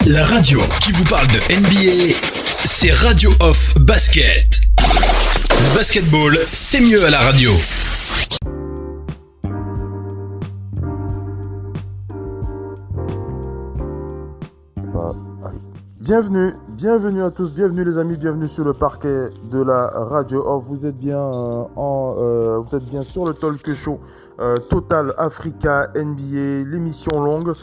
La radio qui vous parle de NBA, c'est Radio Off Basket. Le basketball, c'est mieux à la radio. Bienvenue à tous, bienvenue les amis, bienvenue sur le parquet de la Radio Off. Vous êtes bien sur le talk show Total Africa NBA, l'émission longue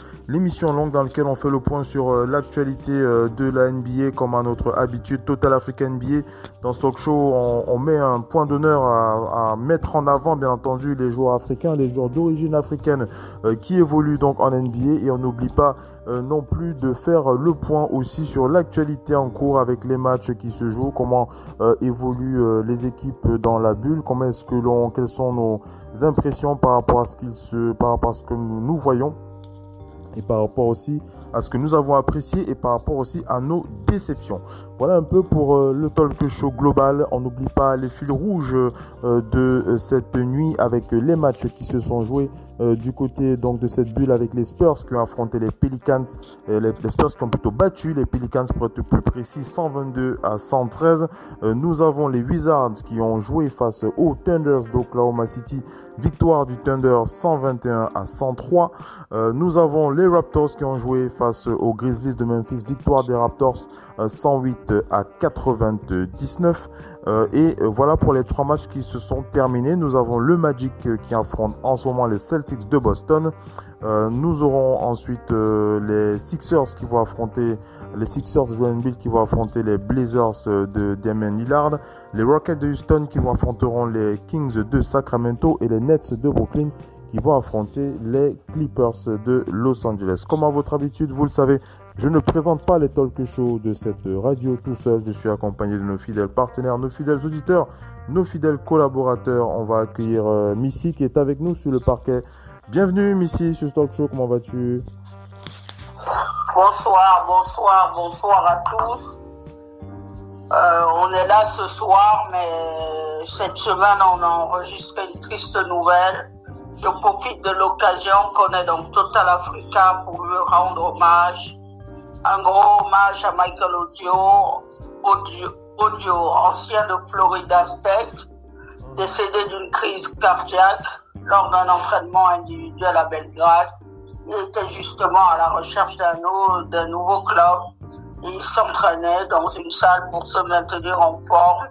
dans laquelle on fait le point sur l'actualité de la NBA comme à notre habitude. Total Africa NBA, dans ce talk show on met un point d'honneur à mettre en avant bien entendu les joueurs africains, les joueurs d'origine africaine qui évoluent donc en NBA, et on n'oublie pas non plus de faire le point aussi sur l'actualité en cours avec les matchs qui se jouent, comment évoluent les équipes dans la bulle, quelles sont nos impressions par rapport à ce que nous voyons, et par rapport aussi à ce que nous avons apprécié, et par rapport aussi à nos déceptions. Voilà un peu pour le talk show global. On n'oublie pas les fils rouges de cette nuit avec les matchs qui se sont joués du côté donc de cette bulle, avec les Spurs qui ont affronté les Pelicans, les Spurs qui ont plutôt battu les Pelicans pour être plus précis 122-113. Nous avons les Wizards qui ont joué face aux Thunders d'Oklahoma City, victoire du Thunder 121-103. Nous avons les Raptors qui ont joué face aux Grizzlies de Memphis, victoire des Raptors 108-99. Et voilà pour les trois matchs qui se sont terminés. Nous avons le Magic qui affronte en ce moment les Celtics de Boston. Nous aurons ensuite les Sixers de Joel Embiid qui vont affronter les Blazers de Damian Lillard, les Rockets de Houston qui affronteront les Kings de Sacramento, et les Nets de Brooklyn qui vont affronter les Clippers de Los Angeles. Comme à votre habitude, vous le savez, je ne présente pas les talk shows de cette radio tout seul. Je suis accompagné de nos fidèles partenaires, nos fidèles auditeurs, nos fidèles collaborateurs. On va accueillir Missy qui est avec nous sur le parquet. Bienvenue Missy sur ce talk show, comment vas-tu? Bonsoir à tous. On est là ce soir, mais cette semaine on a enregistré une triste nouvelle. Je profite de l'occasion qu'on est dans Total Africa pour lui rendre hommage. Un gros hommage à Michael Odio, ancien de Florida State, décédé d'une crise cardiaque lors d'un entraînement individuel à Belgrade. Il était justement à la recherche d'un nouveau club, et il s'entraînait dans une salle pour se maintenir en forme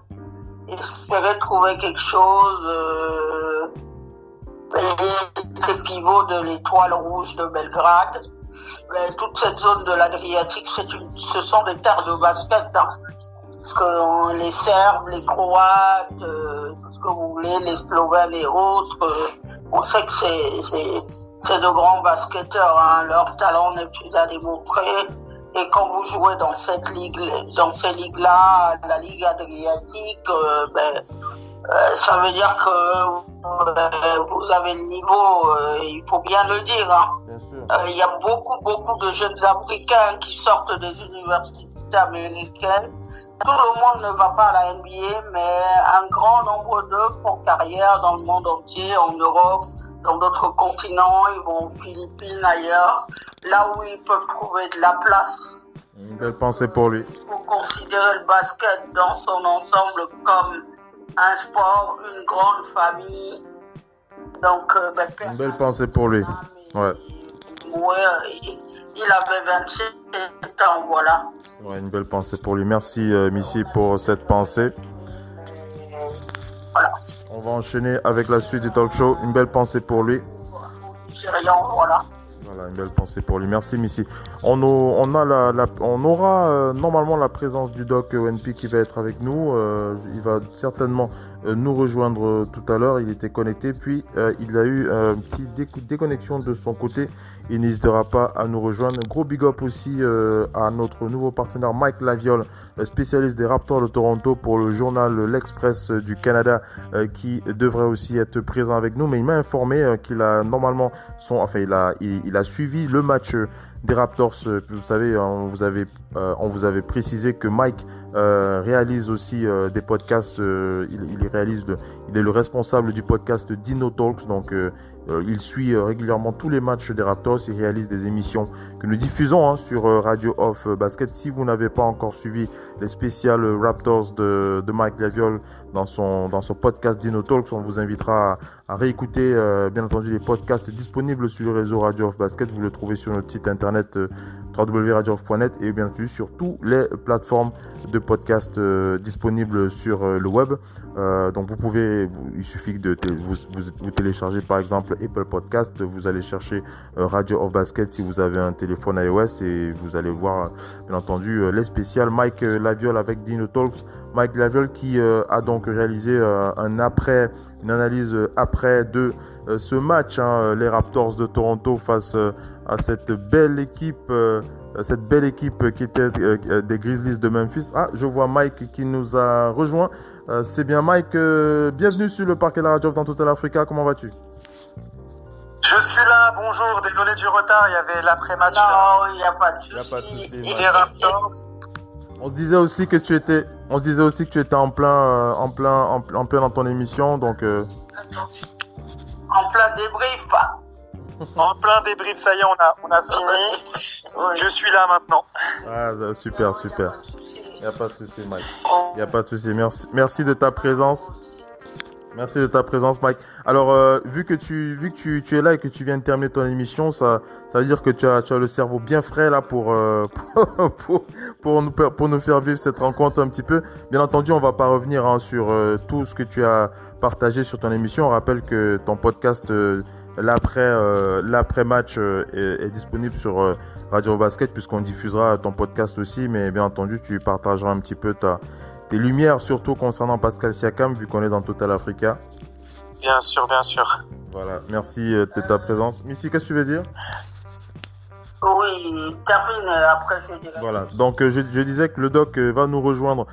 et espérait trouver quelque chose. Les pivots de l'Étoile Rouge de Belgrade. Mais toute cette zone de l'Adriatique, ce sont des terres de basket, hein. Parce que les Serbes, les Croates, tout ce que vous voulez, les Slovènes et autres, on sait que c'est de grands basketteurs, hein. Leur talent n'est plus à démontrer. Et quand vous jouez dans ces ligues-là, la Ligue Adriatique, ça veut dire que vous avez le niveau, il faut bien le dire, hein. Il y a beaucoup de jeunes Africains qui sortent des universités américaines. Tout le monde ne va pas à la NBA, mais un grand nombre d'eux font carrière dans le monde entier, en Europe, dans d'autres continents. Ils vont aux Philippines, ailleurs, là où ils peuvent trouver de la place. Une belle pensée pour lui. Il faut considérer le basket dans son ensemble comme un sport, une grande famille. Donc, une belle pensée pour lui. Ouais. Il avait 27 ans, voilà. Ouais, une belle pensée pour lui. Merci Missy pour cette pensée. Voilà. On va enchaîner avec la suite du talk show. Une belle pensée pour lui. C'est rien, voilà. Voilà, une belle pensée pour lui. Merci Missy. On aura normalement la présence du doc ONP qui va être avec nous. Il va certainement nous rejoindre tout à l'heure. Il était connecté, puis il a eu une petite déconnexion de son côté. Il n'hésitera pas à nous rejoindre. Gros big up aussi à notre nouveau partenaire Mike Laviole, spécialiste des Raptors de Toronto pour le journal L'Express du Canada, qui devrait aussi être présent avec nous. Mais il m'a informé qu'il a normalement il a suivi le match des Raptors. Vous savez, on vous avait précisé que Mike réalise aussi des podcasts. Il est le responsable du podcast Dino Talks. Donc, il suit régulièrement tous les matchs des Raptors. Il réalise des émissions que nous diffusons sur Radio Off Basket. Si vous n'avez pas encore suivi les spéciales Raptors de Mike Laviole dans son podcast Dino Talks, on vous invitera à réécouter bien entendu les podcasts disponibles sur le réseau Radio Off Basket. Vous le trouvez sur notre site internet www.radiooff.net et bien entendu sur toutes les plateformes de podcasts disponibles sur le web. Donc il suffit de vous télécharger par exemple Apple Podcast, vous allez chercher Radio Off Basket si vous avez un téléphone iOS et vous allez voir bien entendu les spéciales Mike Laviole avec Dino Talks. Mike Laviole qui a donc réalisé une analyse après de ce match, les Raptors de Toronto face à cette belle équipe qui était des Grizzlies de Memphis. Ah, je vois Mike qui nous a rejoint. C'est bien Mike, bienvenue sur le parquet de la Radio dans Total Africa, comment vas-tu? Je suis là, bonjour, désolé du retard, il y avait l'après-match. Non, il n'y a pas de souci. Et les Raptors. On se disait aussi que tu étais en plein dans ton émission, donc. En plein débrief. En plein débrief, ça y est, on a fini. Oui. Je suis là maintenant. Ah, super. Il n'y a pas de souci, Mike. Il n'y a pas de souci. Merci de ta présence. Merci de ta présence, Mike. Alors, vu que tu es là et que tu viens de terminer ton émission, ça veut dire que tu as le cerveau bien frais là pour nous faire vivre cette rencontre un petit peu. Bien entendu, on va pas revenir sur tout ce que tu as partagé sur ton émission. On rappelle que ton podcast l'après-match est disponible sur Radio Basket puisqu'on diffusera ton podcast aussi. Mais bien entendu, tu partageras un petit peu tes lumières, surtout concernant Pascal Siakam, vu qu'on est dans Total Africa. Bien sûr. Voilà, merci de ta présence. Missy, qu'est-ce que tu veux dire? Oui, termine, après je dirai. Voilà, donc je disais que le doc va nous rejoindre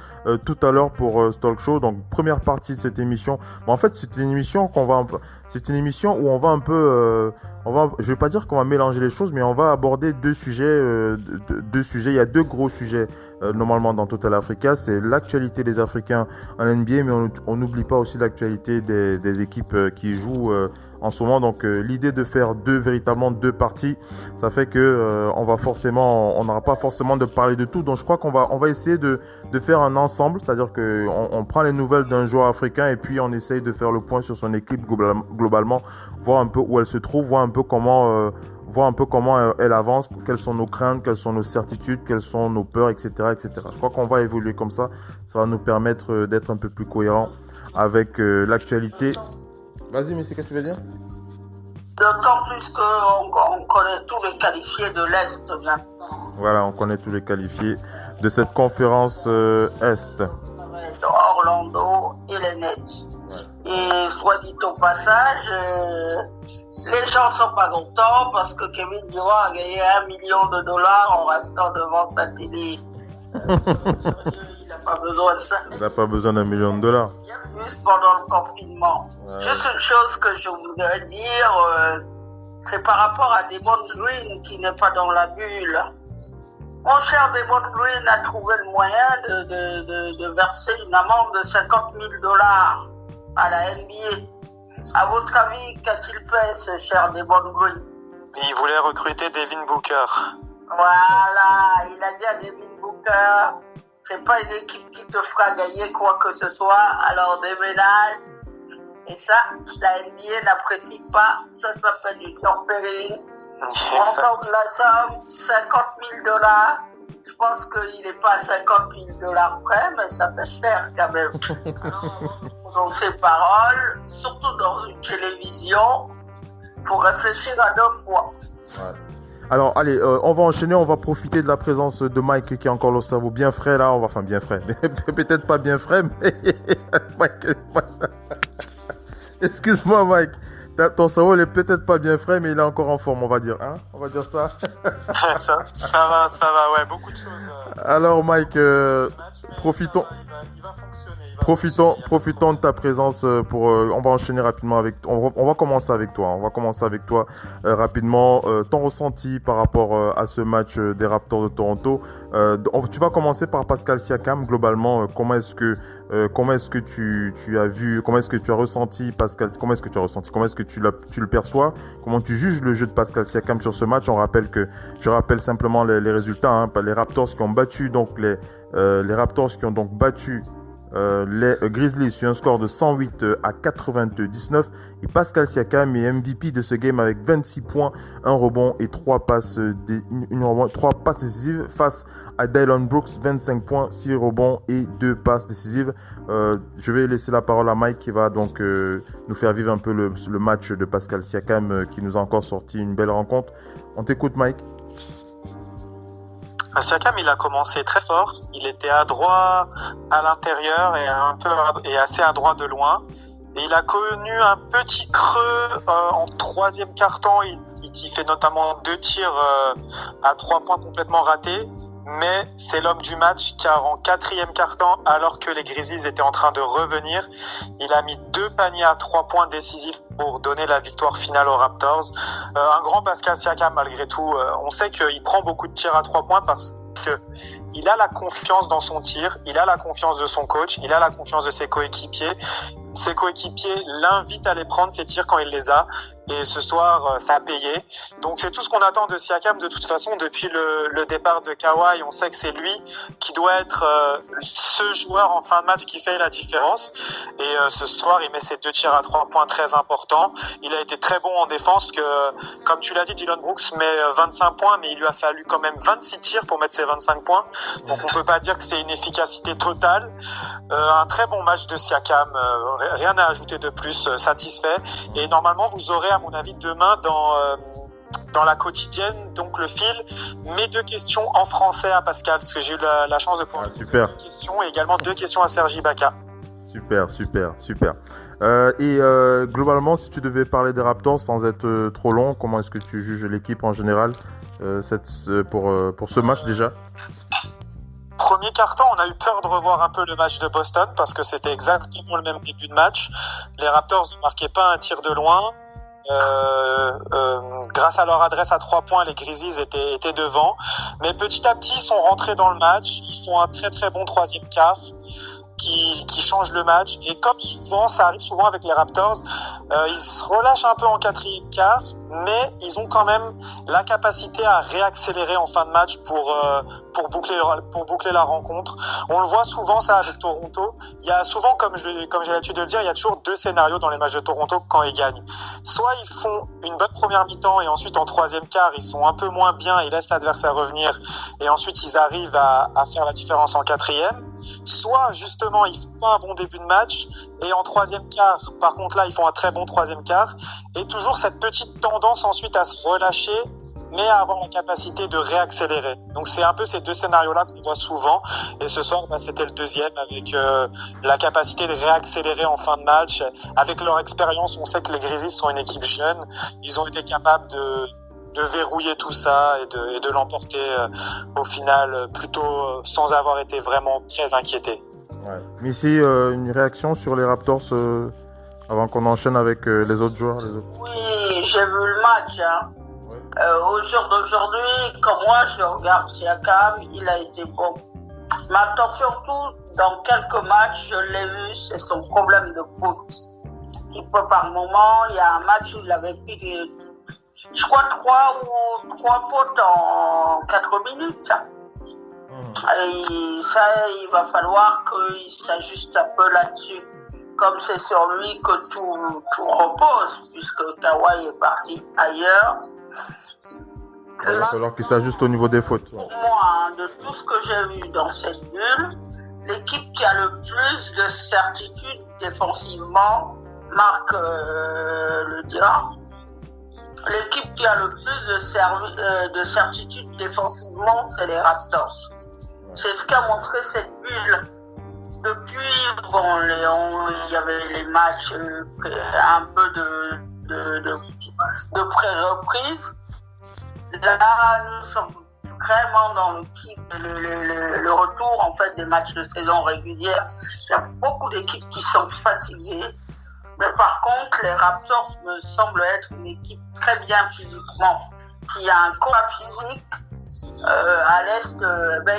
tout à l'heure pour ce talk show. Donc première partie de cette émission. Bon, en fait, c'est une émission où on va un peu, je vais pas dire qu'on va mélanger les choses, mais on va aborder deux sujets. Il y a deux gros sujets normalement dans Total Africa. C'est l'actualité des Africains en NBA, mais on n'oublie pas aussi l'actualité des équipes qui jouent en ce moment. Donc l'idée de faire véritablement deux parties, ça fait que on n'aura pas forcément de parler de tout. Donc je crois qu'on va essayer de faire un ensemble, c'est-à-dire que on prend les nouvelles d'un joueur africain et puis on essaye de faire le point sur son équipe globalement, voir un peu où elle se trouve, voir un peu comment elle avance, quelles sont nos craintes, quelles sont nos certitudes, quelles sont nos peurs, etc. Je crois qu'on va évoluer comme ça. Ça va nous permettre d'être un peu plus cohérent avec l'actualité. Vas-y, mais c'est ce que tu veux dire? D'autant plus qu'on connaît tous les qualifiés de l'Est maintenant. Voilà, on connaît tous les qualifiés de cette conférence Est. Orlando et les Nets. Ouais. Et soit dit au passage, les gens sont pas contents parce que Kevin Durant a gagné $1 million en restant devant sa télé. Il n'a pas besoin de ça. Il n'a pas besoin d'$1 million. Juste pendant le confinement. Ouais. Juste une chose que je voudrais dire, c'est par rapport à Draymond Green qui n'est pas dans la bulle. Mon cher Draymond Green a trouvé le moyen de verser une amende de $50 000 à la NBA. À votre avis, qu'a-t-il fait, ce cher Draymond Green? Il voulait recruter Devin Booker. Voilà, il a dit à Devin Booker, c'est pas une équipe qui te fera gagner quoi que ce soit, alors déménage. Et ça, la NBA n'apprécie pas. Ça s'appelle du tampering. On compte la somme, $50 000. Je pense qu'il n'est pas à $50 000 près, mais ça fait cher quand même. Alors, dans ces paroles, surtout dans une télévision, pour réfléchir à 2 fois. Ouais. Alors, allez, on va enchaîner, on va profiter de la présence de Mike qui est encore le cerveau bien frais là. Enfin, bien frais. Peut-être pas bien frais, mais Mike. Excuse-moi, Mike. Ton cerveau, il est peut-être pas bien frais, mais il est encore en forme, on va dire. Hein, on va dire ça. ça va, ouais, beaucoup de choses. Alors, Mike, profitons. Il va fonctionner. Profitons de ta présence pour. On va enchaîner rapidement avec. On va commencer avec toi. Rapidement. Ton ressenti par rapport à ce match des Raptors de Toronto. Tu vas commencer par Pascal Siakam. Globalement, comment est-ce que tu as vu, comment est-ce que tu as ressenti Pascal, comment est-ce que tu le perçois, comment tu juges le jeu de Pascal Siakam sur ce match? Je rappelle simplement les résultats, hein, les Raptors qui ont battu les Grizzlies sur un score de 108 à 99 et Pascal Siakam est MVP de ce game avec 26 points, un rebond et 3 passes décisives face à Dillon Brooks, 25 points, 6 rebonds et 2 passes décisives. Je vais laisser la parole à Mike qui va donc nous faire vivre un peu le match de Pascal Siakam qui nous a encore sorti une belle rencontre. On t'écoute, Mike. Siakam, il a commencé très fort. Il était adroit à l'intérieur et assez adroit de loin. Et il a connu un petit creux en troisième quart-temps. Il fait notamment 2 tirs à 3 points complètement ratés. Mais c'est l'homme du match car en quatrième quart-temps, alors que les Grizzlies étaient en train de revenir, il a mis 2 paniers à 3 points décisifs pour donner la victoire finale aux Raptors. Un grand Pascal Siakam malgré tout. On sait qu'il prend beaucoup de tirs à 3 points parce que il a la confiance dans son tir, il a la confiance de son coach, il a la confiance de ses coéquipiers. Ses coéquipiers l'invitent à les prendre ces tirs quand il les a. Et ce soir, ça a payé. Donc c'est tout ce qu'on attend de Siakam de toute façon depuis le départ de Kawhi. On sait que c'est lui qui doit être ce joueur en fin de match qui fait la différence. Et ce soir, il met ses 2 tirs à 3 points très importants. Il a été très bon en défense. Comme tu l'as dit, Dillon Brooks met 25 points, mais il lui a fallu quand même 26 tirs pour mettre ses 25 points. Donc on peut pas dire que c'est une efficacité totale. Un très bon match de Siakam. Rien à ajouter de plus, satisfait. Et normalement, vous aurez, à mon avis, demain dans la quotidienne, donc le fil, mes 2 questions en français à Pascal, parce que j'ai eu la chance de pouvoir super. 2 questions et également 2 questions à Sergi Ibaka. Super. Globalement, si tu devais parler des Raptors sans être trop long, comment est-ce que tu juges l'équipe en général pour ce match déjà? Premier quart-temps, on a eu peur de revoir un peu le match de Boston parce que c'était exactement le même début de match. Les Raptors ne marquaient pas un tir de loin. Grâce à leur adresse à 3 points, les Grizzlies étaient devant. Mais petit à petit, ils sont rentrés dans le match. Ils font un très très bon troisième quart qui change le match. Et comme souvent, ça arrive souvent avec les Raptors, ils se relâchent un peu en quatrième quart, mais ils ont quand même la capacité à réaccélérer en fin de match pour boucler la rencontre. On le voit souvent ça avec Toronto. Il y a souvent, comme j'ai l'habitude de le dire, il y a toujours 2 scénarios dans les matchs de Toronto quand ils gagnent. Soit ils font une bonne première mi-temps et ensuite en troisième quart ils sont un peu moins bien, ils laissent l'adversaire revenir et ensuite ils arrivent à faire la différence en quatrième. Soit justement ils font pas un bon début de match et en troisième quart, par contre là ils font un très bon troisième quart et toujours cette petite tendance ensuite à se relâcher mais à avoir la capacité de réaccélérer. Donc c'est un peu ces 2 scénarios-là qu'on voit souvent. Et ce soir, c'était le deuxième avec la capacité de réaccélérer en fin de match. Avec leur expérience, on sait que les Grizzlies sont une équipe jeune. Ils ont été capables de verrouiller tout ça et de l'emporter au final plutôt sans avoir été vraiment très inquiétés. Ouais. Mais ici, une réaction sur les Raptors avant qu'on enchaîne avec les autres joueurs. Oui, j'ai vu le match. Au jour d'aujourd'hui, comme moi je regarde Siakam, il a été bon. Maintenant surtout, dans quelques matchs, je l'ai vu, c'est son problème de faute. Il peut par moment, il y a un match où il avait pris, je crois, 3 fautes en 4 minutes. Et ça, il va falloir qu'il s'ajuste un peu là-dessus. Comme c'est sur lui que tout repose, puisque Kawhi est parti ailleurs. Il va falloir qu'il s'ajuste au niveau des fautes. Pour moi, de tout ce que j'ai vu dans cette bulle, l'équipe qui a le plus de certitude défensivement, Marc le dira, l'équipe qui a le plus de certitude défensivement, c'est les Raptors. C'est ce qu'a montré cette bulle. Depuis, il y avait les matchs, un peu de pré-reprise. Là, nous sommes vraiment dans le retour en fait des matchs de saison régulière. Il y a beaucoup d'équipes qui sont fatiguées. Mais par contre, les Raptors me semblent être une équipe très bien physiquement, qui a un corps physique. À l'Est,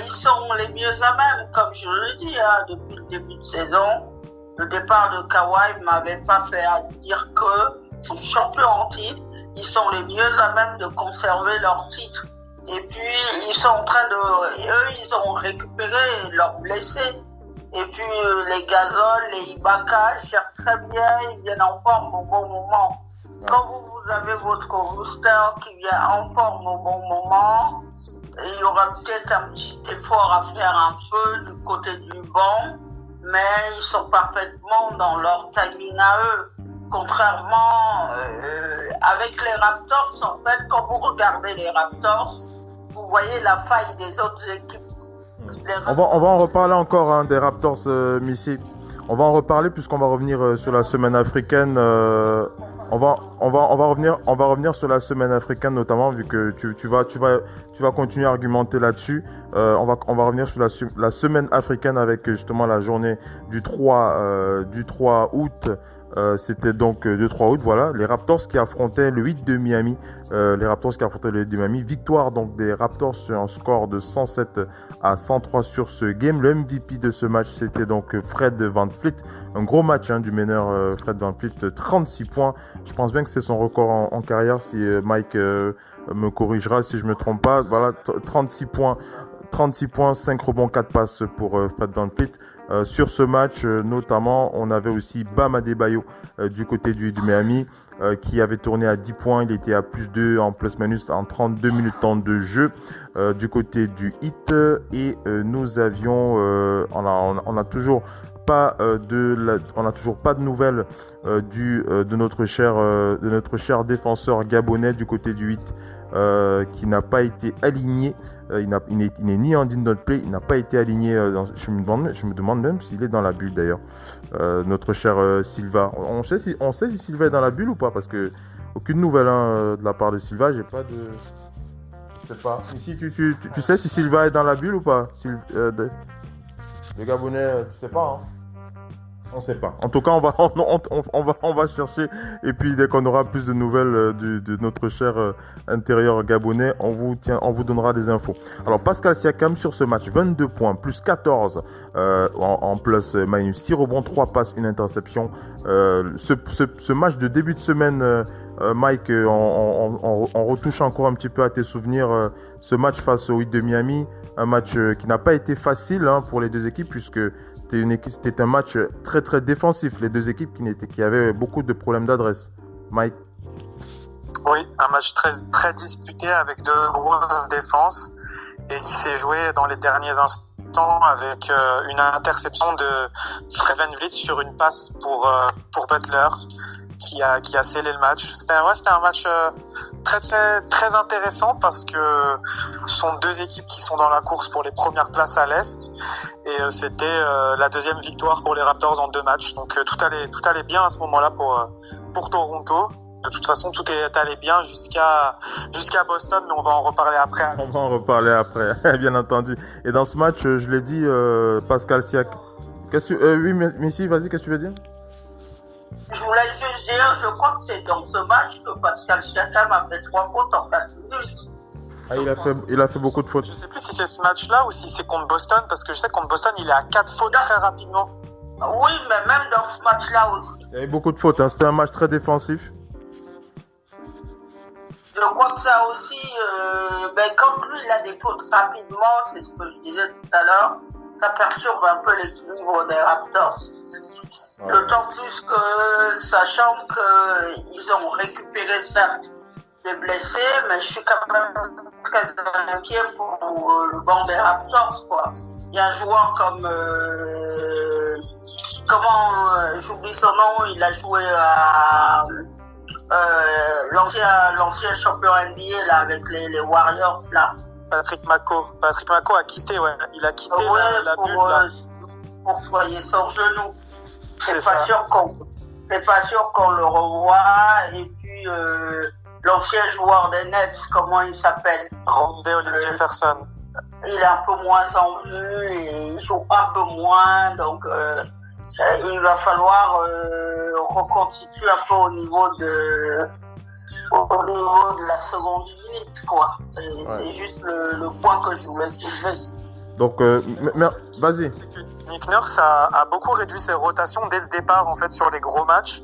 ils sont les mieux à même, comme je le dis, depuis le début de saison. Le départ de Kawhi ne m'avait pas fait dire qu'ils sont champions en titre. Ils sont les mieux à même de conserver leur titre. Et puis, ils sont en train ils ont récupéré leurs blessés. Et puis, les Gasol, les Ibaka, cherchent très bien, ils viennent en forme au bon moment. Quand vous avez votre rooster qui vient en forme au bon moment, il y aura peut-être un petit effort à faire un peu du côté du banc, mais ils sont parfaitement dans leur timing à eux. Contrairement avec les Raptors, en fait, quand vous regardez les Raptors, vous voyez la faille des autres équipes. On va en reparler encore des Raptors, Missy. On va en reparler puisqu'on va revenir sur la semaine africaine. On va revenir sur la semaine africaine notamment vu que tu vas continuer à argumenter là-dessus. On va revenir sur la semaine africaine avec justement la journée du 3 août. C'était donc le 3 août, voilà, les Raptors qui affrontaient le 8 de Miami. Victoire donc des Raptors sur un score de 107-103 sur ce game. Le MVP de ce match, c'était donc Fred VanVleet. Un gros match du meneur Fred VanVleet, 36 points. Je pense bien que c'est son record en carrière, si Mike me corrigera si je me trompe pas. Voilà, 36 points, 5 rebonds, 4 passes pour Fred VanVleet. Sur ce match, notamment, on avait aussi Bam Adebayo du côté du Miami qui avait tourné à 10 points. Il était à plus 2 en plus-minus en 32 minutes temps de jeu du côté du Heat. Et nous avions, on a toujours pas de nouvelles de notre cher défenseur gabonais du côté du Heat qui n'a pas été aligné. Il n'est ni en din not play, il n'a pas été aligné. Je me demande même s'il est dans la bulle d'ailleurs. Notre cher Silva. On sait si Silva est dans la bulle ou pas, parce que aucune nouvelle de la part de Silva. J'ai pas de. Je sais pas. Ici, tu sais si Silva est dans la bulle ou pas? Le Gabonais, tu sais pas. On sait pas. En tout cas, on va chercher. Et puis, dès qu'on aura plus de nouvelles de notre cher intérieur gabonais, on vous donnera des infos. Alors, Pascal Siakam sur ce match, 22 points, plus 14 en plus minus 6 rebonds, 3 passes, une interception. Ce match de début de semaine, Mike, on retouche encore un petit peu à tes souvenirs. Ce match face au Heat de Miami, un match qui n'a pas été facile pour les deux équipes, puisque c'était un match très très défensif. Les deux équipes qui avaient beaucoup de problèmes d'adresse. Mike? Oui, un match très très disputé avec de grosses défenses et qui s'est joué dans les derniers instants avec une interception de Fred VanVleet sur une passe pour Butler qui a scellé le match. C'était un match très très très intéressant parce que ce sont deux équipes qui sont dans la course pour les premières places à l'Est et c'était la deuxième victoire pour les Raptors en 2 matchs. Donc tout allait bien à ce moment-là pour Toronto. De toute façon, tout est allé bien jusqu'à Boston, mais on va en reparler après. On va en reparler après, bien entendu. Et dans ce match, je l'ai dit, Pascal Siakam. Oui, Missy, vas-y, qu'est-ce que tu veux dire? Je voulais juste dire, je crois que c'est dans ce match que Pascal Siakam a fait 3 fautes en 4 minutes. Ah, il a fait beaucoup de fautes. Je sais plus si c'est ce match-là ou si c'est contre Boston, parce que je sais que contre Boston, il est à 4 fautes très rapidement. Oui, mais même dans ce match-là aussi. Il y avait beaucoup de fautes, c'était un match très défensif. Je crois que ça aussi, quand lui il a des fautes rapidement, c'est ce que je disais tout à l'heure, ça perturbe un peu l'équilibre des Raptors. Ouais. D'autant plus que, sachant qu'ils ont récupéré certes des blessés, mais je suis quand même très inquiet pour le banc des Raptors, quoi. Il y a un joueur comme, j'oublie son nom, il a joué à, l'ancien champion NBA là avec les Warriors là. Patrick Mako a quitté, ouais. Il a quitté la bulle là. Pour soigner son genou. C'est pas sûr qu'on le revoit et puis l'ancien joueur des Nets, comment il s'appelle? Rondé Jefferson. Il est un peu moins en vue et il joue un peu moins, donc il va falloir reconstituer un peu au niveau de la seconde unité, quoi. C'est juste le point que je voulais soulever. Donc, vas-y. Nick Nurse a beaucoup réduit ses rotations dès le départ, en fait, sur les gros matchs.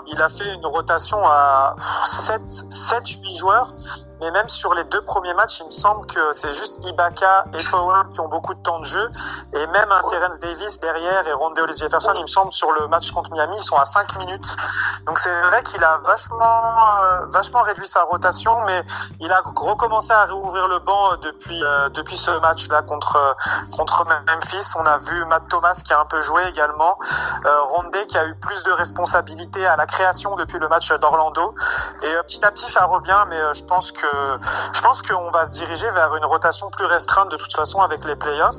Il a fait une rotation à 7-8 joueurs. Mais même sur les 2 premiers matchs, il me semble que c'est juste Ibaka et Powell qui ont beaucoup de temps de jeu. Et même un Terence Davis derrière et Rondé Jefferson, il me semble, sur le match contre Miami, ils sont à 5 minutes. Donc c'est vrai qu'il a vachement réduit sa rotation, mais il a recommencé à réouvrir le banc depuis ce match-là contre Memphis. On a vu Matt Thomas qui a un peu joué également. Rondé qui a eu plus de responsabilités à la création depuis le match d'Orlando. Et petit à petit, ça revient, mais je pense qu'on va se diriger vers une rotation plus restreinte de toute façon avec les playoffs.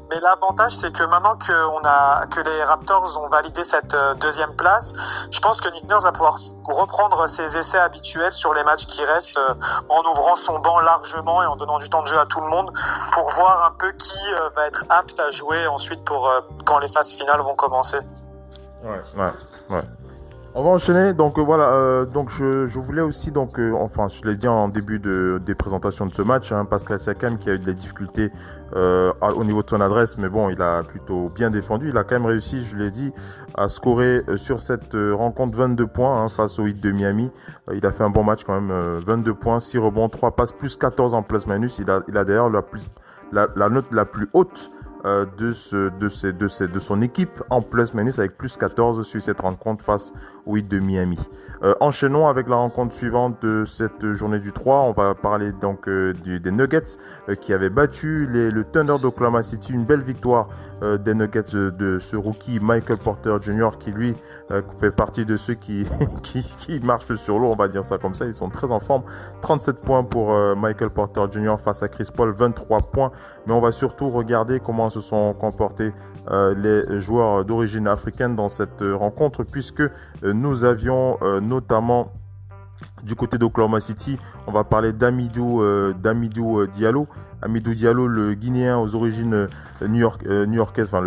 Mais l'avantage, c'est que maintenant que les Raptors ont validé cette 2e place, je pense que Nick Nurse va pouvoir reprendre ses essais habituels sur les matchs qui restent en ouvrant son banc largement et en donnant du temps de jeu à tout le monde pour voir un peu qui va être apte à jouer ensuite pour quand les phases finales vont commencer. Ouais. On va enchaîner, donc voilà, donc je voulais aussi, donc enfin je l'ai dit en début des présentations de ce match, Pascal Siakam qui a eu des difficultés au niveau de son adresse, mais bon, il a plutôt bien défendu, il a quand même réussi, je l'ai dit, à scorer sur cette rencontre 22 points face au Heat de Miami. Il a fait un bon match quand même, 22 points, 6 rebonds, 3 passes, plus 14 en plus-minus, il a d'ailleurs la note la plus haute de son équipe en plus-minus avec plus 14 sur cette rencontre face au Heat de Miami. Enchaînons avec la rencontre suivante de cette journée du 3. On va parler donc des Nuggets qui avaient battu le Thunder d'Oklahoma City. Une belle victoire des Nuggets de ce rookie Michael Porter Jr. qui lui fait partie de ceux qui marchent sur l'eau, on va dire ça comme ça. Ils sont très en forme. 37 points pour Michael Porter Jr. face à Chris Paul, 23 points. Mais on va surtout regarder comment se sont comportés les joueurs d'origine africaine dans cette rencontre, puisque nous avions notamment du côté d'Oklahoma City, on va parler d'Amidou Diallo. Amidou Diallo, le Guinéen aux origines new-yorkaises, enfin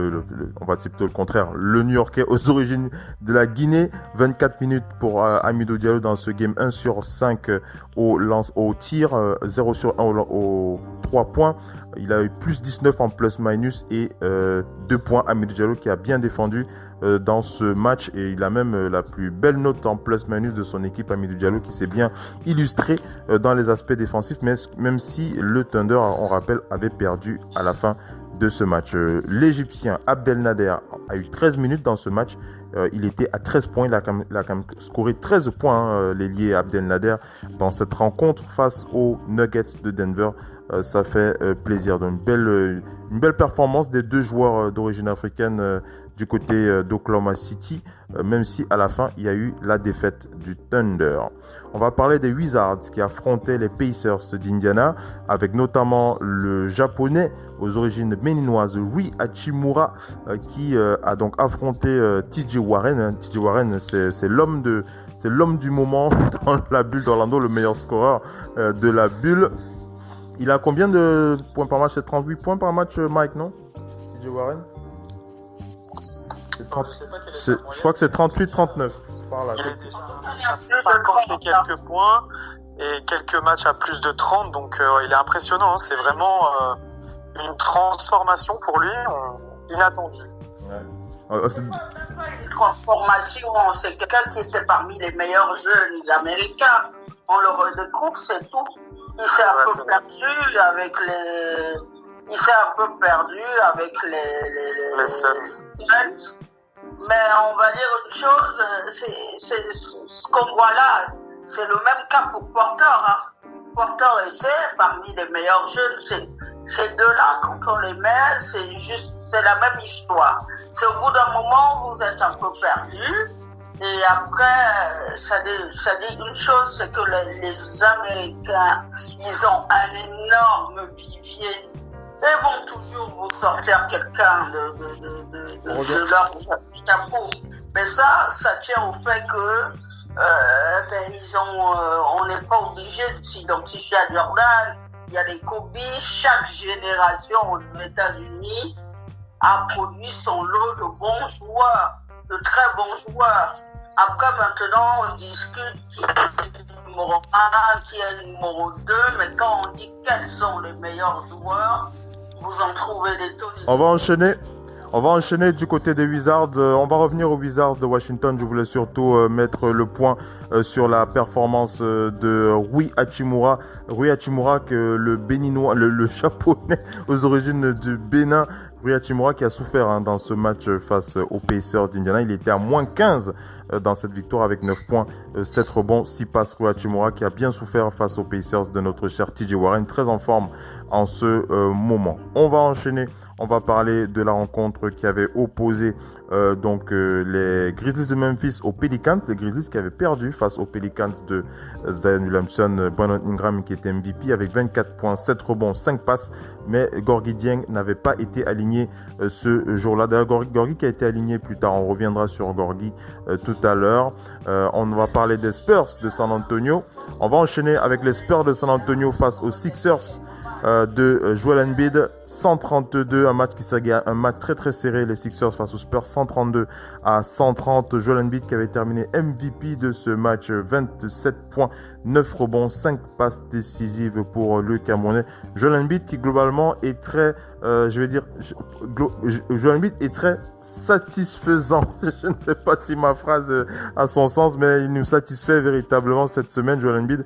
on va dire plutôt le contraire, le New-Yorkais aux origines de la Guinée. 24 minutes pour Amidou Diallo dans ce game, 1 sur 5 au tir, 0 sur 1 aux 3 points. Il a eu plus 19 en plus-minus et 2 points. Amidou Diallo qui a bien défendu dans ce match et il a même la plus belle note en plus-minus de son équipe. Amidou Diallo qui s'est bien illustré dans les aspects défensifs, mais même si le Thunder, on rappelle, avait perdu à la fin de ce match. L'Égyptien Abdelnader a eu 13 minutes dans ce match. Il était à 13 points. Il a quand même scoré 13 points, l'ailier Abdelnader, dans cette rencontre face aux Nuggets de Denver. Ça fait plaisir. Donc, une belle performance des 2 joueurs d'origine africaine du côté d'Oklahoma City, même si à la fin il y a eu la défaite du Thunder. On va parler des Wizards qui affrontaient les Pacers d'Indiana, avec notamment le japonais aux origines béninoises Rui Hachimura qui a donc affronté TJ Warren. TJ Warren, c'est l'homme du moment dans la bulle d'Orlando, le meilleur scoreur de la bulle. Il a combien de points par match? C'est 38 points par match, Mike, non? TJ Warren? Je crois que c'est 38-39. Il est déjà à 50 et quelques points et quelques matchs à plus de 30, donc il est impressionnant. C'est vraiment une transformation pour lui inattendue. C'est une transformation, c'est quelqu'un qui était parmi les meilleurs jeunes américains. On le redécouvre, c'est tout. Il s'est un peu perdu avec les... Il s'est un peu perdu avec les Suns. Mais on va dire une chose, c'est ce qu'on voit là, c'est le même cas pour Porter. Porter était parmi les meilleurs jeunes. Ces deux-là, quand on les met, c'est la même histoire. C'est au bout d'un moment, vous êtes un peu perdu. Et après, ça dit une chose, c'est que les Américains, ils ont un énorme vivier. Ils vont toujours vous sortir quelqu'un de leur chapeau. Mais ça tient au fait que On n'est pas obligé de s'identifier à Jordan. Il y a des Kobe. Chaque génération aux États-Unis a produit son lot de bons joueurs, de très bons joueurs. Après, maintenant, on discute qui est le numéro 1, qui est le numéro 2, mais quand on dit quels sont les meilleurs joueurs, vous en trouvez des tonnes. On va enchaîner du côté des Wizards. On va revenir aux Wizards de Washington. Je voulais surtout mettre le point sur la performance de Rui Hachimura. Rui Hachimura, que le Béninois, le japonais aux origines du Bénin. Rui Hachimura qui a souffert dans ce match face aux Pacers d'Indiana. Il était à moins 15 dans cette victoire avec 9 points, 7 rebonds, 6 passes. Rui Hachimura qui a bien souffert face aux Pacers de notre cher TJ Warren, très en forme en ce moment. On va enchaîner. On va parler de la rencontre qui avait opposé les Grizzlies de Memphis aux Pelicans. Les Grizzlies qui avaient perdu face aux Pelicans de Zion Williamson. Brandon Ingram qui était MVP avec 24 points, 7 rebonds, 5 passes. Mais Gorgui Dieng n'avait pas été aligné ce jour-là. D'ailleurs, Gorgui qui a été aligné plus tard. On reviendra sur Gorgui tout à l'heure. On va parler des Spurs de San Antonio. On va enchaîner avec les Spurs de San Antonio face aux Sixers de Joel Embiid, 132, un match très très serré, les Sixers face aux Spurs, 132 à 130. Joel Embiid qui avait terminé MVP de ce match, 27 points, 9 rebonds, 5 passes décisives pour le Camerounais. Joel Embiid qui globalement est très, Joel Embiid est très satisfaisant. Je ne sais pas si ma phrase a son sens, mais il nous satisfait véritablement cette semaine, Joel Embiid.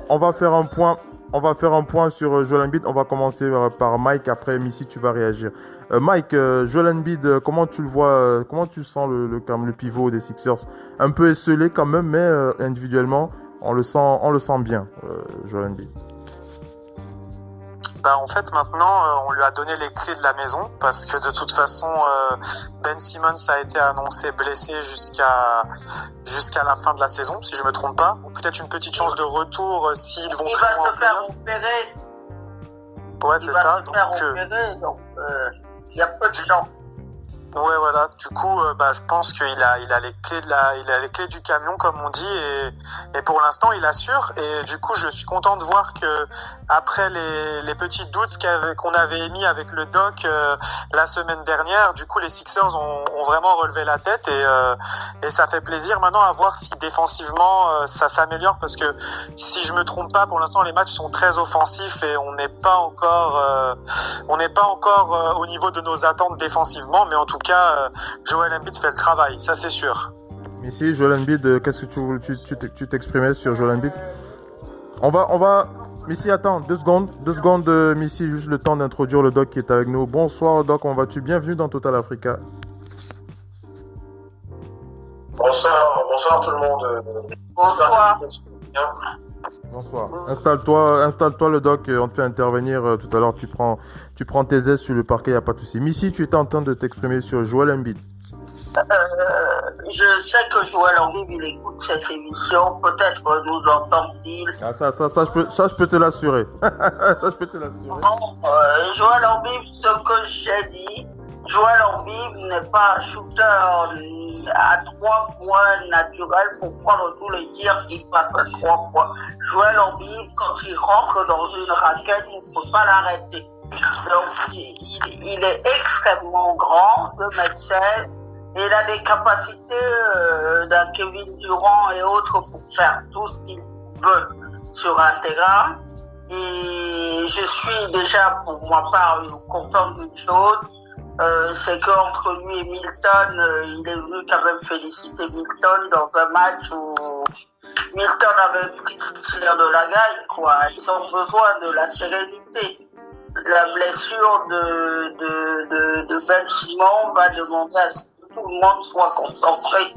On va faire un point. On va faire un point sur Joel Embiid. On va commencer par Mike. Après, Missy, tu vas réagir. Mike, Joel Embiid, comment tu le vois, comment tu sens le pivot des Sixers? Un peu esselé quand même, mais individuellement, on le sent bien, Joel Embiid. En fait, maintenant, on lui a donné les clés de la maison parce que de toute façon, Ben Simmons a été annoncé blessé jusqu'à la fin de la saison, si je me trompe pas. Ou peut-être une petite chance de retour s'ils vont. Il va se faire opérer. Ouais, c'est ça. Donc, il y a peu de chance. Ouais, voilà. Du coup, je pense qu'il a les clés il a les clés du camion, comme on dit, et pour l'instant, il assure. Et du coup, je suis content de voir que après les petits doutes qu'on avait émis avec le doc la semaine dernière, du coup, les Sixers ont vraiment relevé la tête et ça fait plaisir. Maintenant, à voir si défensivement ça s'améliore, parce que si je me trompe pas, pour l'instant, les matchs sont très offensifs et on n'est pas encore au niveau de nos attentes défensivement, mais en tout cas, Joel Embiid fait le travail, ça c'est sûr. Ici, Joel Embiid, qu'est-ce que tu t'exprimais sur Joel Embiid? On va. Missy, attends, 2 secondes, Missy, juste le temps d'introduire le doc qui est avec nous. Bonsoir, doc, comment vas-tu? Bienvenue dans Total Africa. Bonsoir tout le monde. Bonsoir. Bonsoir. Installe-toi le doc, on te fait intervenir tout à l'heure, tu prends tes aises sur le parquet, il n'y a pas de souci. Missy, tu étais en train de t'exprimer sur Joel Embiid. Je sais que Joel Embiid, il écoute cette émission, peut-être nous entend-il. Ah, ça, je peux te l'assurer. Joel Embiid, ce que j'ai dit, Joel Embiid n'est pas un shooter à 3 points naturel pour prendre tous les tirs qui passent à 3 points. Joel Embiid, quand il rentre dans une raquette, il ne peut pas l'arrêter. Donc, il est extrêmement grand, 2m16, et il a des capacités d'un Kevin Durant et autres pour faire tout ce qu'il veut sur un terrain. Et je suis déjà, pour ma part, content d'une chose, c'est qu'entre lui et Milton, il est venu quand même féliciter Milton dans un match où Milton avait pris le tir de la gagne, quoi. Ils ont besoin de la sérénité. La blessure de Ben Simon va demander à ce que tout le monde soit concentré.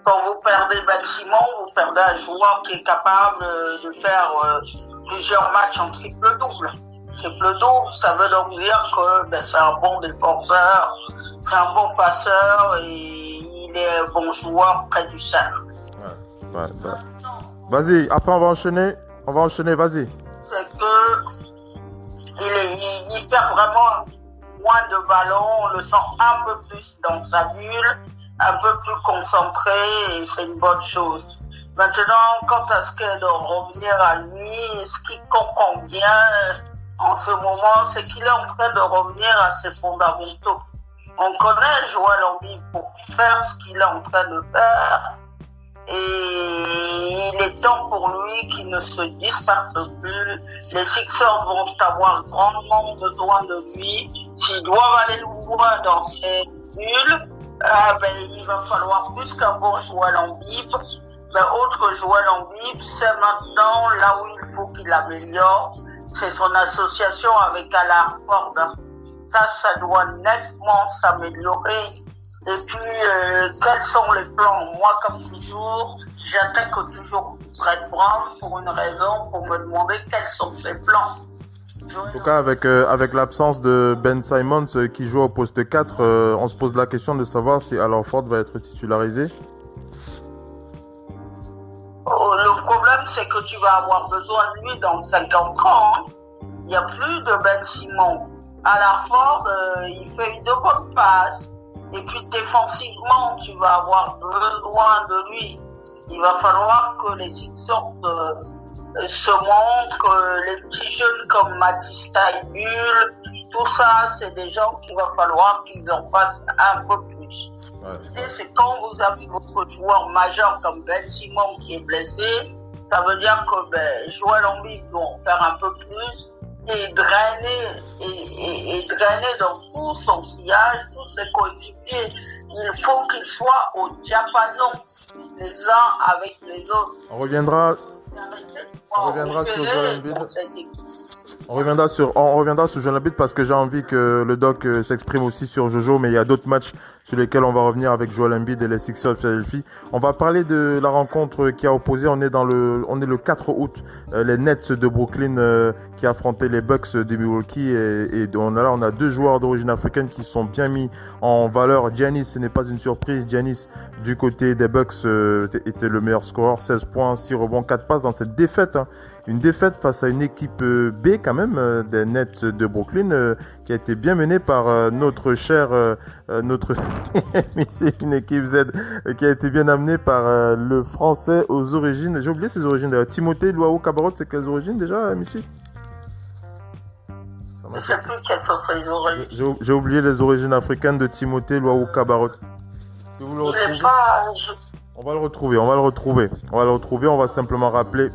Quand vous perdez Ben Simon, vous perdez un joueur qui est capable de faire plusieurs matchs en triple-double. Triple-double, ça veut donc dire que c'est un bon défenseur, c'est un bon passeur et il est un bon joueur près du cercle. Ouais. Vas-y, après on va enchaîner, vas-y. C'est que il perd vraiment moins de ballons, on le sent un peu plus dans sa bulle, un peu plus concentré et c'est une bonne chose. Maintenant, quant à ce qu'est de revenir à lui, ce qui comprend bien en ce moment, c'est qu'il est en train de revenir à ses fondamentaux. On connaît Joël Embiid pour faire ce qu'il est en train de faire. Et il est temps pour lui qu'il ne se disperse plus. Les Sixers vont avoir grandement besoin de lui. S'ils doivent aller loin dans ces bulles, il va falloir plus qu'un bon Joël Embiid. Autre Joël Embiid, c'est maintenant là où il faut qu'il améliore, c'est son association avec Al Horford. Ça doit nettement s'améliorer. Et puis, quels sont les plans? Moi, comme toujours, j'attaque toujours Brett Brown pour une raison, pour me demander quels sont ses plans. En tout cas, avec l'absence de Ben Simmons qui joue au poste 4, on se pose la question de savoir si Al Horford va être titularisé. Le problème, c'est que tu vas avoir besoin de lui dans 50 ans. Hein. Il n'y a plus de Ben Simmons. Al Horford, il fait une bonne passe. Et puis défensivement, tu vas avoir besoin de lui. Il va falloir que les Sixers se montrent, les petits jeunes comme Matisse Thybulle, tout ça, c'est des gens qu'il va falloir qu'ils en fassent un peu plus. Ouais. Et c'est quand vous avez votre joueur majeur comme Ben Simmons qui est blessé, ça veut dire que Joël Embiid doit en faire un peu plus. Et drainer dans tout son sillage, tous ses coéquipiers. Il faut qu'ils soient au diapason les uns avec les autres. On reviendra sur Joël Embiid. On reviendra sur Joël Embiid parce que j'ai envie que le doc s'exprime aussi sur Jojo, mais il y a d'autres matchs sur lesquels on va revenir avec Joël Embiid et les Sixers de Philadelphie. On va parler de la rencontre qui a opposé. On est le 4 août, les Nets de Brooklyn qui affrontaient les Bucks de Milwaukee et on a deux joueurs d'origine africaine qui sont bien mis en valeur. Giannis, ce n'est pas une surprise. Giannis du côté des Bucks était le meilleur scoreur, 16 points, 6 rebonds, 4 passes dans cette défaite. Une défaite face à une équipe B quand même des Nets de Brooklyn qui a été bien menée par notre cher mais c'est une équipe Z qui a été bien amenée par le français aux origines. J'ai oublié ses origines d'ailleurs. Timothée Luau Cabarrot, c'est quelles origines déjà, Missy? Je sais plus quelles sont ses origines. J'ai oublié les origines africaines de Timothée Luau Cabarrot. Si vous le retrouvez, on va le retrouver. On va simplement rappeler.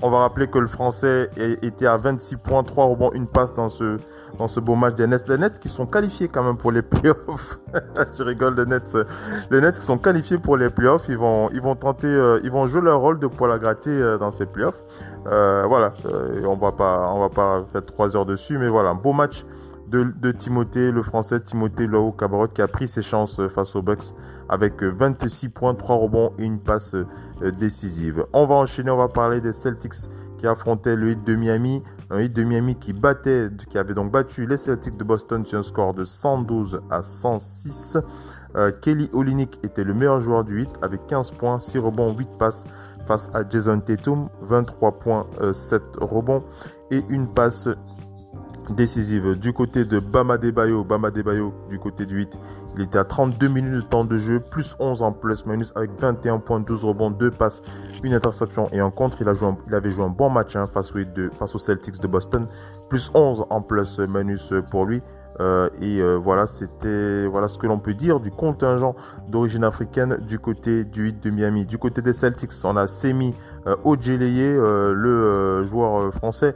On va rappeler que le français était à 26 points, 3 rebonds, une passe dans ce beau match des Nets. Les Nets qui sont qualifiés quand même pour les playoffs. Je rigole, les Nets. Les Nets qui sont qualifiés pour les playoffs. Ils vont jouer leur rôle de poil à gratter dans ces playoffs. On va pas faire 3 heures dessus, mais voilà, un beau match de Timothée, le français Timothée Luau Cabarrot qui a pris ses chances face aux Bucks avec 26 points, 3 rebonds et une passe décisive. On va enchaîner, on va parler des Celtics qui affrontaient le Heat de Miami. Un Heat de Miami qui avait donc battu les Celtics de Boston sur un score de 112-106. Kelly Olynyk était le meilleur joueur du Heat avec 15 points, 6 rebonds, 8 passes face à Jason Tatum, 23 points, 7 rebonds et une passe décisive. Du côté de Bam Adebayo du côté du 8, il était à 32 minutes de temps de jeu, plus 11 en plus-minus avec 21 points, 12 rebonds, 2 passes, une interception et en contre, il avait joué un bon match face aux Celtics de Boston, plus 11 en plus-minus pour lui. Voilà ce que l'on peut dire du contingent d'origine africaine du côté du Heat de Miami. Du côté des Celtics, on a Semi Ojeleye, le joueur français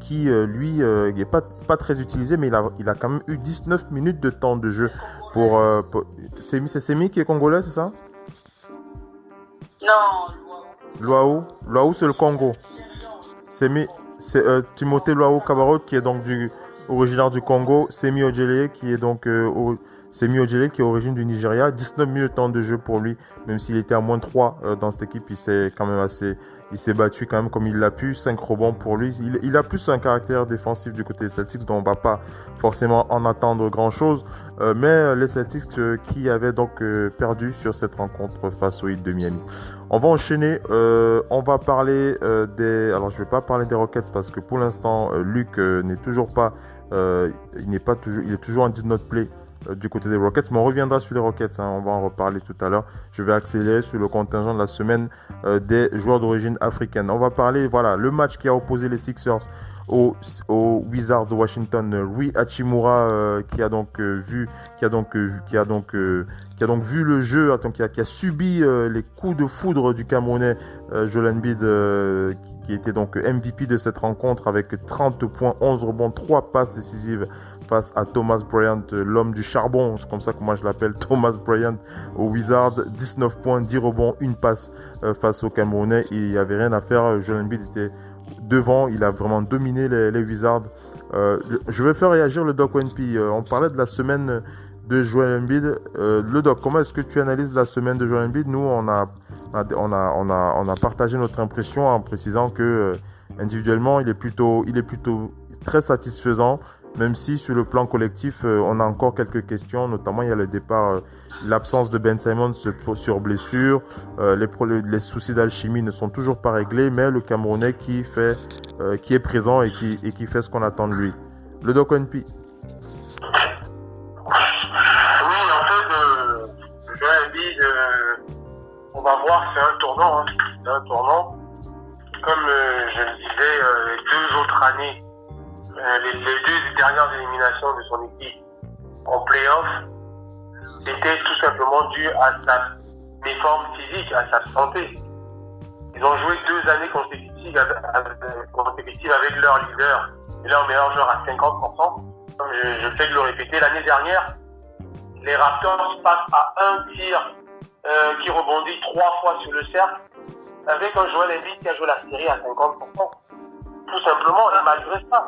qui lui n'est pas très utilisé, mais il a quand même eu 19 minutes de temps de jeu c'est Semi qui est congolais, c'est ça? Non, Luau c'est le Congo. C'est Timothée Luau Cabarrot qui est donc originaire du Congo. Semi Ojeleye qui est donc qui est origine du Nigeria. 19 minutes de temps de jeu pour lui, même s'il était à moins 3 dans cette équipe, il s'est battu quand même comme il l'a pu. 5 rebonds pour lui. Il a plus un caractère défensif du côté des Celtics, dont on ne va pas forcément en attendre grand chose. Mais les Celtics qui avaient donc perdu sur cette rencontre face au Heat de Miami. On va enchaîner. On va parler Alors je ne vais pas parler des Rockets parce que pour l'instant, Luc n'est toujours pas. Il est toujours en did not play du côté des Rockets. Mais on reviendra sur les Rockets, hein, on va en reparler tout à l'heure. Je vais accélérer sur le contingent de la semaine des joueurs d'origine africaine. On va parler, voilà, le match qui a opposé les Sixers aux Wizards de Washington. Rui Hachimura qui a donc vu le jeu, qui a subi les coups de foudre du Camerounais Joel Embiid, qui était donc MVP de cette rencontre avec 30 points, 11 rebonds, 3 passes décisives face à Thomas Bryant, l'homme du charbon, c'est comme ça que moi je l'appelle, Thomas Bryant aux Wizards. 19 points, 10 rebonds, une passe face aux Camerounais. Il n'y avait rien à faire. Joel Embiid était devant, il a vraiment dominé les Wizards. Je vais faire réagir le Doc ONP. On parlait de la semaine de Joel Embiid. Le Doc, comment est-ce que tu analyses la semaine de Joel Embiid? Nous, on a partagé notre impression en précisant que individuellement, il est plutôt très satisfaisant, même si sur le plan collectif, on a encore quelques questions. Notamment, il y a le départ, l'absence de Ben Simmons sur blessure, les soucis d'alchimie ne sont toujours pas réglés, mais le Camerounais qui est présent et qui fait ce qu'on attend de lui. Le Doc ONP. On va voir, c'est un tournant. Hein. C'est un tournant. Comme je le disais, les 2 autres années, les 2 dernières éliminations de son équipe en play-off, c'était tout simplement dû à sa méforme physique, à sa santé. Ils ont joué 2 années consécutives avec leur leader et leur meilleur joueur à 50%. Comme je fais de le répéter, l'année dernière, les Raptors passent à un tir qui rebondit 3 fois sur le cercle, avec un Joel Embiid qui a joué la série à 50%. Tout simplement, et malgré ça.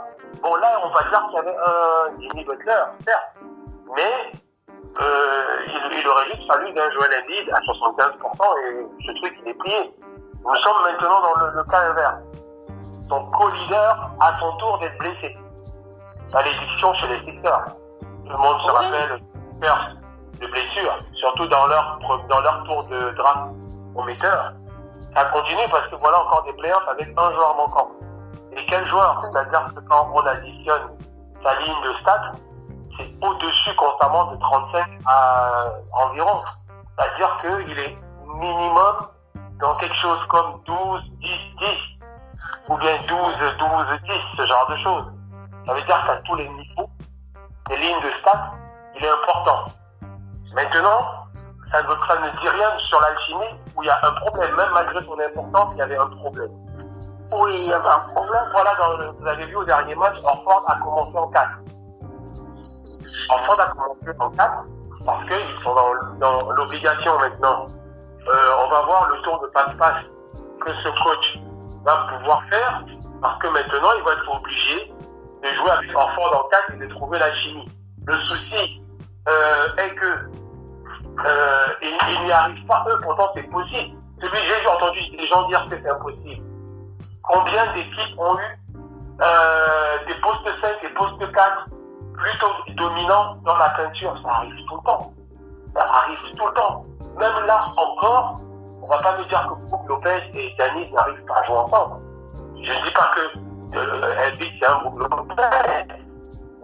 Bon, là, on va dire qu'il y avait un Jimmy Butler, certes, mais il aurait juste fallu d'un Joel Embiid à 75% et ce truc, il est plié. Nous sommes maintenant dans le cas inverse. Son co-leader, à son tour, d'être blessé. À l'édiction chez les Sixers. Tout le monde se rappelle de blessures, surtout dans leur tour de draft prometteur. Ça continue parce que voilà encore des playoffs avec un joueur manquant. Et quel joueur? C'est-à-dire que quand on additionne sa ligne de stats, c'est au-dessus constamment de 35 à environ. C'est-à-dire qu'il est minimum dans quelque chose comme 12, 10, 10, ou bien 12, 12, 10, ce genre de choses. Ça veut dire qu'à tous les niveaux, les lignes de stats, il est important. Maintenant, ça ne dit rien sur l'alchimie où il y a un problème. Même malgré son importance, il y avait un problème. Oui, il y avait un problème. Voilà, vous avez vu au dernier match, Horford a commencé en 4. Horford a commencé en 4 parce qu'ils sont dans l'obligation maintenant. On va voir le tour de passe-passe que ce coach va pouvoir faire parce que maintenant, il va être obligé de jouer avec Horford en 4 et de trouver la chimie. Le souci est que ils n'y arrivent pas, eux, pourtant c'est possible. J'ai entendu des gens dire que c'est impossible. Combien d'équipes ont eu des postes 5 et postes 4 plutôt dominants dans la peinture? Ça arrive tout le temps. Ça arrive tout le temps. Même là encore, on va pas me dire que Brook Lopez et Giannis n'arrivent pas à jouer ensemble. Je ne dis pas que Embiid c'est un Brook Lopez.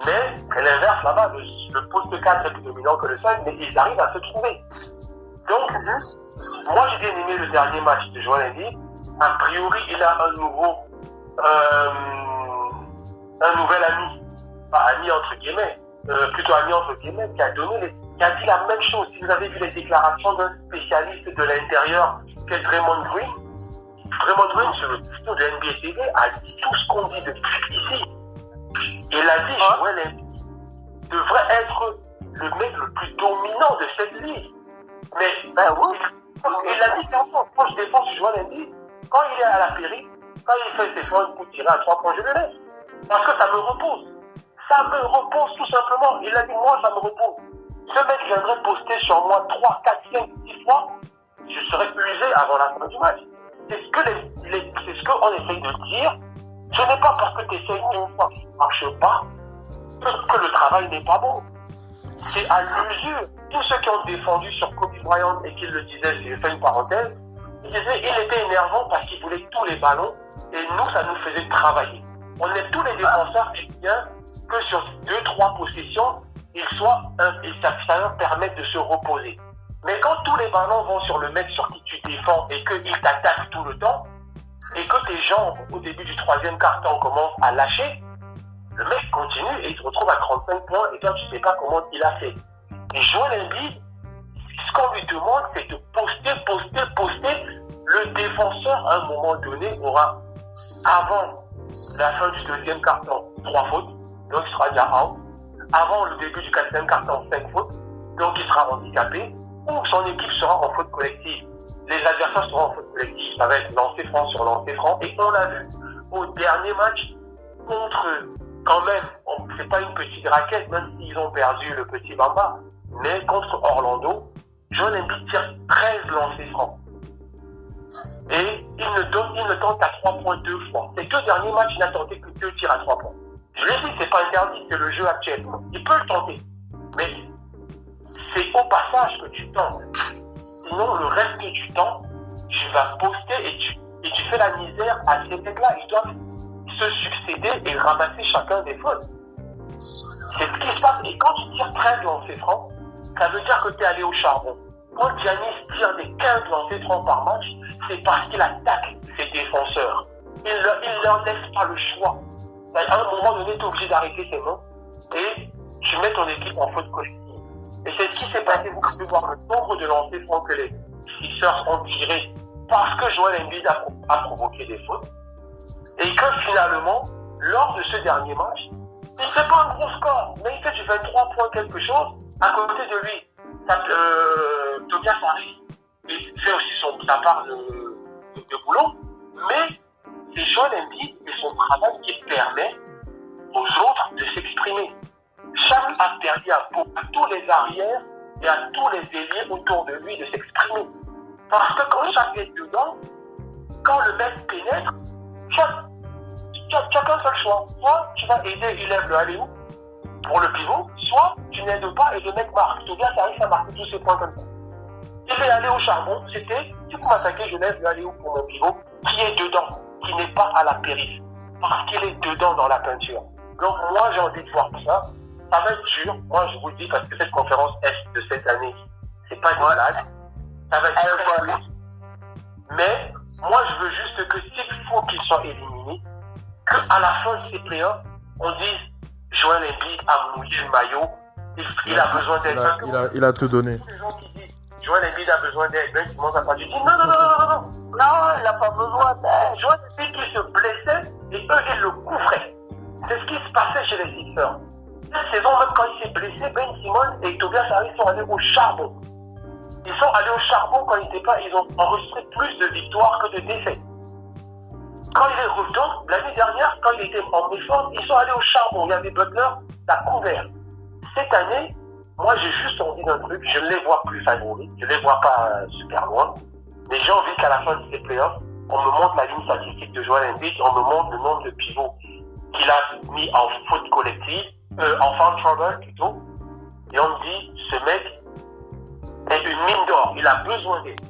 Mais l'inverse là-bas, le poste 4 est plus dominant que le 5, mais ils arrivent à se trouver. Donc, moi j'ai bien aimé le dernier match de Joel Embiid. A priori, il a un nouvel ami, pas ami entre guillemets, plutôt ami entre guillemets, qui a dit la même chose. Si vous avez vu les déclarations d'un spécialiste de l'intérieur, qui est Draymond Green sur le plateau de NBA TV a dit tout ce qu'on dit depuis ici. Il a dit Joel Embiid devrait être le mec le plus dominant de cette ligue. Mais ben oui, il a dit clairement, moi je défends Joel Embiid. Quand il est à la péri, quand il fait ses points pour tirer à 3 points, je le laisse. Parce que ça me repose. Ça me repose tout simplement. Il a dit, moi, ça me repose. Ce mec viendrait poster sur moi 3, 4, 5, 10 fois. Je serais usé avant la fin du match. C'est ce qu'on essaye de dire. Ce n'est pas parce que tu essayes une fois que ça ne marche pas que le travail n'est pas bon. C'est à l'usure. Tous ceux qui ont défendu sur Kobe Bryant et qui le disaient, je fais une parenthèse, il était énervant parce qu'il voulait tous les ballons et nous, ça nous faisait travailler. On est tous les défenseurs qui viennent que sur 2-3 possessions et et ça leur permet de se reposer. Mais quand tous les ballons vont sur le mec sur qui tu défends et qu'il t'attaque tout le temps, et que tes jambes, au début du troisième quart-temps, commencent à lâcher, le mec continue et il se retrouve à 35 points et toi, tu ne sais pas comment il a fait. Et Joel Embiid, ce qu'on lui demande, c'est de poster. Le défenseur, à un moment donné, aura, avant la fin du deuxième quart-temps, 3 fautes, donc il sera déjà out. Avant le début du quatrième quart-temps, 5 fautes, donc il sera handicapé, ou son équipe sera en faute collective. Les adversaires seront en faute collective, ça va être lancer franc sur lancer franc, et on l'a vu au dernier match contre, quand même, c'est pas une petite raquette, même s'ils ont perdu le petit Bamba, mais contre Orlando, Joel Embiid tire 13 lancers francs. Et il ne tente qu'à 3 points 2 fois. Ces 2 derniers matchs, il n'a tenté que 2 tirs à 3 points. Je l'ai dit, c'est pas interdit, c'est le jeu actuel. Il peut le tenter. Mais c'est au passage que tu tentes. Sinon, le reste du temps, tu vas poster et tu fais la misère à ces mecs-là. Ils doivent se succéder et ramasser chacun des fautes. C'est ce qui se passe. Et quand tu tires 13 lancers francs, ça veut dire que tu es allé au charbon. Quand Giannis tire des 15 lancers francs par match, c'est parce qu'il attaque ses défenseurs. Il leur laisse pas le choix. À un moment donné, tu es obligé d'arrêter ses mains et tu mets ton équipe en faute collective. Et c'est ce qui s'est passé. Vous pouvez voir le nombre de lancers francs que les Sixers ont tirés parce que Joel Embiid a provoqué des fautes. Et que finalement, lors de ce dernier match, il ne fait pas un gros score, mais il fait du 23 points quelque chose. À côté de lui, Tobias Harris fait aussi sa part de boulot, mais c'est Joel Embiid et son travail qui permet aux autres de s'exprimer. Chaque interdit à tous les arrières et à tous les ailiers autour de lui de s'exprimer. Parce que quand chaque est dedans, quand le mec pénètre, tu as qu'un seul choix. Soit tu vas aider, il lève le aller-où pour le pivot, soit tu n'aides pas et le mec marque. Tobias arrive à marquer tous ses points comme ça. Il est allé au charbon, c'était, tu peux m'attaquer, je lève le aller-où pour mon pivot, qui est dedans, qui n'est pas à la périphérie, parce qu'il est dedans dans la peinture. Donc moi j'ai envie de voir ça. Ça va être dur, moi je vous le dis, parce que cette conférence Est de cette année, c'est pas une blague. Ça va être très dur. Mais moi je veux juste que s'il faut qu'ils soient éliminés, qu'à la fin de ces playoffs, on dise Joel Embiid a mouillé le maillot, il a besoin d'aide. Il a tout donné. Les gens qui disent Joel Embiid a besoin d'aide, Ben Simmons a pas dit non, il n'a pas besoin d'aide. Joel Embiid qui se blessait et eux ils le couvraient. C'est ce qui se passait chez les Sixers. Cette saison, même quand il s'est blessé, Ben Simmons et Tobias Harris sont allés au charbon. Ils sont allés au charbon quand ils ont enregistré plus de victoires que de défaites. Quand il est revenu, l'année dernière, quand il était en méforme, ils sont allés au charbon. Il y avait Butler, l'a couvert. Cette année, moi j'ai juste envie d'un truc, je ne les vois plus favoris, je ne les vois pas super loin, mais j'ai envie qu'à la fin de ces playoffs, on me montre la ligne statistique de Joel Embiid, on me montre le nombre de pivots qu'il a mis en faute collective, en foul trouble plutôt, et on me dit, ce mec est une mine d'or, il a besoin d'aide.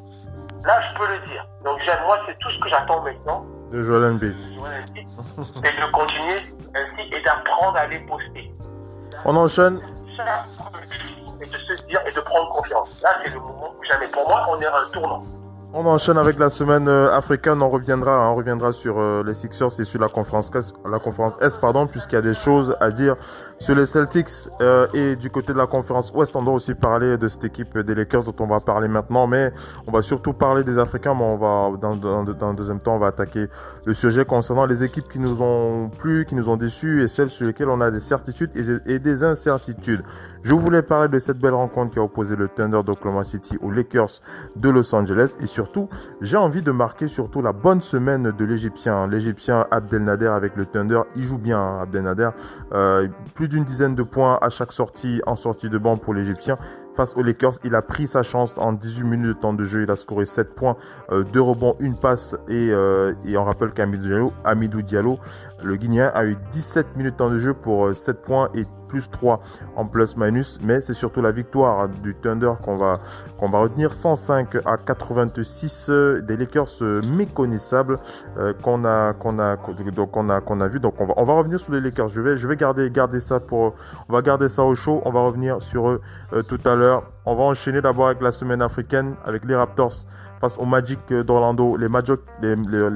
Là, je peux le dire. Donc, moi, c'est tout ce que j'attends maintenant. De Joel Embiid. Et de continuer ainsi et d'apprendre à les poster. On enchaîne. Et de se dire et de prendre confiance. Là, c'est le moment où jamais. Pour moi, on est à un tournant. On enchaîne avec la semaine africaine. On reviendra sur les Sixers et sur la conférence Est, puisqu'il y a des choses à dire sur les Celtics et du côté de la conférence Ouest. On doit aussi parler de cette équipe des Lakers dont on va parler maintenant, mais on va surtout parler des Africains. Mais on va dans un deuxième temps, on va attaquer le sujet concernant les équipes qui nous ont plu, qui nous ont déçus et celles sur lesquelles on a des certitudes et des incertitudes. Je voulais parler de cette belle rencontre qui a opposé le Thunder d'Oklahoma City aux Lakers de Los Angeles. Et surtout, j'ai envie de marquer la bonne semaine de l'Égyptien. L'Égyptien Abdelnader avec le Thunder, il joue bien, Abdelnader. Plus d'une dizaine de points à chaque sortie, en sortie de banc pour l'Égyptien. face aux Lakers. Il a pris sa chance en 18 minutes de temps de jeu. Il a scoré 7 points, 2 rebonds, une passe et on rappelle qu'Hamidou Diallo, le Guinéen, a eu 17 minutes de temps de jeu pour 7 points et plus 3 en plus-minus. Mais c'est surtout la victoire du Thunder qu'on va retenir. 105-86 des Lakers méconnaissables qu'on a vu. Donc on va revenir sur les Lakers. Je vais garder ça on va garder ça au chaud. On va revenir sur eux tout à l'heure. On va enchaîner d'abord avec la semaine africaine avec les Raptors face au Magic d'Orlando. Les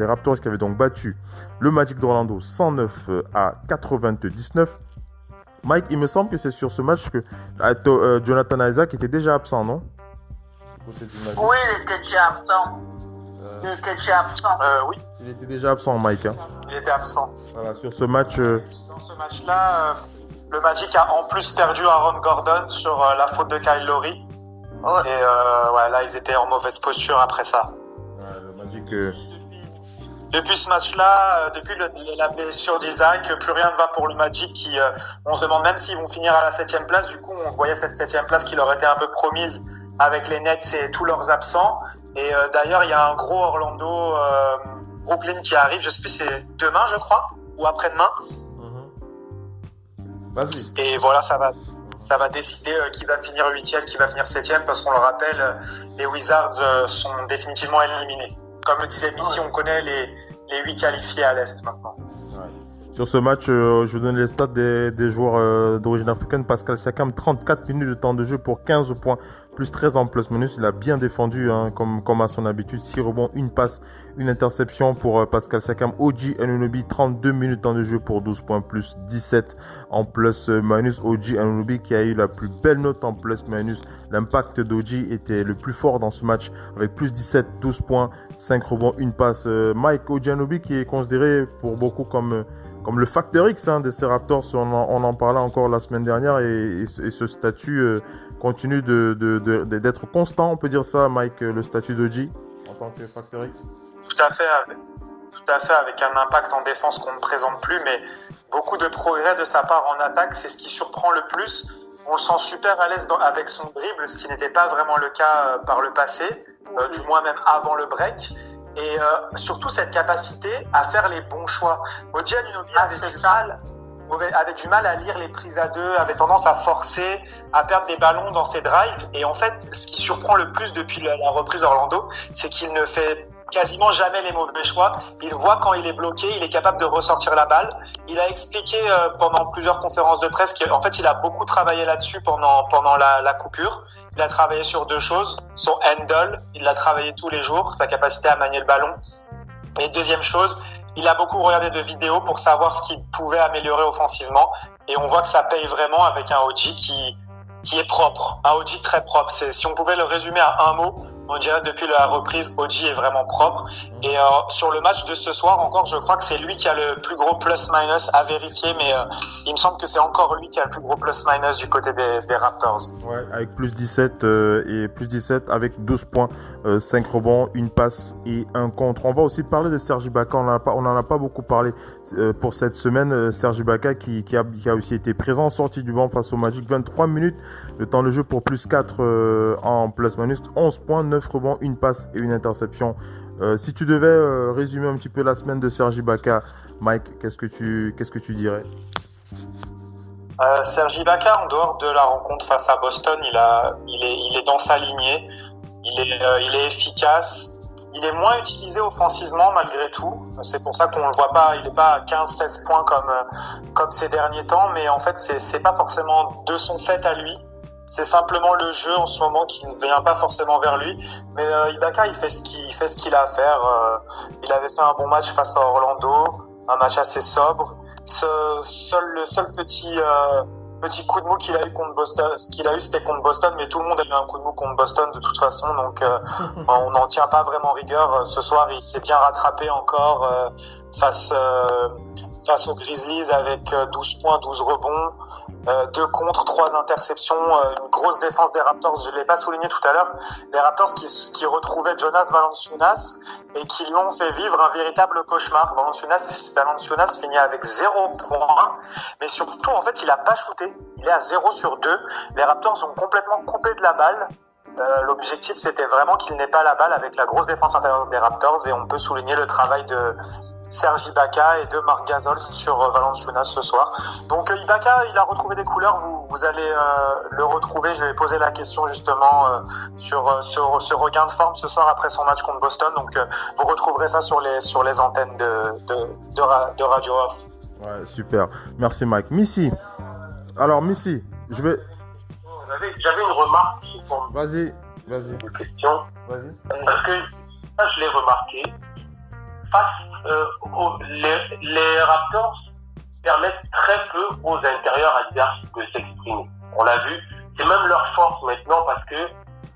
Raptors qui avaient donc battu le Magic d'Orlando 109-99. Mike, il me semble que c'est sur ce match que Jonathan Isaac était déjà absent, non? Oui, il était déjà absent. Oui. Il était déjà absent, Mike. Hein. Il était absent. Voilà, sur ce match. Dans ce match-là, le Magic a en plus perdu Aaron Gordon sur la faute de Kyle Lowry. Ouais. Et là, ils étaient en mauvaise posture après ça. Ouais, le Magic. Depuis ce match-là, depuis la blessure d'Isaac, plus rien ne va pour le Magic qui, on se demande même s'ils vont finir à la 7e place. Du coup, on voyait cette 7e place qui leur était un peu promise avec les Nets et tous leurs absents. Et d'ailleurs, il y a un gros Orlando Brooklyn qui arrive. Je sais plus, c'est demain, je crois, ou après-demain. Vas-y. Et voilà, ça va décider qui va finir 8e, qui va finir 7e, parce qu'on le rappelle, les Wizards sont définitivement éliminés. Comme le disait Missy, on connaît les 8 qualifiés à l'Est maintenant. Ouais. Sur ce match, je vous donne les stats des joueurs d'origine africaine. Pascal Siakam, 34 minutes de temps de jeu pour 15 points, plus 13 en plus-minus. Il a bien défendu, hein, comme à son habitude. 6 rebonds, une passe, une interception pour Pascal Siakam. OG Anunoby, 32 minutes de temps de jeu pour 12 points, plus 17 en plus-minus. OG Anunoby qui a eu la plus belle note en plus-minus. L'impact d'OG était le plus fort dans ce match avec plus 17, 12 points, 5 rebonds, une passe. Mike OG Anunoby qui est considéré pour beaucoup comme le facteur X de ces Raptors. On en parlait encore la semaine dernière et ce statut continue d'être constant, on peut dire ça, Mike, le statut d'OG en tant que facteur X. Tout à fait, avec un impact en défense qu'on ne présente plus, mais beaucoup de progrès de sa part en attaque, c'est ce qui surprend le plus. On le sent super à l'aise avec son dribble, ce qui n'était pas vraiment le cas par le passé, du moins même avant le break. Et surtout cette capacité à faire les bons choix. OG Anunoby avait du mal à lire les prises à deux, avait tendance à forcer, à perdre des ballons dans ses drives. Et en fait, ce qui surprend le plus depuis la reprise d'Orlando, c'est qu'il ne fait quasiment jamais les mauvais choix. Il voit quand il est bloqué, il est capable de ressortir la balle. Il a expliqué pendant plusieurs conférences de presse qu'en fait, il a beaucoup travaillé là-dessus pendant la coupure. Il a travaillé sur 2 choses, son handle, il l'a travaillé tous les jours, sa capacité à manier le ballon. Et deuxième chose, il a beaucoup regardé de vidéos pour savoir ce qu'il pouvait améliorer offensivement. Et on voit que ça paye vraiment avec un OG qui est propre, un OG très propre. Si on pouvait le résumer à un mot, on dirait depuis la reprise, OG est vraiment propre. Et sur le match de ce soir encore, je crois que c'est lui qui a le plus gros plus-minus à vérifier, mais il me semble que c'est encore lui qui a le plus gros plus-minus du côté des Raptors. Ouais, avec plus 17 avec 12 points, 5 rebonds, une passe et un contre. On va aussi parler de Serge Ibaka, on n'en a pas beaucoup parlé pour cette semaine. Serge Ibaka qui a aussi été présent, sorti du banc face au Magic, 23 minutes de temps de jeu pour plus 4 en plus-minus, 11 points, 9 rebonds, une passe et une interception. Si tu devais résumer un petit peu la semaine de Serge Ibaka, Mike, qu'est-ce que tu dirais? Serge Ibaka, en dehors de la rencontre face à Boston, il est dans sa lignée, il est efficace, il est moins utilisé offensivement malgré tout. C'est pour ça qu'on le voit pas, il est pas à 15-16 points comme ces derniers temps, mais en fait c'est pas forcément de son fait à lui. C'est simplement le jeu en ce moment qui ne vient pas forcément vers lui. Mais Ibaka, il fait ce qu'il a à faire. Il avait fait un bon match face à Orlando, un match assez sobre. Le seul petit coup de mou qu'il a eu contre Boston, c'était contre Boston, mais tout le monde a eu un coup de mou contre Boston de toute façon, donc on n'en tient pas vraiment rigueur. Ce soir, il s'est bien rattrapé encore face face aux Grizzlies avec 12 points, 12 rebonds, 2 contre, 3 interceptions, une grosse défense des Raptors. Je l'ai pas souligné tout à l'heure. Les Raptors qui retrouvaient Jonas Valanciunas et qui lui ont fait vivre un véritable cauchemar. Valanciunas finit avec 0 points, mais surtout en fait il a pas shooté. Il est à 0 sur 2. Les Raptors ont complètement coupé de la balle. L'objectif c'était vraiment qu'il n'ait pas la balle avec la grosse défense intérieure des Raptors, et on peut souligner le travail de Serge Ibaka et de Marc Gasol sur Valanciunas ce soir. Donc Ibaka, il a retrouvé des couleurs, vous allez le retrouver. Je vais poser la question justement sur ce regain de forme ce soir après son match contre Boston. Donc vous retrouverez ça sur les antennes de Radio Off. Ouais, super. Merci Mike. Missy, je vais... J'avais une remarque sur ton Vas-y. question. Vas-y. Parce que ça, je l'ai remarqué. Les Raptors permettent très peu aux intérieurs adverses de s'exprimer. On l'a vu, c'est même leur force maintenant, parce que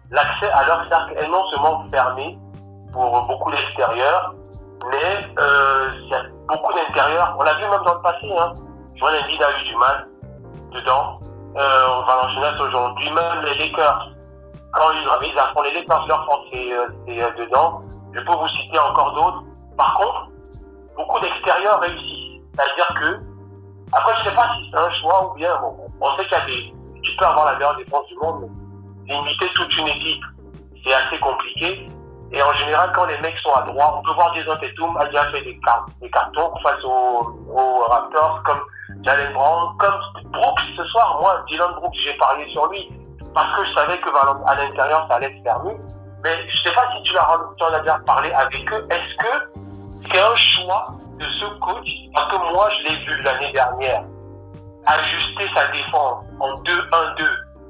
l'accès à leur cercle est non seulement fermé pour beaucoup d'extérieurs, mais il y a beaucoup d'intérieurs. On l'a vu même dans le passé. Joel Embiid a eu du mal dedans. Valanciunas aujourd'hui, même les Lakers, quand ils affrontent les Lakers, leur force c'est dedans. Je peux vous citer encore d'autres. Par contre, beaucoup d'extérieurs réussissent. C'est-à-dire que, après, je sais pas si c'est un choix ou bien, bon, on sait tu peux avoir la meilleure défense du monde, mais limiter toute une équipe, c'est assez compliqué. Et en général, quand les mecs sont à droite, on peut voir Jason Tatum a déjà fait des cartons face aux Raptors, comme Jalen Brown, comme Brooks ce soir. Moi, Dylan Brooks, j'ai parlé sur lui parce que je savais que à l'intérieur, ça allait se fermer. Mais je sais pas si tu en as déjà parlé avec eux. Est-ce que c'est un choix de ce coach? Parce que moi, je l'ai vu l'année dernière ajuster sa défense en 2-1-2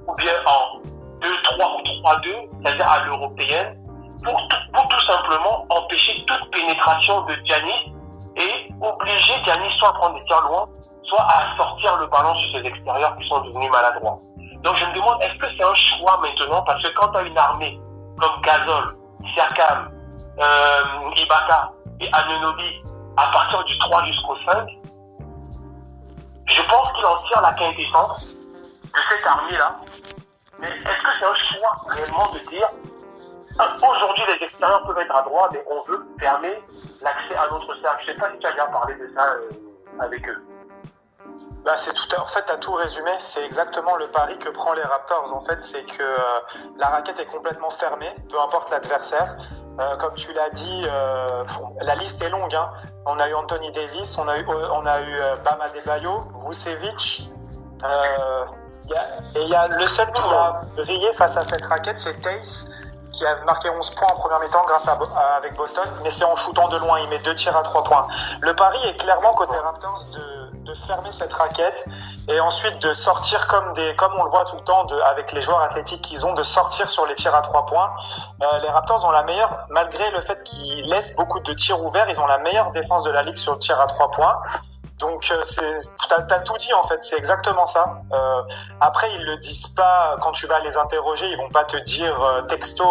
ou bien en 2-3 ou 3-2, c'est-à-dire à l'européenne, pour tout simplement empêcher toute pénétration de Giannis et obliger Giannis soit à prendre des tirs loin, soit à sortir le ballon sur ses extérieurs qui sont devenus maladroits. Donc je me demande, est-ce que c'est un choix maintenant? Parce que quand tu as une armée comme Gasol, Siakam, Ibaka et Anunoby à partir du 3 jusqu'au 5, je pense qu'il en tire la quintessence de cette armée-là. Mais est-ce que c'est un choix réellement de dire aujourd'hui les extérieurs peuvent être à droite, mais on veut fermer l'accès à notre cercle? Je ne sais pas si tu as déjà parlé de ça avec eux. En fait, tu as tout résumé. C'est exactement le pari que prend les Raptors. En fait, c'est que la raquette est complètement fermée, peu importe l'adversaire. Comme tu l'as dit, la liste est longue. On a eu Anthony Davis, on a eu Bam Adebayo, Vucevic. Et il y a le seul qui a brillé face à cette raquette, c'est Theis, qui a marqué 11 points en première mi-temps avec Boston, mais c'est en shootant de loin. Il met 2 tirs à 3 points. Le pari est clairement côté Raptors de fermer cette raquette et ensuite de sortir comme on le voit tout le temps avec les joueurs athlétiques qu'ils ont, de sortir sur les tirs à 3 points. Les Raptors ont la meilleure, malgré le fait qu'ils laissent beaucoup de tirs ouverts, ils ont la meilleure défense de la ligue sur le tir à 3 points. Donc t'as tout dit en fait, c'est exactement ça. Après ils le disent pas quand tu vas les interroger, ils vont pas te dire texto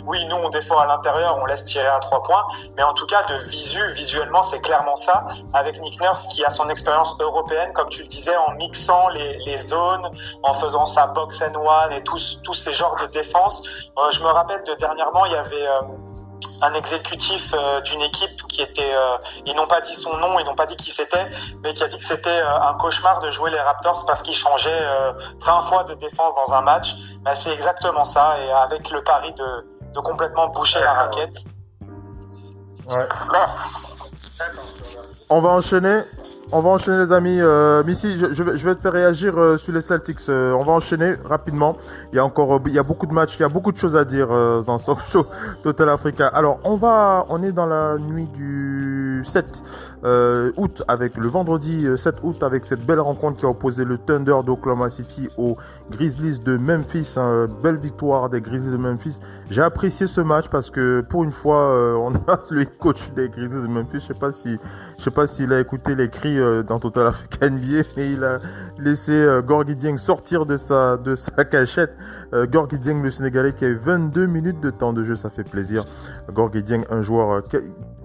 oui nous on défend à l'intérieur, on laisse tirer à 3 points, mais en tout cas visuellement c'est clairement ça, avec Nick Nurse qui a son expérience européenne comme tu le disais, en mixant les zones, en faisant sa box and one et tous ces genres de défense. Je me rappelle de dernièrement il y avait un exécutif d'une équipe qui était, ils n'ont pas dit son nom, ils n'ont pas dit qui c'était, mais qui a dit que c'était un cauchemar de jouer les Raptors parce qu'ils changeaient 20 fois de défense dans un match. Ben, c'est exactement ça, et avec le pari de complètement boucher la raquette. Ouais. On va enchaîner les amis. Missy, je vais te faire réagir sur les Celtics. On va enchaîner rapidement. Il y a beaucoup de matchs, il y a beaucoup de choses à dire dans ce show Total Africa. Alors, on est dans la nuit du 7 août avec le vendredi 7 août avec cette belle rencontre qui a opposé le Thunder d'Oklahoma City aux Grizzlies de Memphis. Belle victoire des Grizzlies de Memphis. J'ai apprécié ce match parce que pour une fois, on a le coach des Grizzlies de Memphis. Je sais pas s'il a écouté les cris dans Total Africa NBA, mais il a laissé Gorgui Dieng sortir de sa cachette. Gorgui Dieng, le Sénégalais, qui a eu 22 minutes de temps de jeu, ça fait plaisir. Gorgui Dieng, un joueur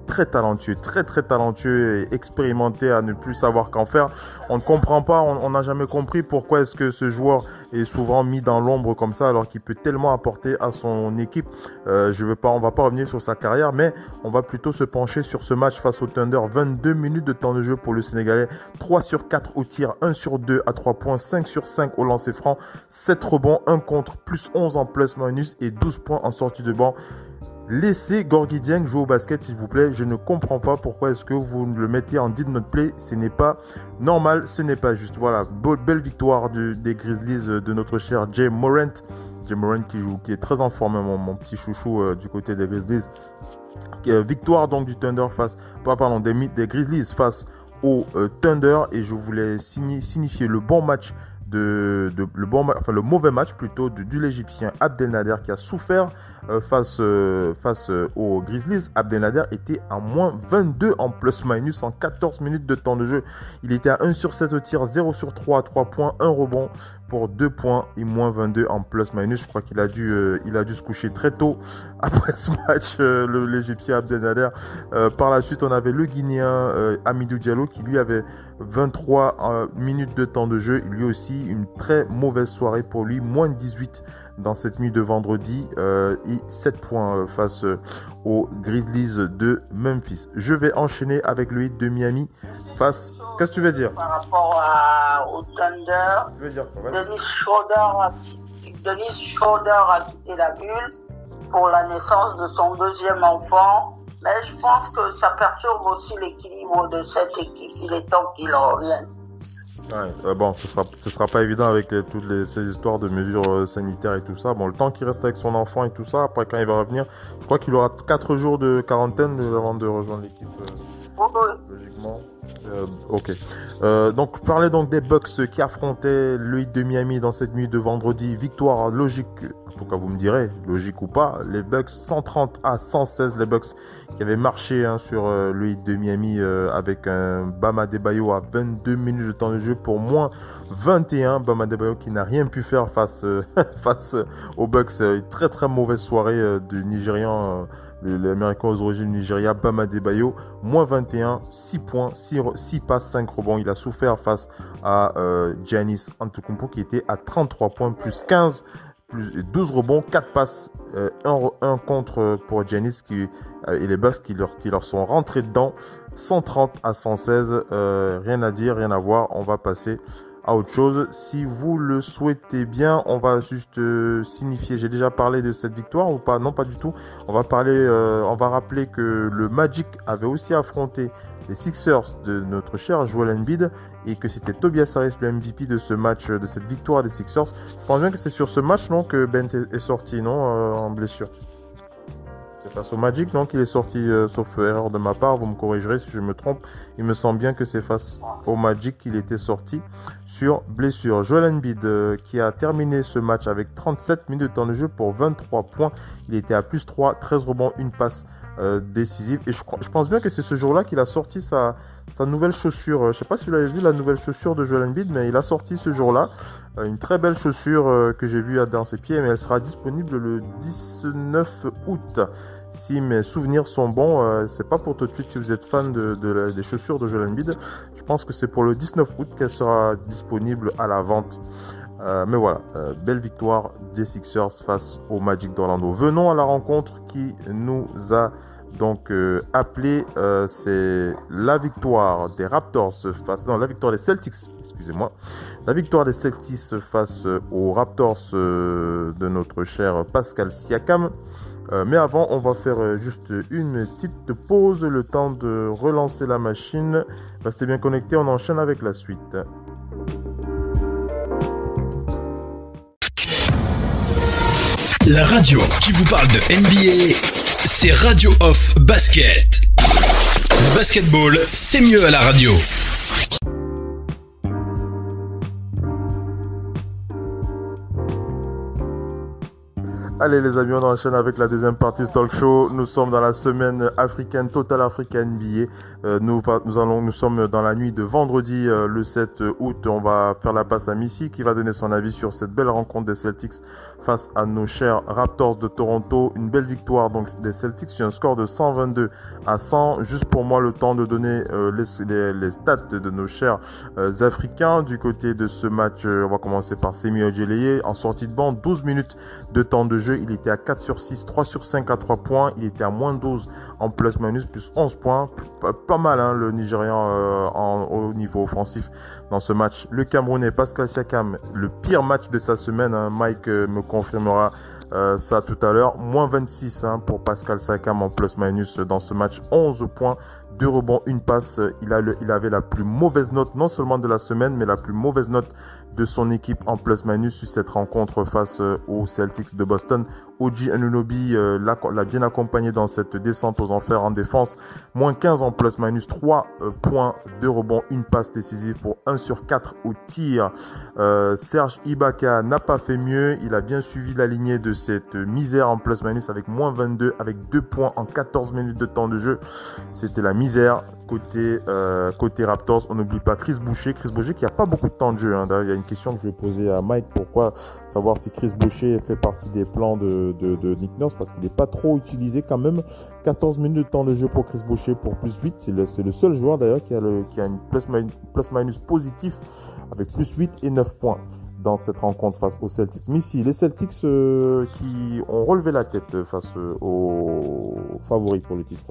très talentueux et expérimenté à ne plus savoir qu'en faire. On ne comprend pas, on n'a jamais compris pourquoi est-ce que ce joueur est souvent mis dans l'ombre comme ça alors qu'il peut tellement apporter à son équipe. On va pas revenir sur sa carrière, mais on va plutôt se pencher sur ce match face au Thunder. 22 minutes de temps de jeu pour le Sénégalais, 3 sur 4 au tir, 1 sur 2 à 3 points, 5 sur 5 au lancer franc, 7 rebonds, 1 contre, plus 11 en plus-minus et 12 points en sortie de banc. Laissez Gorgui Dieng jouer au basket, s'il vous plaît. Je ne comprends pas pourquoi est-ce que vous le mettez en did not play. Ce n'est pas normal, ce n'est pas juste. Voilà, belle victoire des Grizzlies de notre cher Jay Morant. Jay Morant qui est très en forme, mon petit chouchou du côté des Grizzlies. Victoire donc du Thunder des Grizzlies face au Thunder. Et je voulais signifier le bon match le mauvais match plutôt du l'Égyptien Abdelnader qui a souffert face aux Grizzlies. Abdelnader était à moins 22 en plus-minus en 14 minutes de temps de jeu. Il était à 1 sur 7 au tir, 0 sur 3 à 3 points, 1 rebond pour 2 points et moins 22 en plus-minus. Je crois qu'il a dû se coucher très tôt après ce match, l'Égyptien Abdelnader. Par la suite, on avait le Guinéen Hamidou Diallo qui lui avait 23 minutes de temps de jeu. Lui aussi, une très mauvaise soirée pour lui, moins 18 dans cette nuit de vendredi et 7 points face aux Grizzlies de Memphis. Je vais enchaîner avec le Heat de Miami face... Qu'est-ce que tu veux dire? Par rapport au Thunder, Je veux dire quoi, ouais. Dennis Schroeder a quitté la bulle pour la naissance de son deuxième enfant. Mais je pense que ça perturbe aussi l'équilibre de cette équipe. Il est temps qu'il revienne. Ouais, bon, ce sera pas évident avec ces histoires de mesures sanitaires et tout ça. Bon, le temps qu'il reste avec son enfant et tout ça, après quand il va revenir, je crois qu'il aura 4 jours de quarantaine avant de rejoindre l'équipe. Logiquement. Ok. Donc, je parlais donc des Bucks qui affrontaient le Heat de Miami dans cette nuit de vendredi. Victoire logique, en tout cas vous me direz, logique ou pas. Les Bucks 130 à 116, les Bucks qui avaient marché sur le Heat de Miami avec un Bam Adebayo à 22 minutes de temps de jeu pour moins 21. Bam Adebayo qui n'a rien pu faire face aux Bucks. Très très mauvaise soirée du Nigérian. L'Américain aux origines du Nigeria, Bam Adebayo, moins 21, 6 points, 6 passes, 5 rebonds. Il a souffert face à Giannis Antetokounmpo qui était à 33 points, plus 15, plus 12 rebonds, 4 passes, 1 contre pour Giannis et les Bucks qui leur sont rentrés dedans. 130 à 116, rien à dire, rien à voir. On va passer à autre chose. Si vous le souhaitez bien, on va juste signifier. J'ai déjà parlé de cette victoire ou pas? Non, pas du tout. On va rappeler que le Magic avait aussi affronté les Sixers de notre cher Joel Embiid et que c'était Tobias Harris le MVP de ce match, de cette victoire des Sixers. Je pense bien que c'est sur ce match non que Ben est sorti en blessure. C'est face au Magic, non, qu'il est sorti, sauf erreur de ma part, vous me corrigerez si je me trompe. Il me semble bien que c'est face au Magic qu'il était sorti sur blessure. Joel Embiid qui a terminé ce match avec 37 minutes de temps de jeu pour 23 points. Il était à plus 3, 13 rebonds, une passe décisive. Et je pense bien que c'est ce jour-là qu'il a sorti sa nouvelle chaussure. Je ne sais pas si vous l'avez vu, la nouvelle chaussure de Joel Embiid, mais il a sorti ce jour-là une très belle chaussure que j'ai vue dans ses pieds, mais elle sera disponible le 19 août. Si mes souvenirs sont bons, c'est pas pour tout de suite si vous êtes fan des chaussures de Joel Embiid. Je pense que c'est pour le 19 août qu'elle sera disponible à la vente. Mais voilà, belle victoire des Sixers face au Magic d'Orlando. Venons à la rencontre qui nous a donc appelé. C'est la victoire des la victoire des Celtics, excusez-moi. La victoire des Celtics face aux Raptors de notre cher Pascal Siakam. Mais avant, on va faire juste une petite pause, le temps de relancer la machine. Restez bien connectés, on enchaîne avec la suite. La radio qui vous parle de NBA, c'est Radio Off Basket. Le basketball, c'est mieux à la radio. Allez les amis, on enchaîne avec la deuxième partie de Talk Show. Nous sommes dans la semaine africaine, Total Africa NBA. Nous sommes dans la nuit de vendredi le 7 août. On va faire la passe à Missy qui va donner son avis sur cette belle rencontre des Celtics face à nos chers Raptors de Toronto. Une belle victoire donc des Celtics sur un score de 122-100. Juste pour moi le temps de donner les stats de nos chers Africains. Du côté de ce match, on va commencer par Semi Ojeleye. En sortie de banc, 12 minutes de temps de jeu. Il était à 4 sur 6, 3 sur 5 à 3 points. Il était à moins 12 en plus-minus, plus 11 points. Pas mal le Nigérian au niveau offensif dans ce match. Le Camerounais Pascal Siakam, le pire match de sa semaine. Mike me confirmera ça tout à l'heure. Moins 26 pour Pascal Siakam en plus-minus dans ce match. 11 points, 2 rebonds, 1 passe. Il avait la plus mauvaise note, non seulement de la semaine, mais la plus mauvaise note de son équipe en plus-minus sur cette rencontre face aux Celtics de Boston. OG Anunoby l'a bien accompagné dans cette descente aux enfers en défense. Moins 15 en plus-minus, 3 points, 2 rebonds, 1 passe décisive pour 1 sur 4 au tir. Serge Ibaka n'a pas fait mieux. Il a bien suivi la lignée de cette misère en plus-minus avec moins 22, avec 2 points en 14 minutes de temps de jeu. C'était la misère. Côté Raptors, on n'oublie pas Chris Boucher qui a pas beaucoup de temps de jeu. D'ailleurs, il y a une question que je vais poser à Mike, pourquoi savoir si Chris Boucher fait partie des plans de Nick Nurse, parce qu'il n'est pas trop utilisé quand même. 14 minutes de temps de jeu pour Chris Boucher pour plus 8, c'est le seul joueur d'ailleurs qui a une plus-minus positif avec plus 8 et 9 points dans cette rencontre face aux Celtics. Mais si, les Celtics qui ont relevé la tête face aux favoris pour le titre.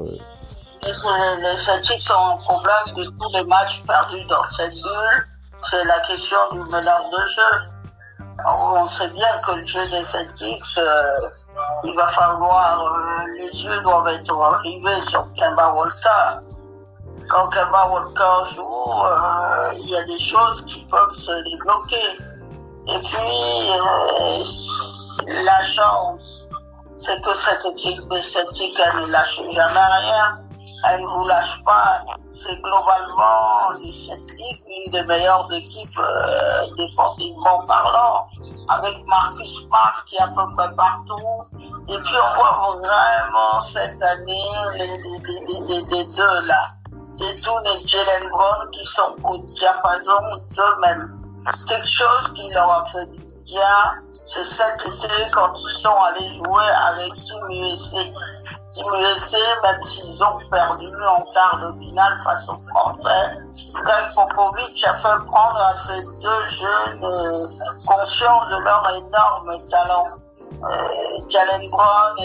Les Celtics ont un problème de tous les matchs perdus dans cette bulle. C'est la question du mélange de jeu. Alors, on sait bien que le jeu des Celtics, il va falloir, les yeux doivent être rivés sur Kemba Walker. Quand Kemba Walker joue, il y a des choses qui peuvent se débloquer. Et puis, la chance, c'est que cette équipe des Celtics, elle ne lâche jamais rien. Elle ne vous lâche pas. C'est globalement cette ligue une des meilleures équipes défensivement parlant, avec Marcus Smart qui est à peu près partout. Et puis on voit vraiment cette année les deux là, Tatum et Jalen Brown qui sont au diapason d'eux-mêmes. Quelque chose qui leur a fait du bien, c'est cet été quand ils sont allés jouer avec Team USA. Team USA, même s'ils ont perdu en quart de finale face aux Français, Greg Popovich a fait prendre à ces deux jeunes conscients de leur énorme talent. Jalen Brown,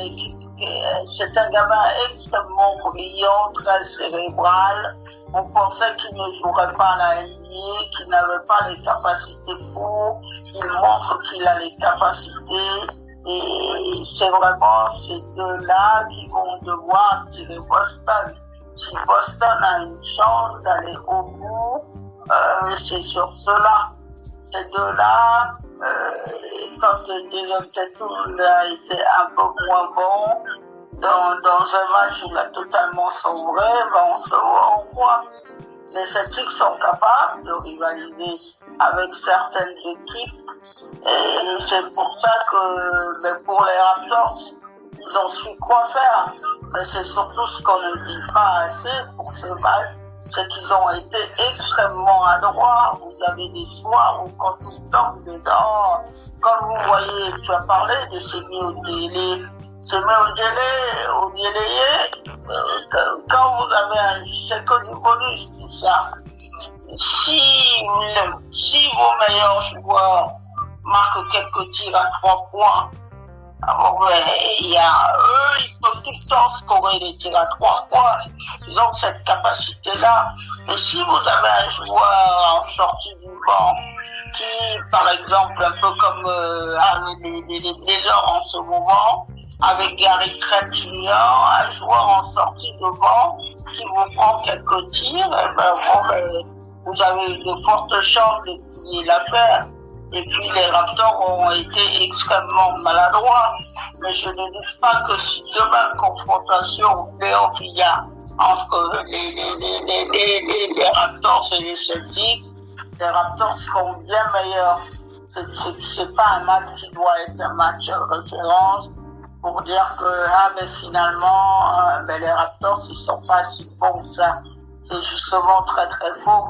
c'est un gamin extrêmement brillant, très cérébral. On pensait qu'il ne jouerait pas à la NBA, qu'il n'avait pas les capacités pour. Il montre qu'il a les capacités. Et c'est vraiment ces deux-là qui vont devoir tirer Boston. Si Boston a une chance d'aller au bout, c'est sur ceux-là. Ces deux-là, quand Jason Tatum a été un peu moins bon, dans un match où il a totalement sombré, on se voit en quoi. Les Celtics sont capables de rivaliser avec certaines équipes et c'est pour ça que pour les Raptors, ils ont su quoi faire. Mais c'est surtout ce qu'on ne dit pas assez pour ce match, c'est qu'ils ont été extrêmement adroits. Vous avez des soirs où quand tout le temps dedans, quand vous voyez, tu as parlé de Semi Ojeleye, quand vous avez un chèque du bonus, tout ça, si vos meilleurs joueurs marquent quelques tirs à 3 points, alors il y a eux, ils peuvent tout le temps scorer des tirs à 3 points. Ils ont cette capacité-là. Et si vous avez un joueur en sortie du banc qui, par exemple, un peu comme les Blazers en ce moment, avec Gary Trent Jr., un joueur en sortie de banc qui vous prend quelques tirs, vous avez de fortes chances de plier l'affaire. Et puis les Raptors ont été extrêmement maladroits. Mais je ne doute pas que si demain confrontation playoff il y a entre les Raptors et les Celtics, les Raptors seront bien meilleurs. c'est pas un match qui doit être un match référence pour dire que finalement les Raptors ils sont pas si bons que ça. C'est justement très très faux.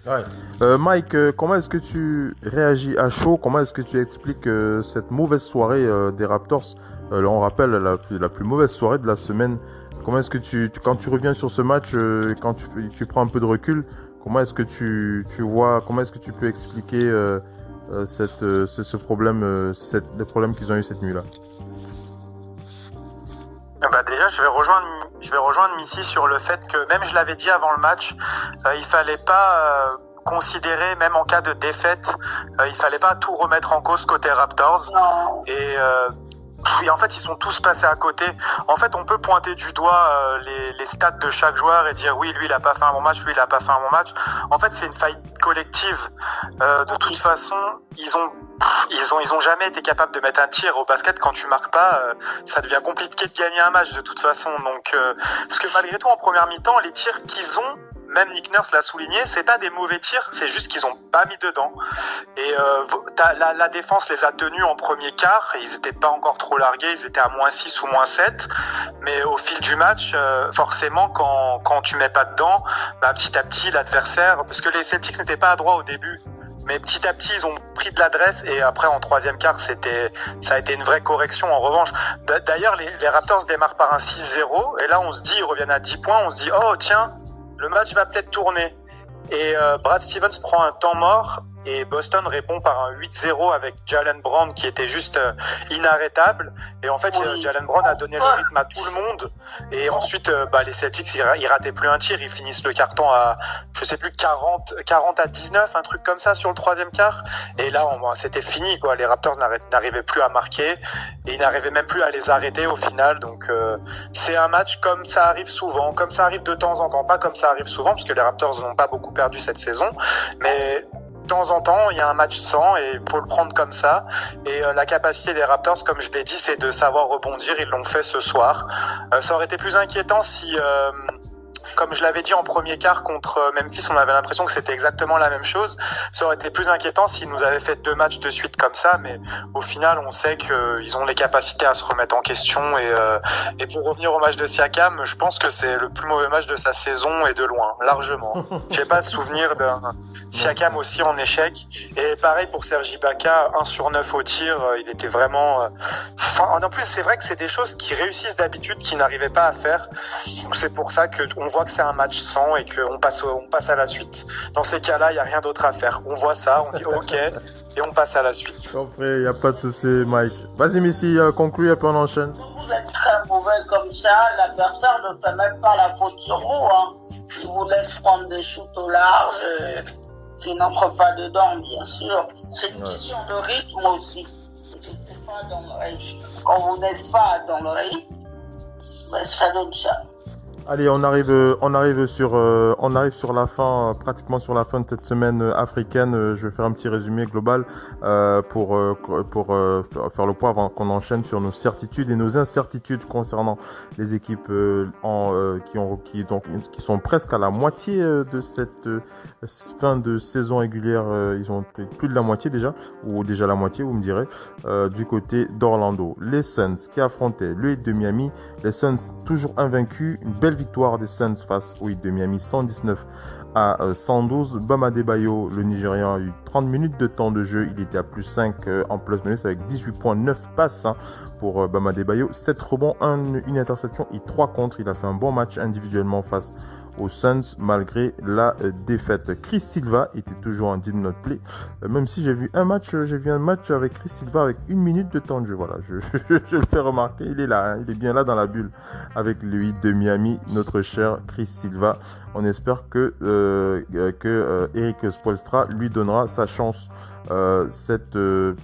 Ouais. Mike, comment est-ce que tu réagis à chaud? Comment est-ce que tu expliques cette mauvaise soirée des Raptors? On rappelle la plus mauvaise soirée de la semaine. Comment est-ce que quand tu reviens sur ce match, quand tu prends un peu de recul, comment est-ce que tu vois, comment est-ce que tu peux expliquer ce problème, les problèmes qu'ils ont eu cette nuit-là? Déjà, je vais rejoindre Missy sur le fait que, même je l'avais dit avant le match, il fallait pas considérer, même en cas de défaite, il fallait pas tout remettre en cause côté Raptors. Non. Et en fait, ils sont tous passés à côté. En fait, on peut pointer du doigt les stats de chaque joueur et dire oui, lui il a pas fait un bon match, lui il a pas fait un bon match. En fait, c'est une faillite collective. De toute façon, ils ont jamais été capables de mettre un tir au basket. Quand tu marques pas, ça devient compliqué de gagner un match de toute façon. Donc, parce que malgré tout, en première mi-temps, les tirs qu'ils ont, même Nick Nurse l'a souligné, c'est pas des mauvais tirs, c'est juste qu'ils ont pas mis dedans. Et la défense les a tenus en premier quart, et ils étaient pas encore trop largués, ils étaient à -6 ou -7. Mais au fil du match, forcément, quand tu mets pas dedans, petit à petit, l'adversaire, parce que les Celtics n'étaient pas adroits au début, mais petit à petit, ils ont pris de l'adresse, et après, en troisième quart, ça a été une vraie correction, en revanche. D'ailleurs, les Raptors démarrent par un 6-0, et là, on se dit, ils reviennent à 10 points, on se dit, oh, tiens, le match va peut-être tourner. Et Brad Stevens prend un temps mort et Boston répond par un 8-0 avec Jalen Brown qui était juste inarrêtable. Et en fait, Jalen Brown a donné le rythme à tout le monde. Et ensuite, les Celtics, ils rataient plus un tir. Ils finissent le carton à, je sais plus, 40 à 19, un truc comme ça sur le troisième quart. Et là, c'était fini, quoi. Les Raptors n'arrivaient plus à marquer et ils n'arrivaient même plus à les arrêter au final. Donc, c'est un match comme ça arrive souvent, comme ça arrive de temps en temps. Pas comme ça arrive souvent, parce que les Raptors n'ont pas beaucoup perdu cette saison. Mais de temps en temps, il y a un match sans et il faut le prendre comme ça. Et la capacité des Raptors, comme je l'ai dit, c'est de savoir rebondir. Ils l'ont fait ce soir. Ça aurait été plus inquiétant si, comme je l'avais dit en premier quart contre Memphis, on avait l'impression que c'était exactement la même chose. Ça aurait été plus inquiétant s'ils nous avaient fait 2 matchs de suite comme ça, mais au final, on sait qu'ils ont les capacités à se remettre en question. Et pour revenir au match de Siakam, je pense que c'est le plus mauvais match de sa saison et de loin, largement. J'ai pas souvenir d'un Siakam aussi en échec. Et pareil pour Serge Ibaka, 1 sur 9 au tir, il était vraiment... en plus, c'est vrai que c'est des choses qui réussissent d'habitude, qui n'arrivaient pas à faire. Donc c'est pour ça qu'on voit que c'est un match sans et qu'on passe à la suite. Dans ces cas-là, il n'y a rien d'autre à faire. On voit ça, on dit OK et on passe à la suite. Compris, il n'y a pas de souci, Mike. Vas-y, Missy, conclue et puis on enchaîne. Vous êtes très mauvais comme ça, l'adversaire ne fait même pas la faute sur vous. Il vous laisse prendre des shoots au large qui n'entrent pas dedans, bien sûr. C'est une question de rythme aussi. Pas dans le rythme. Quand vous n'êtes pas dans le rythme, ça donne ça. Allez, on arrive sur la fin, pratiquement sur la fin de cette semaine africaine. Je vais faire un petit résumé global pour faire le point avant qu'on enchaîne sur nos certitudes et nos incertitudes concernant les équipes qui sont presque à la moitié de cette fin de saison régulière. Ils ont plus de la moitié déjà, ou déjà la moitié, vous me direz, du côté d'Orlando. Les Suns qui affrontaient le Heat de Miami. Les Suns toujours invaincus, une belle victoire des Suns face au Heat de Miami, 119 à 112. Bam Adebayo, le Nigérian, a eu 30 minutes de temps de jeu. Il était à plus 5 en plus-minus avec 18,9 passes pour Bam Adebayo. 7 rebonds, une interception et 3 contres. Il a fait un bon match individuellement face aux Suns malgré la défaite. Chris Silva était toujours en did not play. Même si j'ai vu un match avec Chris Silva avec 1 minute de temps de jeu. Voilà, je le fais remarquer. Il est là, il est bien là dans la bulle avec le Heat de Miami, notre cher Chris Silva. On espère que Eric Spoelstra lui donnera sa chance.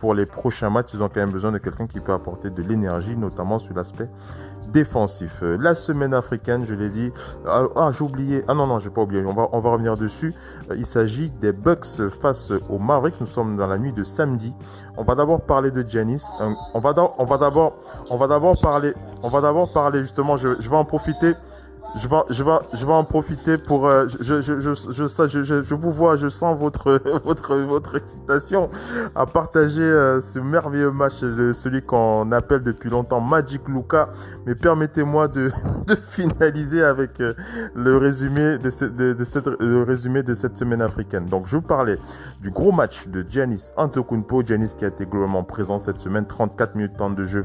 Pour les prochains matchs, ils ont quand même besoin de quelqu'un qui peut apporter de l'énergie, notamment sur l'aspect défensif. La semaine africaine, je l'ai dit. J'ai oublié. Non, j'ai pas oublié. On va revenir dessus. Il s'agit des Bucks face aux Mavericks. Nous sommes dans la nuit de samedi. On va d'abord parler de Giannis. On va d'abord parler justement. Je vais en profiter. je vais en profiter pour je vous vois, je sens votre excitation à partager ce merveilleux match, celui qu'on appelle depuis longtemps Magic Luka. Mais permettez-moi de finaliser avec le résumé de cette semaine africaine. Donc je vous parlais du gros match de Giannis Antetokounmpo, Giannis qui a été globalement présent cette semaine, 34 minutes de temps de jeu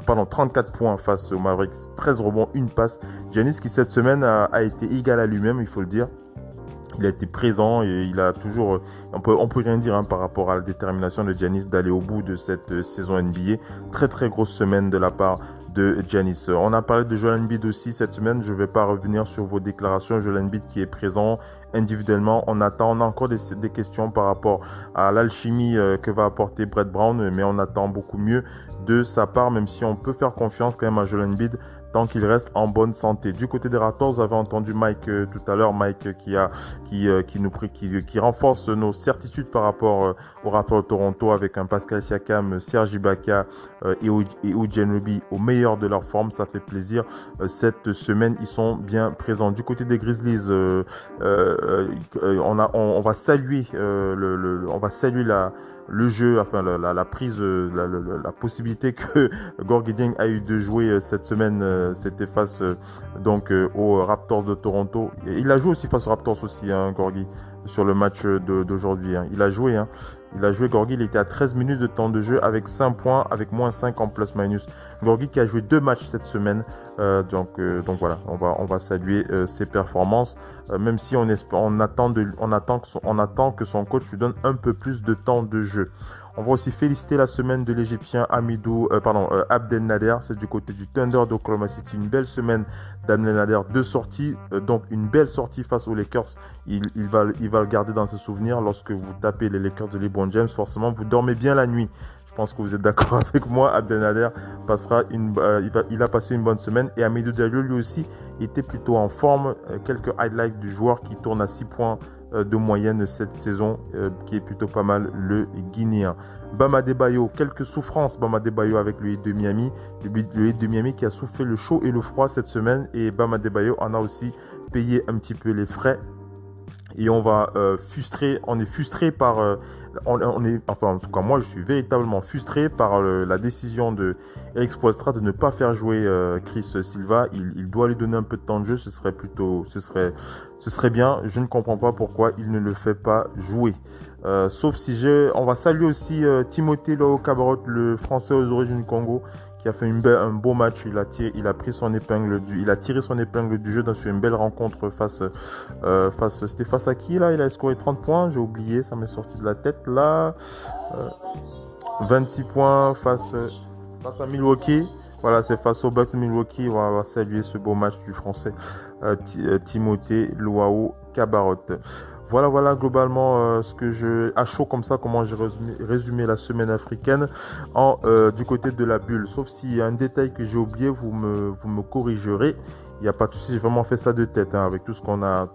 34 points face aux Mavericks, 13 rebonds, une passe. Giannis qui cette semaine a été égal à lui-même, il faut le dire. Il a été présent et il a toujours, on peut rien dire par rapport à la détermination de Giannis d'aller au bout de cette saison NBA. Très très grosse semaine de la part de Giannis. On a parlé de Joel Embiid aussi cette semaine. Je ne vais pas revenir sur vos déclarations. Joel Embiid qui est présent individuellement. On a encore des questions par rapport à l'alchimie que va apporter Brett Brown, mais on attend beaucoup mieux de sa part, même si on peut faire confiance quand même à Joel Embiid tant qu'il reste en bonne santé. Du côté des Raptors, vous avez entendu Mike tout à l'heure, Mike qui renforce nos certitudes par rapport aux Raptors de Toronto avec un Pascal Siakam, Serge Ibaka et Ojanobi au meilleur de leur forme. Ça fait plaisir. Cette semaine, ils sont bien présents. Du côté des Grizzlies, on va saluer le jeu, enfin la prise, la possibilité que Gorgui Dieng a eu de jouer cette semaine, c'était face aux Raptors de Toronto. Et il a joué aussi face aux Raptors aussi, Gorgui, sur le match d'aujourd'hui. Il a joué, Gorgui, il était à 13 minutes de temps de jeu avec 5 points, avec moins 5 en plus-minus. Gorgui qui a joué 2 matchs cette semaine, donc voilà, on va saluer ses performances, même si on attend que son coach lui donne un peu plus de temps de jeu. On va aussi féliciter la semaine de l'Égyptien Abdel Nader, c'est du côté du Thunder d'Oklahoma City. Une belle semaine d'Abdel Nader, 2 sorties, donc une belle sortie face aux Lakers. Il va le garder dans ses souvenirs. Lorsque vous tapez les Lakers de LeBron James, forcément vous dormez bien la nuit. Je pense que vous êtes d'accord avec moi. Abdel Nader il a passé une bonne semaine. Et Hamidou Diallo lui aussi était plutôt en forme. Quelques highlights du joueur qui tourne à 6 points de moyenne cette saison, qui est plutôt pas mal, le Guinéen. Bam Adebayo, quelques souffrances. Bam Adebayo avec le Heat de Miami. Le Heat de Miami qui a soufflé le chaud et le froid cette semaine. Et Bam Adebayo en a aussi payé un petit peu les frais. Et on est frustré par en tout cas moi je suis véritablement frustré par la décision de Erik Spoelstra de ne pas faire jouer Chris Silva. Il doit lui donner un peu de temps de jeu, ce serait bien. Je ne comprends pas pourquoi il ne le fait pas jouer. Sauf si on va saluer aussi Timothée Loho-Cabarrot, le Français aux origines du Congo, qui a fait un beau match. Il a tiré son épingle du jeu dans une belle rencontre c'était face à qui là? Il a scoré 30 points, j'ai oublié, ça m'est sorti de la tête là. 26 points face à Milwaukee. Voilà, c'est face aux Bucks de Milwaukee. On va saluer ce beau match du Français Timothée Loho-Cabarrot. Voilà globalement à chaud comme ça, comment j'ai résumé la semaine africaine du côté de la bulle. Sauf s'il y a un détail que j'ai oublié, vous me corrigerez. Il n'y a pas de souci, j'ai vraiment fait ça de tête avec tout ce qu'on a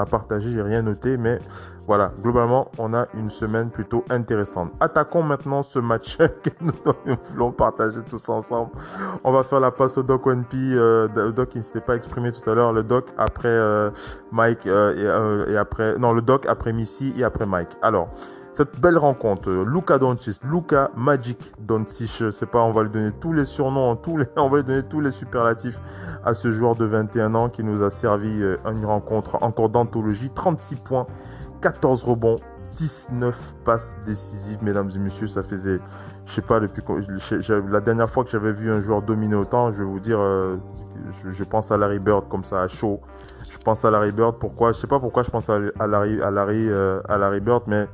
partagé, j'ai rien noté, mais voilà, globalement, on a une semaine plutôt intéressante. Attaquons maintenant ce match que nous voulons partager tous ensemble. On va faire la passe au Doc ONP, Doc qui ne s'était pas exprimé tout à l'heure, le Doc après Mike et après, non, le Doc après Missy et après Mike. Alors, cette belle rencontre, Luka Magic Doncic, je sais pas, on va lui donner tous les surnoms, on va lui donner tous les superlatifs à ce joueur de 21 ans qui nous a servi une rencontre encore d'anthologie. 36 points, 14 rebonds, 19 passes décisives, mesdames et messieurs. Ça faisait, je sais pas, la dernière fois que j'avais vu un joueur dominer autant, je vais vous dire, je pense à Larry Bird comme ça à chaud. Je pense à Larry Bird, pourquoi? Je sais pas pourquoi je pense à Larry Bird, mais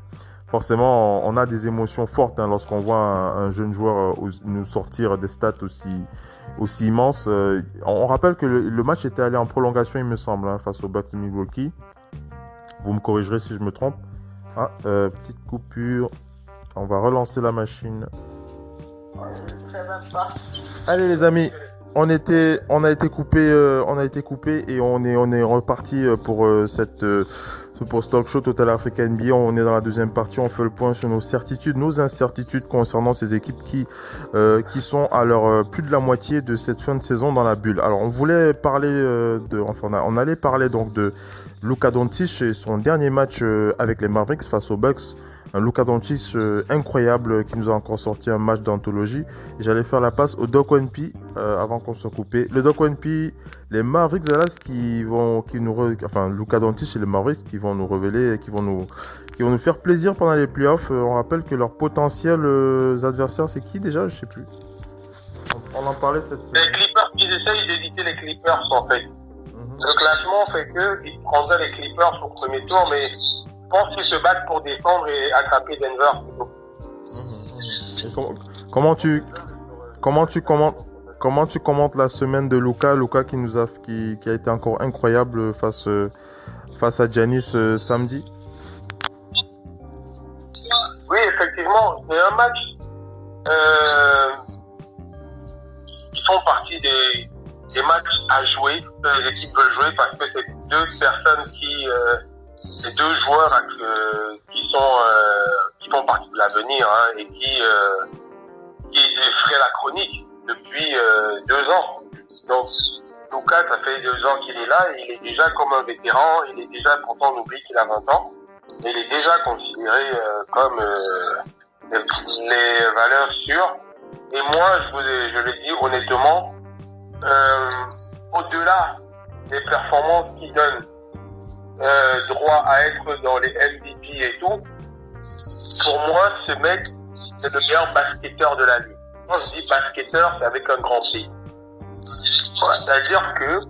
forcément, on a des émotions fortes lorsqu'on voit un jeune joueur nous sortir des stats aussi immenses. On rappelle que le match était allé en prolongation, il me semble, face au Bucks de Milwaukee. Vous me corrigerez si je me trompe. Petite coupure. On va relancer la machine. Allez les amis, on a été coupé et on est reparti pour ce Post Talk Show Total Africa NBA. On est dans la deuxième partie, on fait le point sur nos certitudes, nos incertitudes concernant ces équipes qui sont à leur plus de la moitié de cette fin de saison dans la bulle. Alors on voulait parler on allait parler donc de Luka Doncic et son dernier match avec les Mavericks face aux Bucks. Un Luka Doncic incroyable qui nous a encore sorti un match d'anthologie. Et j'allais faire la passe au Doc One-P avant qu'on soit coupé. Le Doc One-P, les Mavericks Dallas Luka Doncic et les Mavericks qui vont nous révéler et qui vont nous faire plaisir pendant les playoffs. On rappelle que leurs potentiels adversaires, c'est qui déjà? Je sais plus. On en parlait cette semaine. Les Clippers, ils essayent d'éviter les Clippers en fait. Le classement fait qu'ils prendraient les Clippers au premier tour, mais je pense qu'ils se battent pour défendre et attraper Denver. Comment tu commentes la semaine de Luka qui a été encore incroyable face à Giannis samedi? Oui, effectivement, c'est un match qui font partie des matchs à jouer, que les équipes veulent jouer parce que c'est deux personnes ces deux joueurs qui font partie de l'avenir et qui feraient la chronique depuis 2 ans. Donc Luka, ça fait 2 ans qu'il est là, il est déjà comme un vétéran, il est déjà, pourtant on oublie qu'il a 20 ans, mais il est déjà considéré comme les valeurs sûres. Et moi, je le dis honnêtement, au-delà des performances qui donnent droit à être dans les MVP et tout, pour moi, ce mec, c'est le meilleur basketteur de la ligue. Quand je dis basketteur, c'est avec un grand P. C'est-à-dire que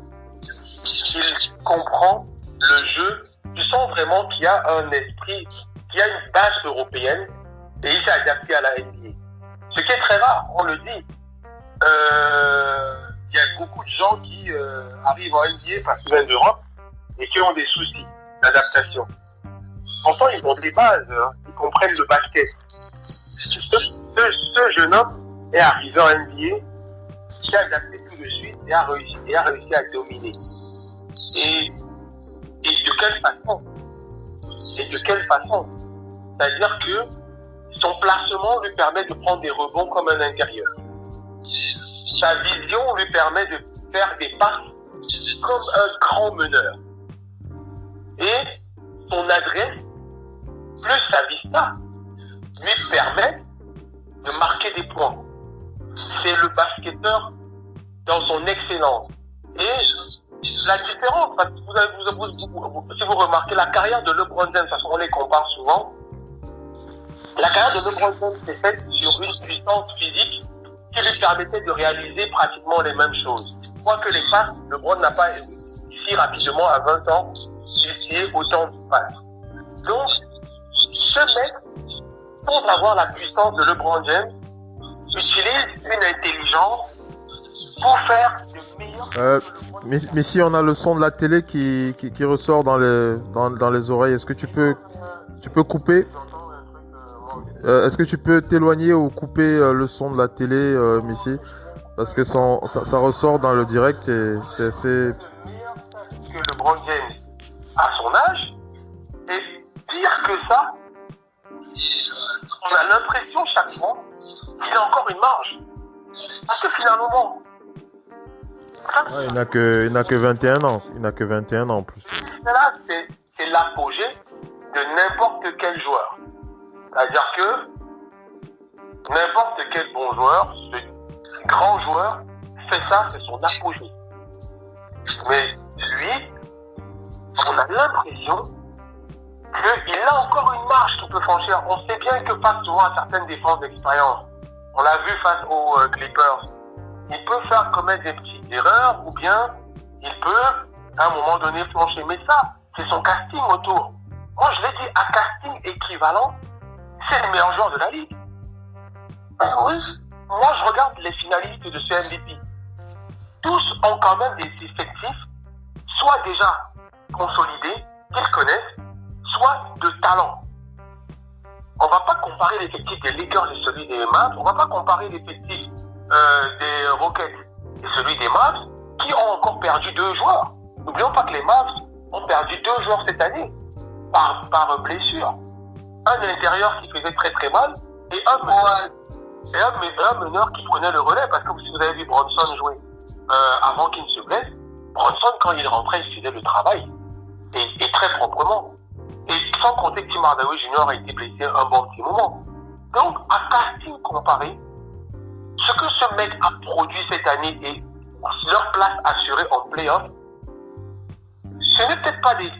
il comprend le jeu. Tu sens vraiment qu'il y a un esprit, qu'il y a une base européenne et il s'est adapté à la NBA. Ce qui est très rare, on le dit. Il y a beaucoup de gens qui arrivent en NBA parce qu'ils viennent d'Europe et qui ont des soucis d'adaptation. Pourtant, ils ont des bases, ils comprennent le basket. Ce jeune homme est arrivé en NBA, s'est adapté tout de suite et a réussi à dominer. Et de quelle façon? C'est-à-dire que son placement lui permet de prendre des rebonds comme un intérieur. Sa vision lui permet de faire des passes comme un grand meneur. Et son adresse, plus sa vista, lui permet de marquer des points. C'est le basketteur dans son excellence. Et la différence, parce que si vous remarquez la carrière de LeBron James, parce qu'on les compare souvent, la carrière de LeBron James s'est faite sur une puissance physique qui lui permettait de réaliser pratiquement les mêmes choses. Quoique les passes, LeBron n'a pas si rapidement à 20 ans essayé autant de passes. Donc, ce mec, pour avoir la puissance de LeBron James, utilise une intelligence pour faire le meilleur. Mais si on a le son de la télé qui ressort dans les oreilles, est-ce que tu peux couper? Est-ce que tu peux t'éloigner ou couper le son de la télé, Missy? Parce que ça ressort dans le direct et c'est assez... Que LeBron James à son âge, et pire que ça, on a l'impression chaque fois qu'il a encore une marge. Parce que finalement... il n'a que 21 ans. Il n'a que 21 ans en plus. Là, c'est l'apogée de n'importe quel joueur. C'est-à-dire que n'importe quel bon joueur, ce grand joueur, fait ça, c'est son apogée. Mais lui, on a l'impression qu'il a encore une marche qu'il peut franchir. On sait bien que face souvent à certaines défenses d'expérience, on l'a vu face aux Clippers, il peut faire commettre des petites erreurs ou bien il peut, à un moment donné, flancher. Mais ça, c'est son casting autour. Moi, je l'ai dit, à casting équivalent, c'est le meilleur joueur de la ligue. Oui. Moi, je regarde les finalistes de ce MVP. Tous ont quand même des effectifs, soit déjà consolidés, qu'ils connaissent, soit de talent. On ne va pas comparer l'effectif des Lakers et celui des Mavs. On ne va pas comparer l'effectif des Rockets et celui des Mavs, qui ont encore perdu 2 joueurs. N'oublions pas que les Mavs ont perdu 2 joueurs cette année. par blessure. Un intérieur qui faisait très très mal et un meneur qui prenait le relais, parce que si vous avez vu Bronson jouer avant qu'il ne se blesse, Bronson, quand il rentrait, il faisait le travail et très proprement. Et sans compter que Tim Hardaway Jr. a été blessé un bon petit moment. Donc, à casting comparé, ce que ce mec a produit cette année et leur place assurée en play-off, ce n'est peut-être pas des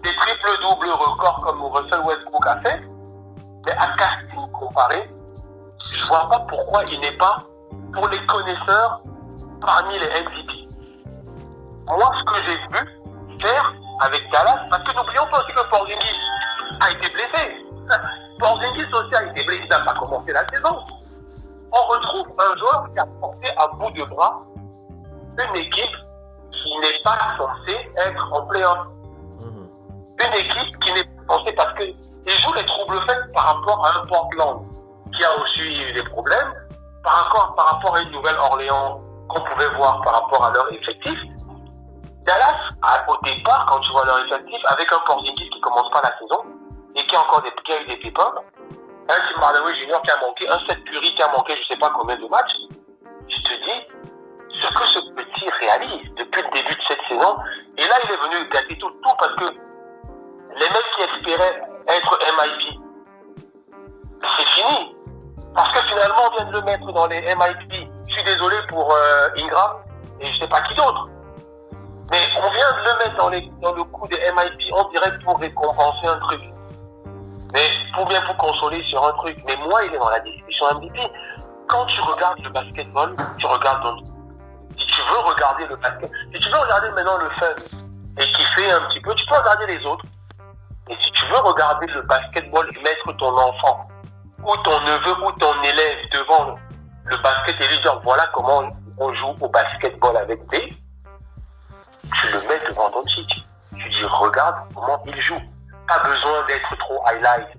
triple-double records comme Russell Westbrook a fait, mais à casting comparé, je vois pas pourquoi il n'est pas, pour les connaisseurs, parmi les MVP. Moi, ce que j'ai vu faire avec Dallas, parce que n'oublions pas aussi que Porzingis a été blessé. Porzingis aussi a été blessé, il n'a pas commencé la saison. On retrouve un joueur qui a porté à bout de bras une équipe qui n'est pas censée être en play-off. Une équipe qui n'est pas censée, parce qu'il joue les troubles faits par rapport à un Portland qui a aussi eu des problèmes, par rapport à une Nouvelle-Orléans qu'on pouvait voir par rapport à leur effectif. Dallas, au départ, quand tu vois leur effectif, avec un Porzingis qui commence pas la saison et qui a eu des pépins, un Tim Hardaway Jr. qui a manqué, un Seth Curry qui a manqué je sais pas combien de matchs, je te dis ce que ce petit réalise depuis le début de cette saison. Et là, il est venu gâter tout parce que les mecs qui espéraient être MIP, c'est fini. Parce que finalement, on vient de le mettre dans les MIP. Je suis désolé pour Ingram et je sais pas qui d'autre. Mais on vient de le mettre dans le coup des MIP, on dirait pour récompenser un truc. Mais pour consoler sur un truc. Mais moi, il est dans la discussion MVP. Quand tu regardes le basketball, tu regardes donc. Si tu veux regarder le basket, si tu veux regarder maintenant le fun et kiffer un petit peu, tu peux regarder les autres. Et si tu veux regarder le basketball et mettre ton enfant ou ton neveu ou ton élève devant le basket et lui dire voilà comment on joue au basketball avec B, tu le mets devant ton chic. Tu dis regarde comment il joue. Pas besoin d'être trop highlight,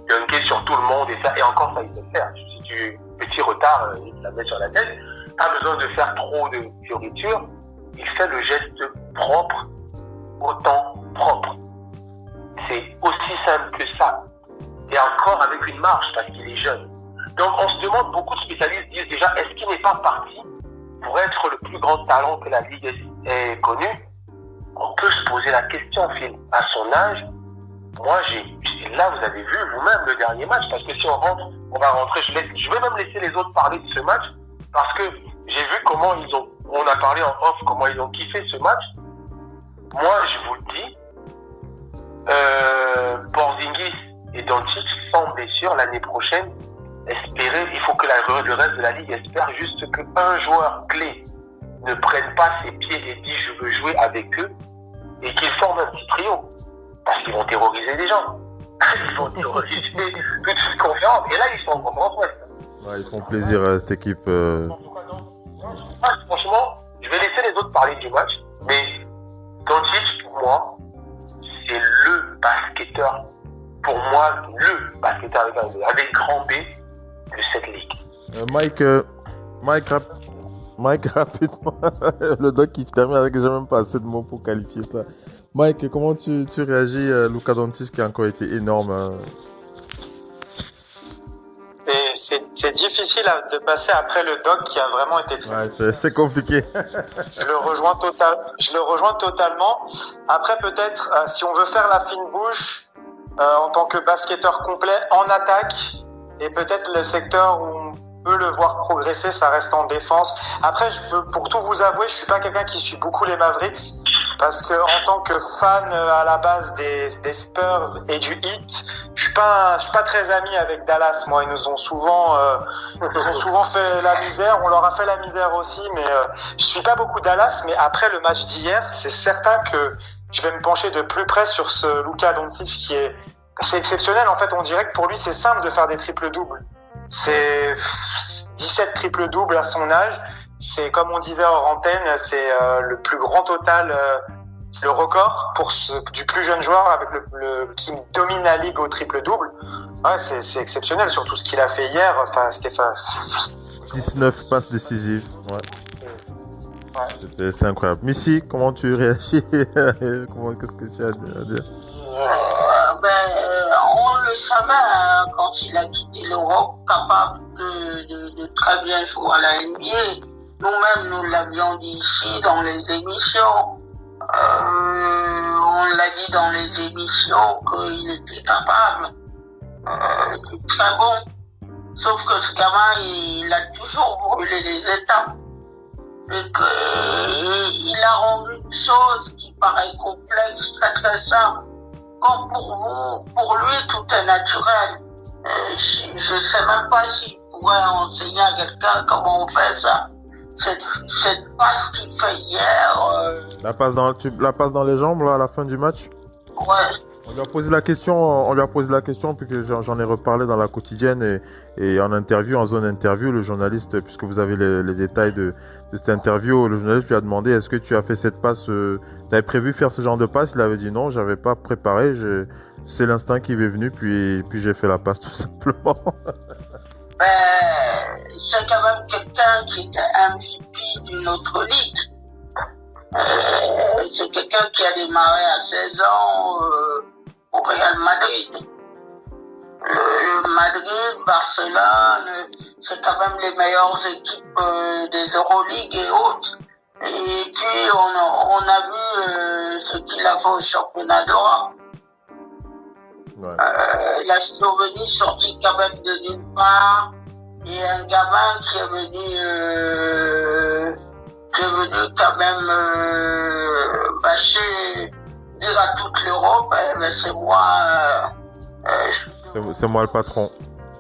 dunker sur tout le monde et ça. Et encore ça il peut le faire. Si tu petit retard, il la met sur la tête. Pas besoin de faire trop de fioritures. Il fait le geste propre, autant propre. C'est aussi simple que ça. Et encore avec une marge parce qu'il est jeune. Donc on se demande, beaucoup de spécialistes disent déjà, est-ce qu'il n'est pas parti pour être le plus grand talent que la Ligue ait connu? On peut se poser la question, Phil. À son âge, moi là vous avez vu vous-même le dernier match, parce que si on rentre, on va rentrer, je vais même laisser les autres parler de ce match, parce que j'ai vu comment on a parlé en off, comment ils ont kiffé ce match. Moi je vous le dis, Porzingis et Doncic sans blessure l'année prochaine, il faut que le reste de la ligue espère juste qu'un joueur clé ne prenne pas ses pieds et dit je veux jouer avec eux et qu'ils forment un petit trio, parce qu'ils vont terroriser les gens. Ils vont terroriser toute cette conférence et là ils sont en conférence ouest. Ouais, ils font plaisir à cette équipe. Franchement, je vais laisser les autres parler du match, mais Doncic pour moi c'est le basketteur, pour moi le basketteur avec grand B de cette ligue. Mike, rapidement, le doc qui termine avec, j'ai même pas assez de mots pour qualifier ça. Mike, comment tu réagis à Luka Doncic qui a encore été énorme C'est difficile de passer après le doc qui a vraiment été fait. Ouais, c'est compliqué. Je le rejoins totalement. Après, peut-être, si on veut faire la fine bouche, en tant que basketteur complet en attaque, et peut-être le secteur où on peut le voir progresser, ça reste en défense. Après, pour tout vous avouer, je suis pas quelqu'un qui suit beaucoup les Mavericks, parce que en tant que fan à la base des Spurs et du Heat, je suis pas très ami avec Dallas. Moi, ils nous ont souvent fait la misère. On leur a fait la misère aussi, mais je suis pas beaucoup Dallas. Mais après le match d'hier, c'est certain que je vais me pencher de plus près sur ce Luka Doncic c'est exceptionnel. En fait, on dirait que pour lui, c'est simple de faire des triples-doubles. C'est 17 triples-doubles à son âge. C'est, comme on disait hors antenne, c'est le plus grand total, c'est le record du plus jeune joueur avec qui domine la ligue au triple-double. Ouais, c'est exceptionnel, surtout ce qu'il a fait hier. Enfin, 19 passes décisives. Ouais. C'était incroyable. Missy, comment tu réagis? Qu'est-ce que tu as à dire? On le savait hein, quand il a quitté l'Europe, capable de très bien jouer à la NBA. Nous-mêmes, nous l'avions dit ici dans les émissions. On l'a dit dans les émissions qu'il était capable. Il est très bon. Sauf que ce gamin, il a toujours brûlé les étapes. Et qu'il a rendu une chose qui paraît complexe, très très simple. Comme pour lui, tout est naturel. Je sais même pas s'il pourrait enseigner à quelqu'un comment on fait ça. Cette passe qu'il fait hier. La passe dans les jambes là à la fin du match. Ouais. On lui a posé la question puis que j'en ai reparlé dans la quotidienne et en interview, en zone interview, le journaliste, puisque vous avez les détails de cette interview, le journaliste lui a demandé est-ce que tu as fait cette passe, t'avais prévu faire ce genre de passe? Il avait dit non, j'avais pas préparé, c'est l'instinct qui m'est venu puis j'ai fait la passe tout simplement. C'est quand même quelqu'un qui était MVP d'une autre ligue. C'est quelqu'un qui a démarré à 16 ans au Real Madrid. Le Madrid, Barcelone, c'est quand même les meilleures équipes des Euroligues et autres. Et puis on a vu ce qu'il a fait au championnat d'Europe. Ouais. La Slovénie sortie quand même de nulle part. Et un gamin qui est venu quand même bâcher, dire à toute l'Europe, c'est moi. C'est moi le patron.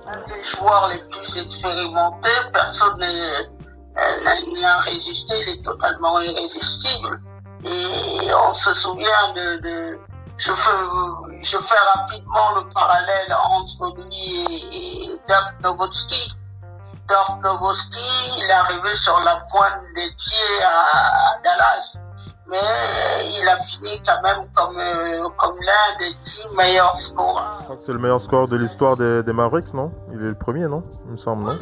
Un des joueurs les plus expérimentés, personne n'a résisté, il est totalement irrésistible. Et on se souvient je fais rapidement le parallèle entre lui et Dirk Nowitzki. Dirk Nowitzki, il est arrivé sur la pointe des pieds à Dallas. Mais il a fini quand même comme l'un des 10 meilleurs scoreurs. Je crois que c'est le meilleur score de l'histoire des Mavericks, non? Il est le premier, non? Il me semble, non?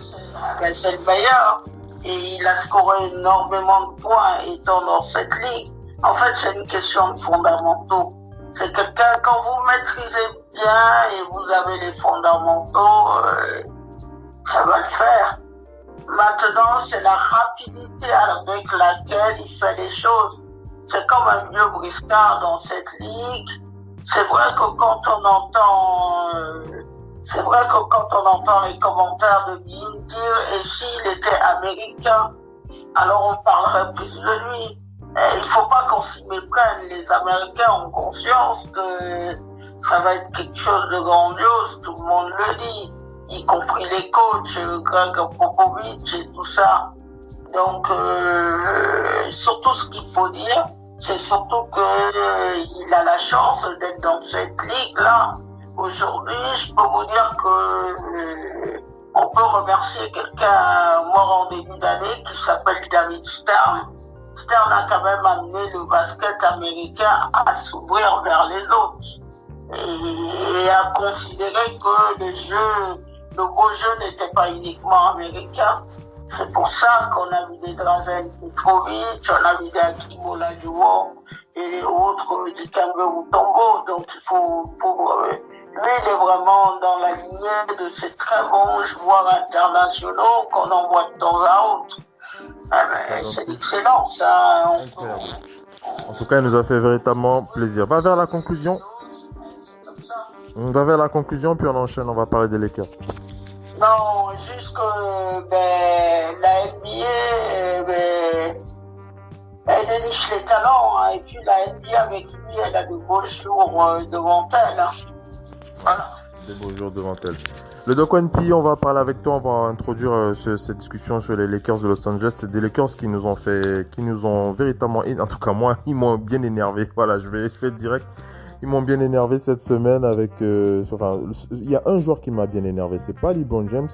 C'est le meilleur. Et il a scoré énormément de points étant dans cette ligue. En fait, c'est une question de fondamentaux. C'est quelqu'un, quand vous maîtrisez bien et vous avez les fondamentaux, ça va le faire. Maintenant, c'est la rapidité avec laquelle il fait les choses. C'est comme un vieux briscard dans cette ligue. C'est vrai que quand on entend les commentaires de Bean dire et s'il était américain, alors on parlerait plus de lui. Il faut pas qu'on s'y méprenne. Les Américains ont conscience que ça va être quelque chose de grandiose. Tout le monde le dit, y compris les coachs, Greg Popovich et tout ça. Donc, surtout ce qu'il faut dire, c'est surtout qu'il a la chance d'être dans cette ligue-là. Aujourd'hui, je peux vous dire que on peut remercier quelqu'un mort en début d'année qui s'appelle David Stern. Stern a quand même amené le basket américain à s'ouvrir vers les autres et à considérer que le beau jeu n'était pas uniquement américain. C'est pour ça qu'on a vu des Drazen Petrovic, on a vu des Hakeem Olajuwon et les autres Dikembe Mutombo. Donc lui, il est vraiment dans la lignée de ces très bons joueurs internationaux qu'on envoie de temps à autre. C'est excellent, ça. En tout cas, il nous a fait véritablement plaisir. Va vers la conclusion. On va vers la conclusion, puis on enchaîne, on va parler des Lakers. Non, juste que la NBA, elle déniche les talents, hein, et puis la NBA avec lui, elle a de beaux jours devant elle. Hein. Voilà. Des beaux jours devant elle. Le Doc One P, on va parler avec toi, on va introduire cette discussion sur les Lakers de Los Angeles. C'est des Lakers qui nous ont véritablement, en tout cas moi, ils m'ont bien énervé. Voilà, je vais être direct. Ils m'ont bien énervé cette semaine avec, il y a un joueur qui m'a bien énervé. C'est pas LeBron James,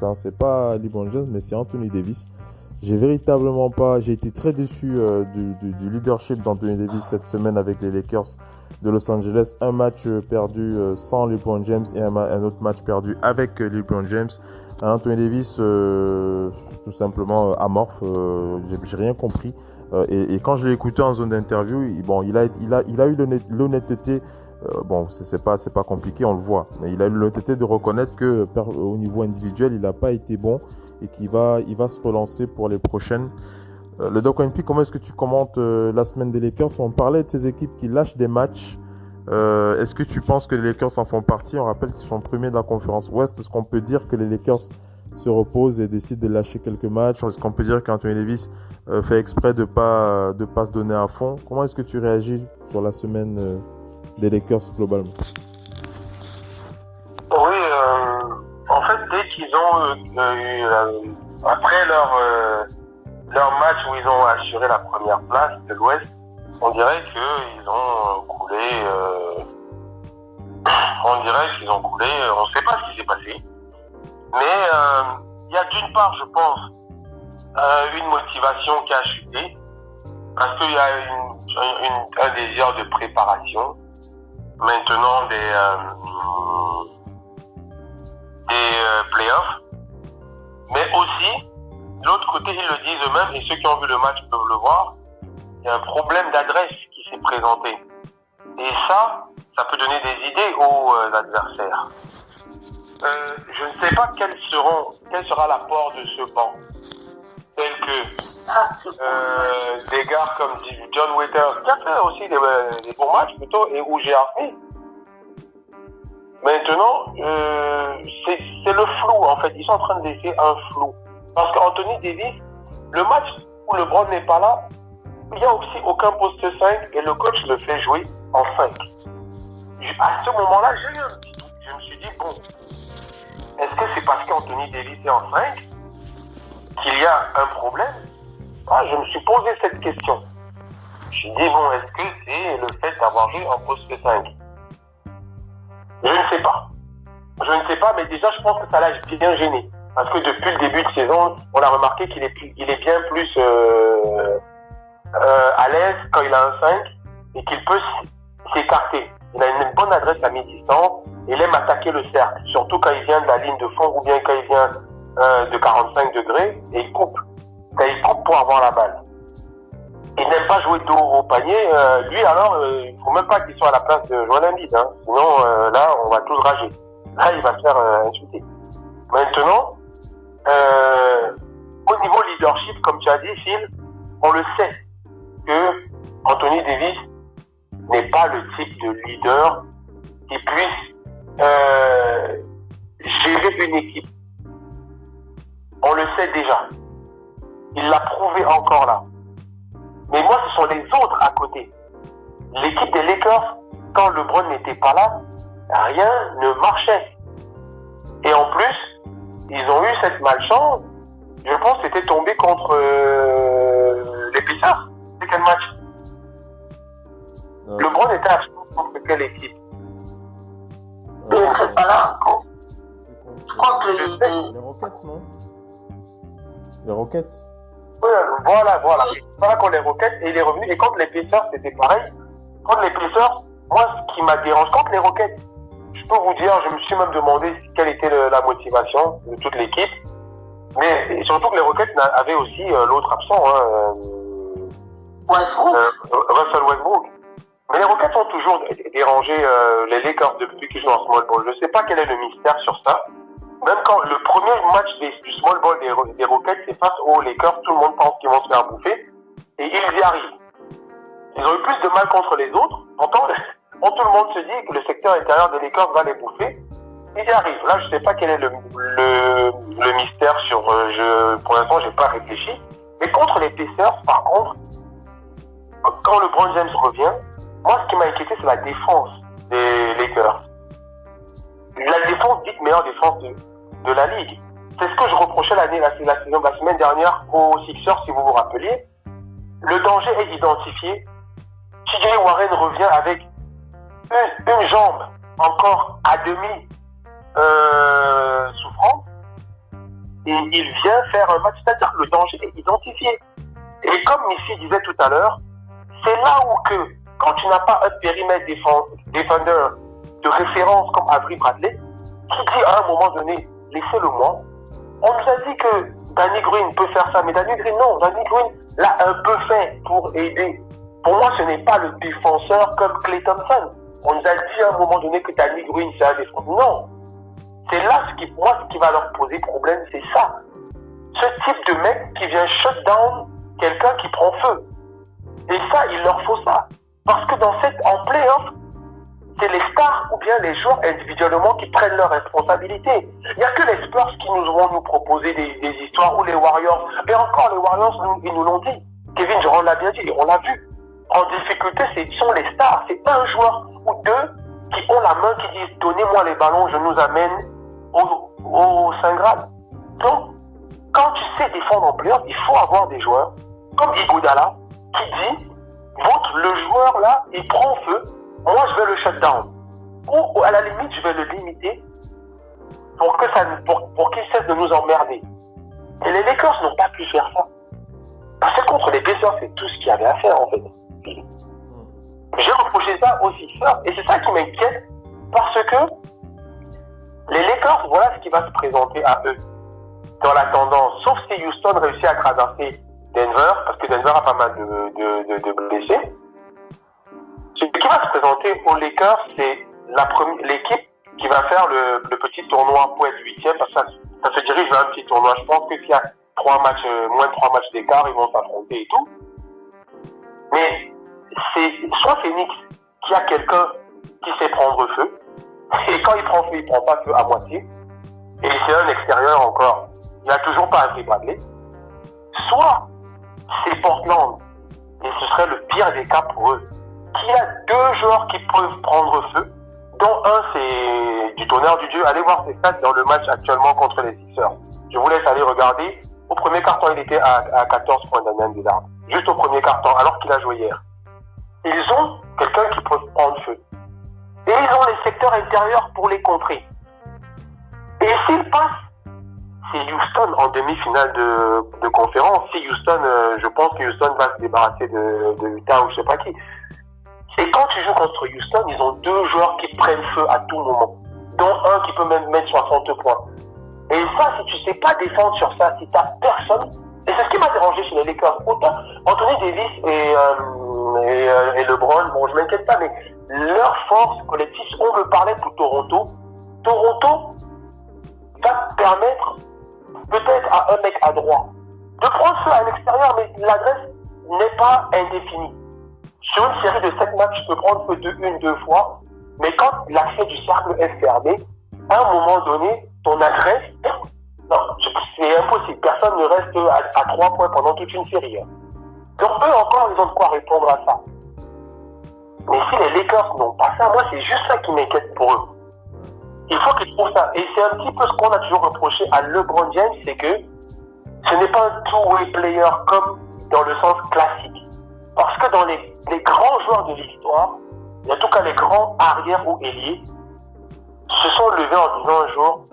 mais c'est Anthony Davis. J'ai été très déçu du leadership d'Anthony Davis cette semaine avec les Lakers de Los Angeles. Un match perdu sans LeBron James et un autre match perdu avec LeBron James. Anthony Davis, tout simplement amorphe. J'ai rien compris. Et quand je l'ai écouté en zone d'interview, il a eu l'honnêteté. C'est pas compliqué, on le voit. Mais il a eu l'honnêteté de reconnaître que au niveau individuel, il n'a pas été bon et qu'il va se relancer pour les prochaines. Le Doc ONP, comment est-ce que tu commentes la semaine des Lakers? On parlait de ces équipes qui lâchent des matchs. Est-ce que tu penses que les Lakers en font partie? On rappelle qu'ils sont premiers de la conférence Ouest. Est-ce qu'on peut dire que les Lakers se reposent et décident de lâcher quelques matchs? Est-ce qu'on peut dire qu'Anthony Davis fait exprès de pas se donner à fond? Comment est-ce que tu réagis sur la semaine des Lakers globalement? Oui, en fait, dès qu'ils ont eu, après leur match où ils ont assuré la première place de l'Ouest, on dirait qu'ils ont coulé. On ne sait pas ce qui s'est passé. Mais il y a d'une part, je pense, une motivation qui a chuté, parce qu'il y a un désir de préparation. Maintenant des playoffs, mais aussi de l'autre côté ils le disent eux-mêmes et ceux qui ont vu le match peuvent le voir, il y a un problème d'adresse qui s'est présenté et ça peut donner des idées aux adversaires. Je ne sais pas quel sera l'apport de ce banc, tel que des gars comme John Waiters qui a fait aussi des bons matchs plutôt et où j'ai appris. Maintenant, c'est le flou en fait. Ils sont en train de laisser un flou. Parce qu'Anthony Davis, le match où LeBron n'est pas là, il n'y a aussi aucun poste 5 et le coach le fait jouer en 5. À ce moment-là, j'ai eu un petit doute. Je me suis dit, bon, est-ce que c'est parce qu'Anthony Davis est en 5 qu'il y a un problème? Je me suis posé cette question. Je me suis dit, bon, est-ce que c'est le fait d'avoir joué en poste 5? Je ne sais pas, mais déjà, je pense que ça l'a bien gêné. Parce que depuis le début de saison, on a remarqué qu'il est bien plus à l'aise quand il a un 5 et qu'il peut s'écarter. Il a une bonne adresse à mi-distance. Il aime attaquer le cercle, surtout quand il vient de la ligne de fond ou bien quand il vient de 45 degrés et il coupe. Quand il coupe pour avoir la balle. Il n'aime pas jouer dos au panier. Lui, alors, il ne faut même pas qu'il soit à la place de Joel Embiid. Sinon, là, on va tous rager. Là, il va se faire insulter. Maintenant, au niveau leadership, comme tu as dit, Phil, on le sait que Anthony Davis n'est pas le type de leader qui puisse gérer une équipe. On le sait déjà. Il l'a prouvé encore là. Mais moi, ce sont les autres à côté. L'équipe des Lakers, quand LeBron n'était pas là, rien ne marchait. Et en plus, ils ont eu cette malchance. Je pense que c'était tombé contre les Pacers. C'est quel match? LeBron était absent contre quelle équipe? Il n'était pas là. Je crois que les Rockets, non? Les Rockets. Voilà. Voilà contre les Rockets et il est revenu. Et contre les Pacers, c'était pareil. Contre les Pacers, moi, ce qui m'a dérangé, contre les Rockets, je peux vous dire, je me suis même demandé quelle était la motivation de toute l'équipe. Mais surtout que les Rockets avaient aussi l'autre absent, Russell Westbrook. Mais les Rockets ont toujours dérangé les Lakers depuis qu'ils jouent en small ball. Je ne sais pas quel est le mystère sur ça. Même quand le premier match du small ball des Rockets, c'est face aux Lakers, tout le monde pense qu'ils vont se faire bouffer. Et ils y arrivent. Ils ont eu plus de mal contre les autres. Pourtant, tout le monde se dit que le secteur intérieur des Lakers va les bouffer. Ils y arrivent. Là, je ne sais pas quel est le mystère sur... pour l'instant, je n'ai pas réfléchi. Mais contre les Pacers, par contre, quand LeBron James revient, moi, ce qui m'a inquiété, c'est la défense des Lakers. La défense, dite meilleure défense de la Ligue. C'est ce que je reprochais la semaine dernière aux Sixers, si vous vous rappeliez. Le danger est identifié. TJ Warren revient avec une jambe encore à demi souffrante. Et il vient faire un match, c'est-à-dire que le danger est identifié. Et comme Missy disait tout à l'heure, c'est là où que, quand tu n'as pas un périmètre défendeur de référence comme Avery Bradley, qui dit à un moment donné, laissez-le moi, On nous a dit que Danny Green peut faire ça, mais Danny Green, non. Danny Green l'a un peu fait pour aider. Pour moi, ce n'est pas le défenseur comme Klay Thompson. On nous a dit à un moment donné que Danny Green, c'est un défenseur. Non. C'est là ce qui va leur poser problème, c'est ça. Ce type de mec qui vient shut down quelqu'un qui prend feu. Et ça, il leur faut ça. Parce que en play-off, c'est les stars ou bien les joueurs individuellement qui prennent leurs responsabilités. Il n'y a que les Spurs qui vont nous proposer des histoires, ou les Warriors. Et encore, les Warriors, ils nous l'ont dit. Kevin Durant l'a bien dit, on l'a vu. En difficulté, ce sont les stars. C'est un joueur ou deux qui ont la main, qui disent « Donnez-moi les ballons, je nous amène au Saint Graal ». Donc, quand tu sais défendre en playoff, il faut avoir des joueurs comme Iguodala qui dit « Le joueur là, il prend feu, moi je vais le shutdown. » Ou à la limite, je vais le limiter pour qu'il cesse de nous emmerder. Et les Lakers n'ont pas pu faire ça. Parce que contre les Pacers, c'est tout ce qu'il y avait à faire en fait. J'ai reproché ça aussi fort. Et c'est ça qui m'inquiète parce que les Lakers, voilà ce qui va se présenter à eux dans la tendance. Sauf si Houston réussit à traverser Denver, parce que Denver a pas mal de blessés. Ce qui va se présenter aux Lakers, c'est l'équipe qui va faire le petit tournoi pour être huitième, parce que ça se dirige vers un petit tournoi. Je pense que s'il y a moins de 3 matchs d'écart, ils vont s'affronter et tout. Mais c'est soit Phoenix qui a quelqu'un qui sait prendre feu, et quand il prend feu, il prend pas feu à moitié, et c'est un extérieur encore, il n'a toujours pas assez Bradley. Soit c'est Portland, et ce serait le pire des cas pour eux, qui a 2 joueurs qui peuvent prendre feu, dont un c'est du tonnerre du Dieu. Allez voir ses stats dans le match actuellement contre les Sixers. Je vous laisse aller regarder. Au premier quart-temps, il était à 14 points Damian Lillard. Juste au premier quart-temps, alors qu'il a joué hier. Ils ont quelqu'un qui peut prendre feu. Et ils ont les secteurs intérieurs pour les contrer. Et s'ils passent, c'est Houston en demi-finale de conférence. Si Houston, je pense que Houston va se débarrasser de Utah ou je sais pas qui. Et quand tu joues contre Houston, ils ont 2 joueurs qui prennent feu à tout moment. Dont un qui peut même mettre 60 points. Et ça, si tu sais pas défendre sur ça, si t'as personne, et c'est ce qui m'a dérangé chez les Lakers. Autant Anthony Davis et LeBron, bon, je m'inquiète pas, mais leur force collective, on me parlait pour Toronto. Toronto va permettre peut-être à un mec à droite de prendre feu à l'extérieur, mais l'adresse n'est pas indéfinie. Sur une série de 7 matchs, tu peux prendre feu de 1-2 fois, mais quand l'accès du cercle est fermé, à un moment donné, ton adresse, non, c'est impossible. Personne ne reste à 3 points pendant toute une série. Donc eux encore, ils ont de quoi répondre à ça. Mais si les Lakers n'ont pas ça, moi c'est juste ça qui m'inquiète pour eux. Il faut qu'ils trouvent ça. Et c'est un petit peu ce qu'on a toujours reproché à LeBron James, c'est que ce n'est pas un two-way player comme dans le sens classique. Parce que dans les grands joueurs de l'histoire, et en tout cas les grands arrières ou ailiers, se sont levés en disant un jour,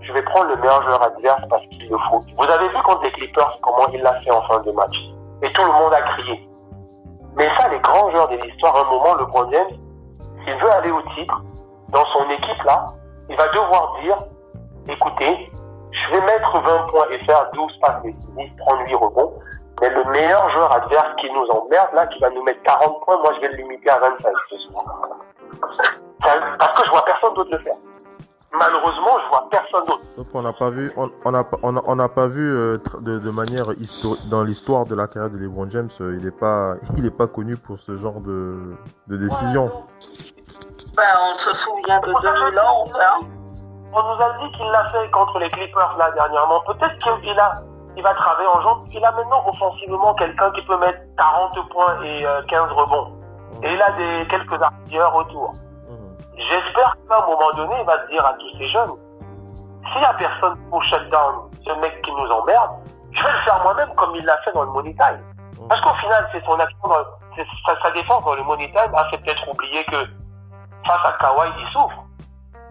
je vais prendre le meilleur joueur adverse parce qu'il le faut. Vous avez vu contre les Clippers comment il l'a fait en fin de match. Et tout le monde a crié. Mais ça, les grands joueurs de l'histoire, à un moment, LeBron James, s'il veut aller au titre, dans son équipe là, il va devoir dire, écoutez, je vais mettre 20 points et faire 12 passes décisives, prendre 8 rebonds, mais le meilleur joueur adverse qui nous emmerde là, qui va nous mettre 40 points, moi je vais le limiter à 25 ce soir. Parce que je vois personne d'autre le faire. Malheureusement, je vois personne d'autre. Donc on n'a pas vu de manière historique dans l'histoire de la carrière de LeBron James, il est pas connu pour ce genre de décision. Ouais, on se souvient de 2011, hein. On nous a dit qu'il l'a fait contre les Clippers là dernièrement. Peut-être qu'il va travailler en jambes. Il a maintenant offensivement quelqu'un qui peut mettre 40 points et 15 rebonds. Et il a quelques artilleurs autour. J'espère qu'à un moment donné, il va se dire à tous ces jeunes, s'il n'y a personne pour shutdown ce mec qui nous emmerde, je vais le faire moi-même comme il l'a fait dans le Money Time. Parce qu'au final, c'est son action, sa défense dans le Money Time a fait peut-être oublier que face à Kawhi, il souffre.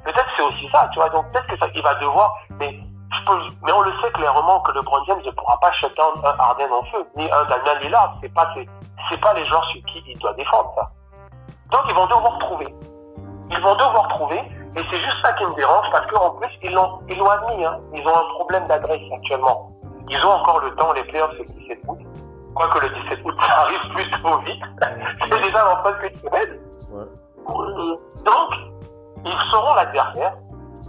Peut-être c'est aussi ça, tu vois. Donc peut-être que ça, il va devoir, mais on le sait clairement que LeBron James ne pourra pas shutdown un Harden en feu, ni un Damian Lillard. C'est pas les joueurs sur qui il doit défendre ça. Donc ils vont devoir trouver. Et c'est juste ça qui me dérange parce qu'en plus, ils l'ont admis, hein. Ils ont un problème d'adresse actuellement. Ils ont encore le temps, les playoffs, c'est le 17 août. Quoique le 17 août, ça arrive plutôt vite. C'est déjà dans presque une semaine. Ouais. Donc, ils seront l'adversaire.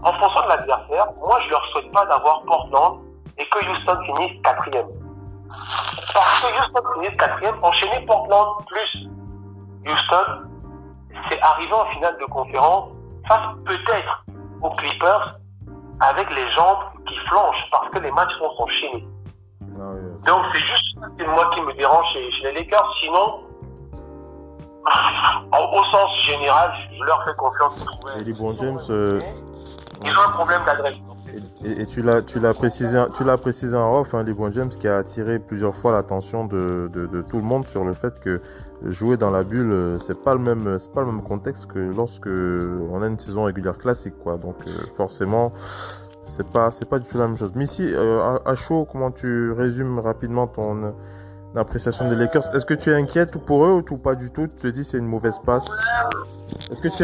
En fonction de l'adversaire, moi, je leur souhaite pas d'avoir Portland et que Houston finisse 4e. Parce que Houston finisse 4e, enchaîner Portland plus Houston, c'est arriver en finale de conférence face peut-être aux Clippers avec les jambes qui flanchent parce que les matchs vont s'enchaîner. Donc c'est juste moi qui me dérange chez les Lakers. Sinon, au sens général, je leur fais confiance pour trouver. Et LeBron James, ils ont un problème d'adresse. Et tu l'as précisé en off, hein, LeBron James qui a attiré plusieurs fois l'attention de tout le monde sur le fait que jouer dans la bulle, c'est pas le même contexte que lorsque on a une saison régulière classique, quoi. Donc forcément, c'est pas du tout la même chose. Mais ici, à chaud, comment tu résumes rapidement ton appréciation des Lakers? Est-ce que tu es inquiète pour eux ou pas du tout? Tu te dis c'est une mauvaise passe? Est-ce que tu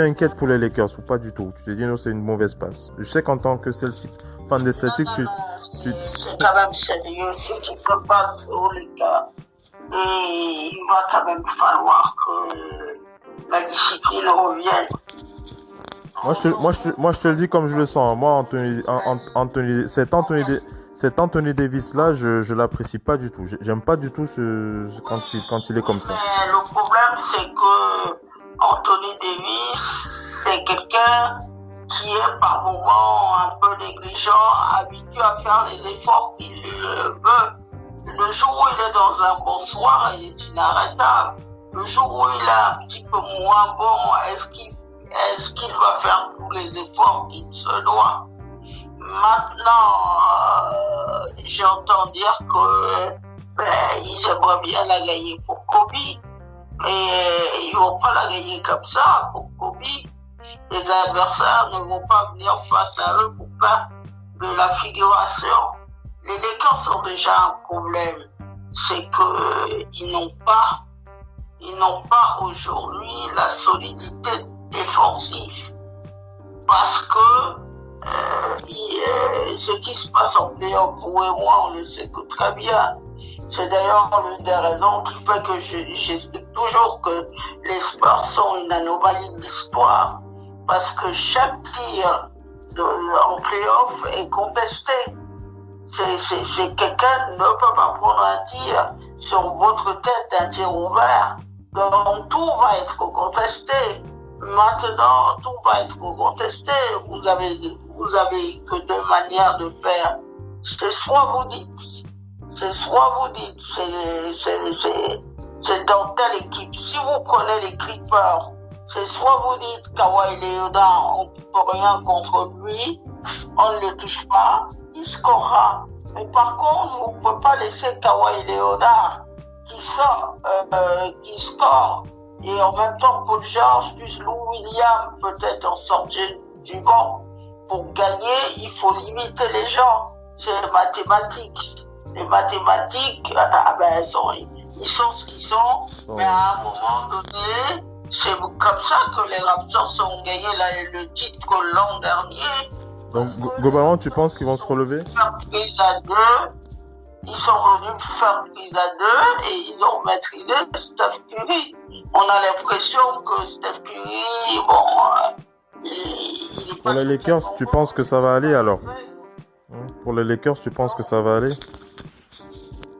es inquiète pour les Lakers ou pas du tout? Tu te dis non, c'est une mauvaise passe. Je sais qu'en tant que Celtics, fan des Celtics, c'est quand même sérieux ce qui se passe aux Lakers. Et il va quand même falloir que la discipline revienne. Moi, je te le dis comme je le sens. Moi, cet Anthony Davis là, je l'apprécie pas du tout. J'aime pas du tout quand il est comme ça. Mais le problème, c'est que Anthony Davis, c'est quelqu'un qui est par moments un peu négligent, habitué à faire les efforts qu'il veut. Le jour où il est dans un bon soir, il est inarrêtable. Le jour où il est un petit peu moins bon, est-ce qu'il va faire tous les efforts qu'il se doit? Maintenant, j'entends dire que ils aimeraient bien la gagner pour Kobe, mais ils vont pas la gagner comme ça pour Kobe. Les adversaires ne vont pas venir face à eux pour faire de la figuration. Les Lakers ont déjà un problème, c'est que ils n'ont pas aujourd'hui la solidité défensive, parce que ce qui se passe en playoff, vous et moi, on le sait que très bien. C'est d'ailleurs l'une des raisons qui fait que j'estime toujours que les Spurs sont une anomalie de l'histoire, parce que chaque tir en playoff est contesté. C'est quelqu'un ne peut pas prendre un tir sur votre tête, un tir ouvert. Donc tout va être contesté. Maintenant, tout va être contesté. Vous avez que deux manières de faire. C'est soit vous dites, c'est dans telle équipe. Si vous prenez les Clippers, c'est soit vous dites Kawhi Leonard, on ne peut rien contre lui, on ne le touche pas, il scorera. Mais par contre, vous ne pouvez pas laisser Kawhi Leonard qui score, et en même temps Paul George plus Lou Williams peut-être en sortir du banc. Pour gagner, il faut limiter les gens. C'est mathématique. Les mathématiques, ils sont ce qu'ils sont, mais à un moment donné, c'est comme ça que les Raptors ont gagné le titre l'an dernier. Donc, globalement, tu penses qu'ils vont se relever? Ils sont venus faire prise à deux et ils ont maîtrisé Steph Curry. On a l'impression que Steph Curry, pour les Lakers, tu penses que ça va aller alors? Pour les Lakers, tu penses que ça va aller?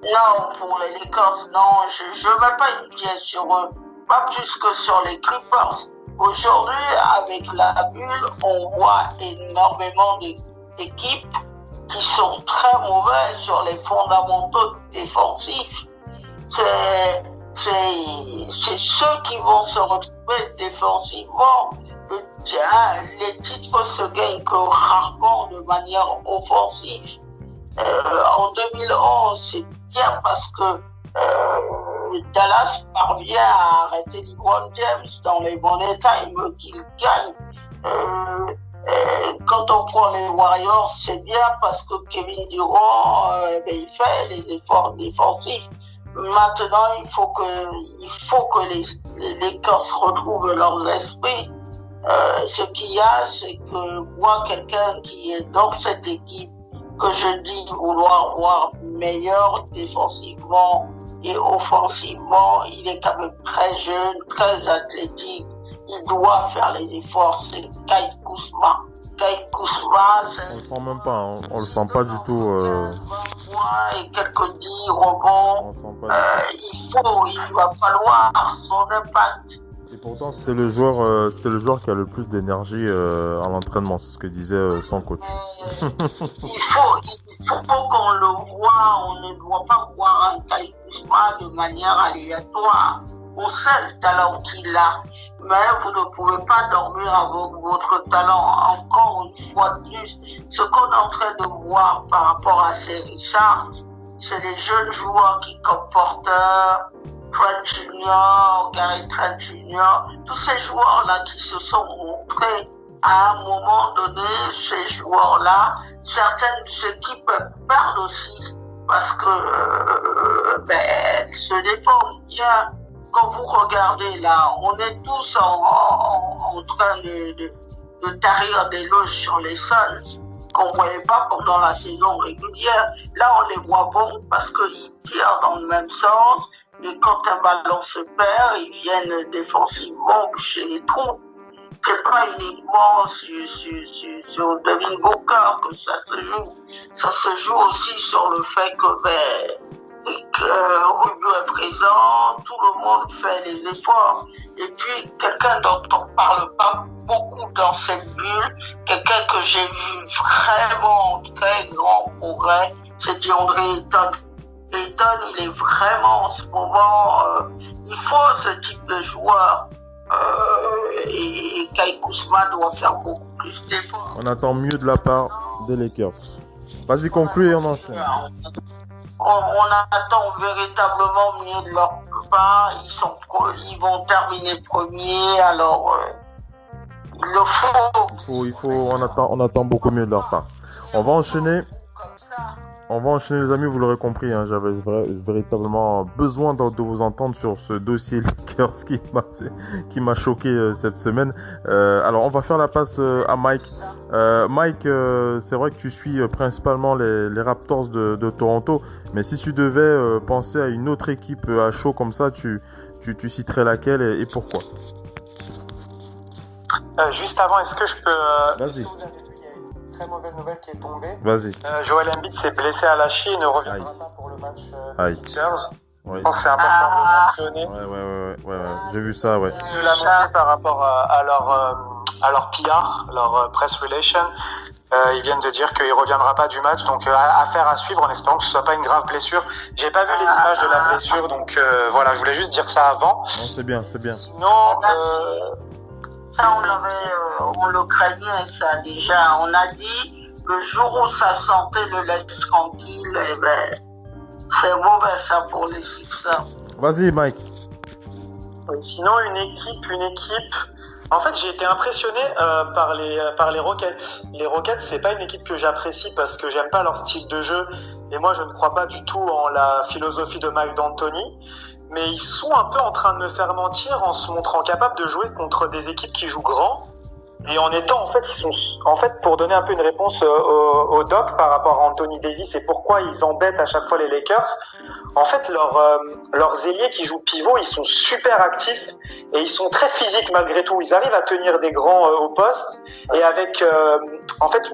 Non, pour les Lakers, non. Je ne mets pas une pièce sur eux. Pas plus que sur les Clippers. Aujourd'hui, avec la bulle, on voit énormément d'équipes qui sont très mauvaises sur les fondamentaux défensifs. C'est ceux qui vont se retrouver défensivement. Les titres se gagnent que rarement de manière offensive. En 2011, c'est bien parce que Dallas parvient à arrêter LeBron James dans les bons états, il veut qu'il gagne. Quand on prend les Warriors, c'est bien parce que Kevin Durant, il fait les efforts défensifs. Maintenant, il faut que les Lakers retrouvent leurs esprits Ce qu'il y a, c'est que moi, quelqu'un qui est dans cette équipe, que je dis vouloir voir meilleur défensivement et offensivement, il est quand même très jeune, très athlétique, il doit faire les efforts, c'est Kyle Kuzma. Kyle Kuzma, On le sent même pas, hein. On le sent pas du tout. 20 points et quelques 10 rebonds. On le sent pas du tout. Il va falloir son impact. Et pourtant, c'était le joueur qui a le plus d'énergie à l'entraînement, c'est ce que disait son coach. Il faut qu'on le voit, on ne doit pas voir un Kyle Kuzma de manière aléatoire. On sait le talent qu'il a, mais vous ne pouvez pas dormir avec votre talent. Encore une fois de plus, ce qu'on est en train de voir par rapport à ces Richards, c'est les jeunes joueurs qui comme Porter, Trent Jr., Gary Trent Jr., tous ces joueurs-là qui se sont montrés à un moment donné, ces joueurs-là, certaines équipes perdent aussi parce que elles se défendent bien. Quand vous regardez là, on est tous en train de tarir des loges sur les sols qu'on ne voyait pas pendant la saison régulière. Là, on les voit bons parce qu'ils tirent dans le même sens. Et quand un ballon se perd, ils viennent défensivement boucher les trous. C'est pas uniquement sur Devin Booker que ça se joue. Ça se joue aussi sur le fait que Rubio est présent, tout le monde fait les efforts. Et puis, quelqu'un dont on ne parle pas beaucoup dans cette bulle, quelqu'un que j'ai vu vraiment en très grand progrès, c'est DeAndre Ayton. Ayton, il est vraiment en ce moment, il faut ce type de joueur. Et Kyle Kuzma doit faire beaucoup plus d'efforts. On attend mieux de la part des Lakers. Vas-y, conclue et on enchaîne. On attend véritablement mieux de leur part. Ils vont terminer premiers, alors il le faut. On attend beaucoup mieux de leur part. On va enchaîner. Les amis, vous l'aurez compris, hein, j'avais véritablement besoin de vous entendre sur ce dossier Lakers qui m'a choqué cette semaine. Alors, on va faire la passe à Mike. Mike, c'est vrai que tu suis principalement les Raptors de Toronto, mais si tu devais penser à une autre équipe à chaud comme ça, tu citerais laquelle et pourquoi? Juste avant, est-ce que je peux... Vas-y. Très mauvaise nouvelle qui est tombée. Vas-y. Joel Embiid s'est blessé à la cheville et ne reviendra pas pour le match des Sixers. Oui. Je pense que c'est important de le mentionner. Ouais. J'ai vu ça, ouais. De l'annoncer par rapport à leur PR, leur press relation. Ils viennent de dire qu'il reviendra pas du match, donc affaire à suivre en espérant que ce soit pas une grave blessure. J'ai pas vu les images de la blessure, donc voilà, je voulais juste dire ça avant. Non, c'est bien. Sinon, ça, on le craignait, ça, déjà. On a dit, le jour où sa santé le laisse tranquille, c'est mauvais, ça, pour les Sixers. Vas-y, Mike. Sinon, une équipe. En fait, j'ai été impressionné par les Rockets. Les Rockets, c'est pas une équipe que j'apprécie parce que j'aime pas leur style de jeu. Et moi, je ne crois pas du tout en la philosophie de Mike D'Antoni. Mais ils sont un peu en train de me faire mentir en se montrant capables de jouer contre des équipes qui jouent grand. Et en étant, pour donner un peu une réponse au doc par rapport à Anthony Davis et pourquoi ils embêtent à chaque fois les Lakers. En fait, leurs ailiers qui jouent pivot, ils sont super actifs et ils sont très physiques malgré tout. Ils arrivent à tenir des grands au poste et avec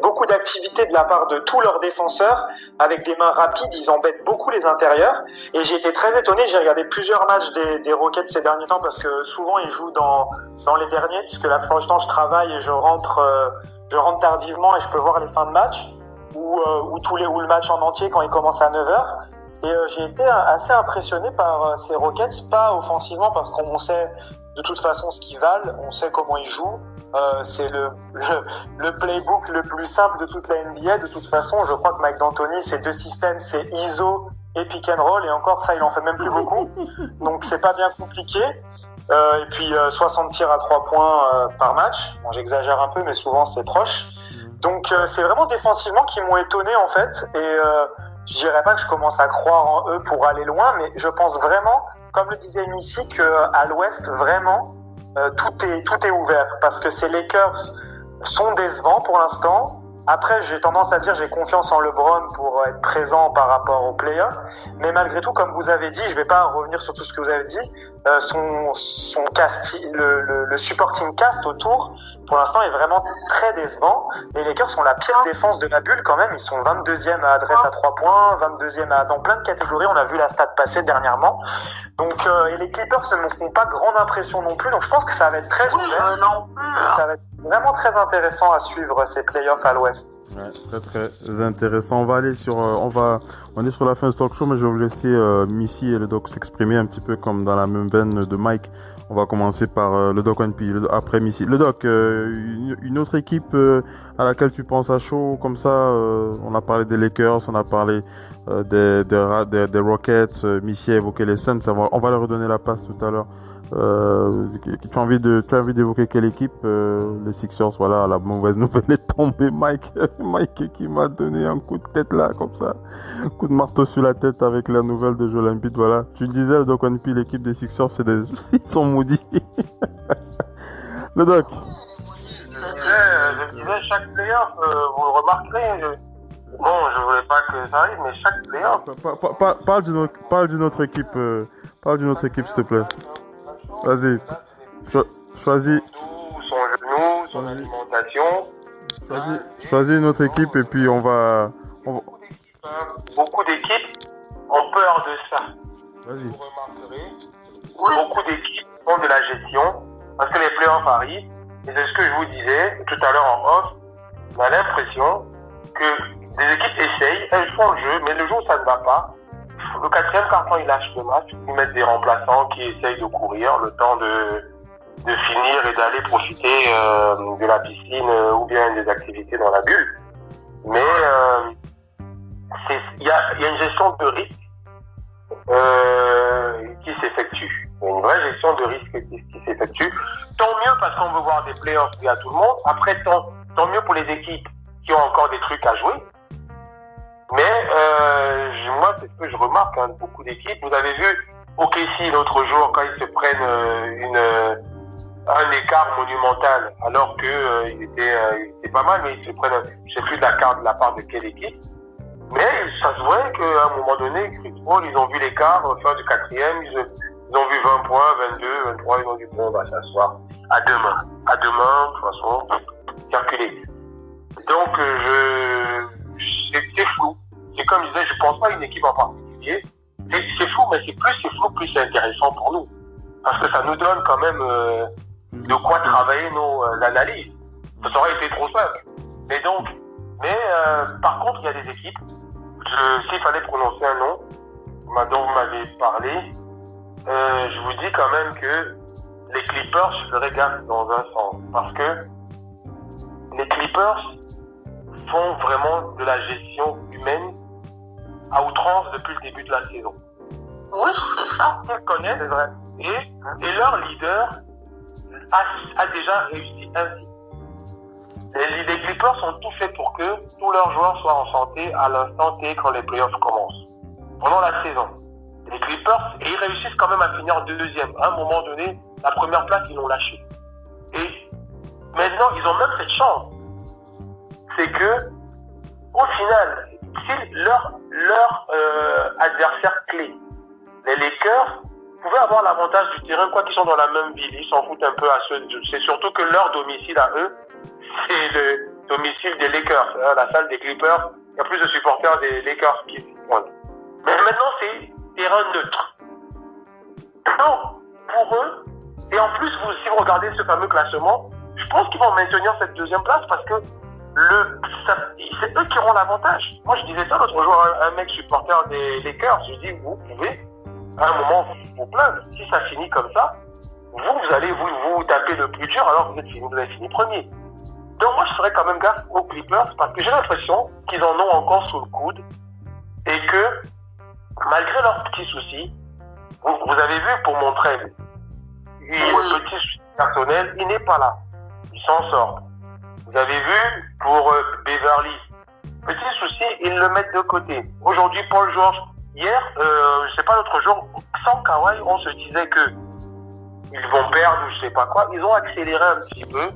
beaucoup d'activité de la part de tous leurs défenseurs. Avec des mains rapides, ils embêtent beaucoup les intérieurs. Et j'ai été très étonné, j'ai regardé plusieurs matchs des Rockets ces derniers temps parce que souvent ils jouent dans les derniers, puisque la plupart du temps je travaille et je rentre tardivement et je peux voir les fins de match ou le match en entier quand il commence à 9h. Et j'ai été assez impressionné par ces Rockets, pas offensivement parce qu'on sait de toute façon ce qu'ils valent, on sait comment ils jouent. C'est le playbook le plus simple de toute la NBA. De toute façon, je crois que Mike D'Antoni, ses deux systèmes, c'est ISO et pick and roll, et encore ça, il en fait même plus beaucoup. Donc c'est pas bien compliqué. Et puis 60 tirs à 3 points par match. Bon, j'exagère un peu, mais souvent c'est proche. Donc c'est vraiment défensivement qui m'ont étonné en fait. Et je dirais pas que je commence à croire en eux pour aller loin, mais je pense vraiment, comme le disait Missy, qu'à l'Ouest vraiment, tout est ouvert parce que ces Lakers sont décevants pour l'instant. Après, j'ai tendance à dire j'ai confiance en LeBron pour être présent par rapport aux playoffs. Mais malgré tout, comme vous avez dit, je vais pas revenir sur tout ce que vous avez dit, son cast, le supporting cast autour, pour l'instant, est vraiment très décevant. Les Lakers sont la pire défense de la bulle quand même. Ils sont 22e à adresse à 3 points, 22e dans plein de catégories. On a vu la stat passer dernièrement. Donc, et les Clippers ne me font pas grande impression non plus. Donc, je pense que ça va être très ouvert. Ça va être vraiment très intéressant à suivre ces playoffs à l'Ouest. Ouais, très très intéressant. On va aller sur, on est sur la fin du talk show, mais je vais vous laisser Missy et le doc s'exprimer un petit peu comme dans la même veine de Mike. On va commencer par le doc NP, après Missy. Le doc, une autre équipe à laquelle tu penses à chaud comme ça. On a parlé des Lakers, on a parlé des Rockets. Missy a évoqué les Suns. On va leur redonner la passe tout à l'heure. Tu as envie d'évoquer quelle équipe? Les Sixers, voilà, la mauvaise nouvelle est tombée. Mike qui m'a donné un coup de tête là, comme ça, un coup de marteau sur la tête avec la nouvelle de Joel Embiid. Voilà, tu disais, le Doc One-P, l'équipe des Sixers, ils sont maudits. Le Doc. Je disais, chaque playoff, vous le remarquerez. Bon, je voulais pas que ça arrive, mais chaque playoff. Parle d'une autre équipe. Parle d'une autre équipe, s'il te plaît. Vas-y. Choisis. Son genou, son alimentation. Choisis une autre équipe et puis on va... Beaucoup d'équipes ont peur de ça. Vas-y. Vous remarquerez, beaucoup d'équipes font de la gestion parce que les playoffs arrivent. Et c'est ce que je vous disais tout à l'heure en off. On a l'impression que des équipes essayent, elles font le jeu, mais le jour où ça ne va pas, le quatrième carton, ils lâchent le match, ils mettent des remplaçants qui essayent de courir le temps de finir et d'aller profiter de la piscine ou bien des activités dans la bulle. Mais il y a une gestion de risque qui s'effectue. Il y a une vraie gestion de risque qui s'effectue. Tant mieux parce qu'on veut voir des playoffs à tout le monde. Après, tant mieux pour les équipes qui ont encore des trucs à jouer. Mais moi, c'est ce que je remarque, beaucoup d'équipes. Vous avez vu OKC l'autre jour quand ils se prennent un écart monumental, alors que il était pas mal, mais ils se prennent, je sais plus de la part de quelle équipe. Mais ça se voit qu'à un moment donné, Chris Paul, ils ont vu l'écart, fin du quatrième, ils ont vu 20 points, 22, 23, ils ont dit bon, on va s'asseoir. À demain, de toute façon, circuler. Donc, c'est flou. C'est comme je disais, je pense pas à une équipe en particulier. C'est flou, mais c'est flou, plus c'est intéressant pour nous. Parce que ça nous donne quand même de quoi travailler l'analyse. Ça aurait été trop simple. Mais par contre, il y a des équipes, s'il fallait prononcer un nom, dont vous m'avez parlé, je vous dis quand même que les Clippers feraient gaffe dans un sens. Parce que les Clippers font vraiment de la gestion humaine à outrance depuis le début de la saison. Oui, c'est ça. Ils connaissent, c'est vrai. Et leur leader a déjà réussi ainsi. Les Clippers ont tout fait pour que tous leurs joueurs soient en santé à l'instant T quand les playoffs commencent. Pendant la saison. Les Clippers, et ils réussissent quand même à finir deuxième. À un moment donné, la première place, ils l'ont lâchée. Et maintenant, ils ont même cette chance. C'est que, au final, si leur adversaire clé, les Lakers, pouvaient avoir l'avantage du terrain, quoi qu'ils sont dans la même ville, ils s'en foutent un peu à ceux. C'est surtout que leur domicile à eux, c'est le domicile des Lakers. La salle des Clippers, il y a plus de supporters des Lakers qui pointent. Mais maintenant, c'est terrain neutre. Donc, pour eux, et en plus, si vous regardez ce fameux classement, je pense qu'ils vont maintenir cette deuxième place parce que c'est eux qui auront l'avantage. Moi, je disais ça l'autre jour à un mec supporter des Lakers. Je dis, vous pouvez, à un moment, vous plaindre. Si ça finit comme ça, vous allez vous taper le plus dur alors que vous avez fini premier. Donc, moi, je ferais quand même gaffe aux Clippers parce que j'ai l'impression qu'ils en ont encore sous le coude et que, malgré leurs petits soucis, vous avez vu pour mon trade, le petit souci personnel, il n'est pas là. Il s'en sort. Vous avez vu pour Beverly, petit souci, ils le mettent de côté. Aujourd'hui, Paul George, hier, je sais pas l'autre jour, sans Kawhi, on se disait que ils vont perdre ou je sais pas quoi. Ils ont accéléré un petit peu.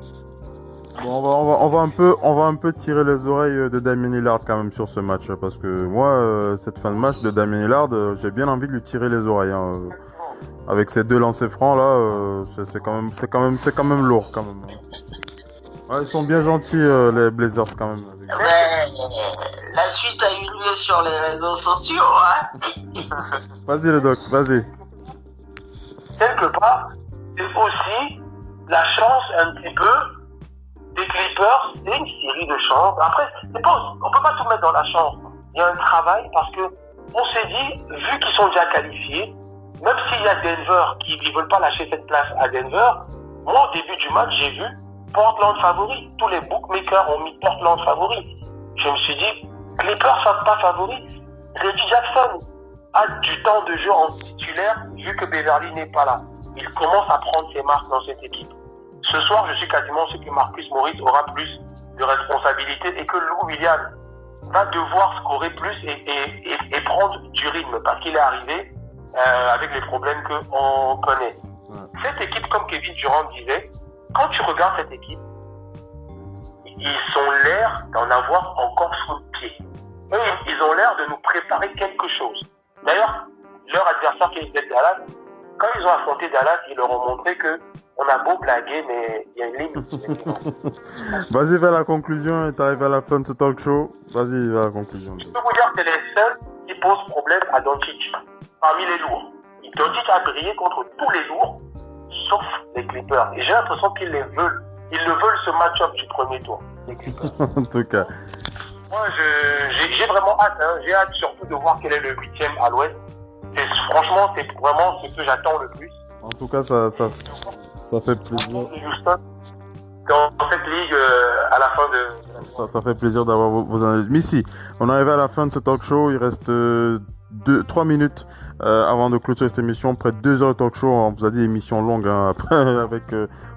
Bon, on va un peu tirer les oreilles de Damien Lillard quand même sur ce match, parce que moi, cette fin de match de Damien Lillard, j'ai bien envie de lui tirer les oreilles. Hein. Avec ces 2 lancers francs là, c'est quand même lourd quand même. Ouais, ils sont bien gentils les Blazers quand même. Mais la suite a eu lieu sur les réseaux sociaux, hein. Vas-y le doc, vas-y. Quelque part, c'est aussi la chance un petit peu des Clippers. C'est une série de chances. Après, on peut pas tout mettre dans la chance. Il y a un travail parce que on s'est dit, vu qu'ils sont déjà qualifiés, même s'il y a Denver qui ne veulent pas lâcher cette place à Denver, moi au début du match, j'ai vu Portland favori. Tous les bookmakers ont mis Portland favori. Je me suis dit, Clippers ne sont pas favoris. Reggie Jackson a du temps de jeu en titulaire vu que Beverly n'est pas là. Il commence à prendre ses marques dans cette équipe. Ce soir, je suis quasiment sûr que Marcus Morris aura plus de responsabilités et que Lou Williams va devoir scorer plus et prendre du rythme parce qu'il est arrivé avec les problèmes qu'on connaît. Cette équipe, comme Kevin Durant disait, quand tu regardes cette équipe, ils ont l'air d'en avoir encore sous le pied. Ils ont l'air de nous préparer quelque chose. D'ailleurs, leur adversaire qui est Dallas, quand ils ont affronté Dallas, ils leur ont montré que on a beau blaguer, mais il y a une limite. Vas-y vers la conclusion et t'arrives à la fin de ce talk show. Vas-y vers la conclusion. Je peux vous dire que c'est les seuls qui posent problème à Doncic, parmi les lourds. Doncic a brillé contre tous les lourds, sauf les Clippers. Et j'ai l'impression qu'ils les veulent. Ils le veulent ce match-up du premier tour. En tout cas. Moi, j'ai vraiment hâte. Hein. J'ai hâte surtout de voir quel est le 8e à l'ouest. Franchement, c'est vraiment ce que j'attends le plus. En tout cas, ça fait plaisir. Houston, dans cette ligue, à la fin de... Ça fait plaisir d'avoir vos analyses. Missy, on est arrivé à la fin de ce talk show. Il reste 3 minutes avant de clôturer cette émission. Près de 2 heures de talk show. On vous a dit émission longue. Hein. Après,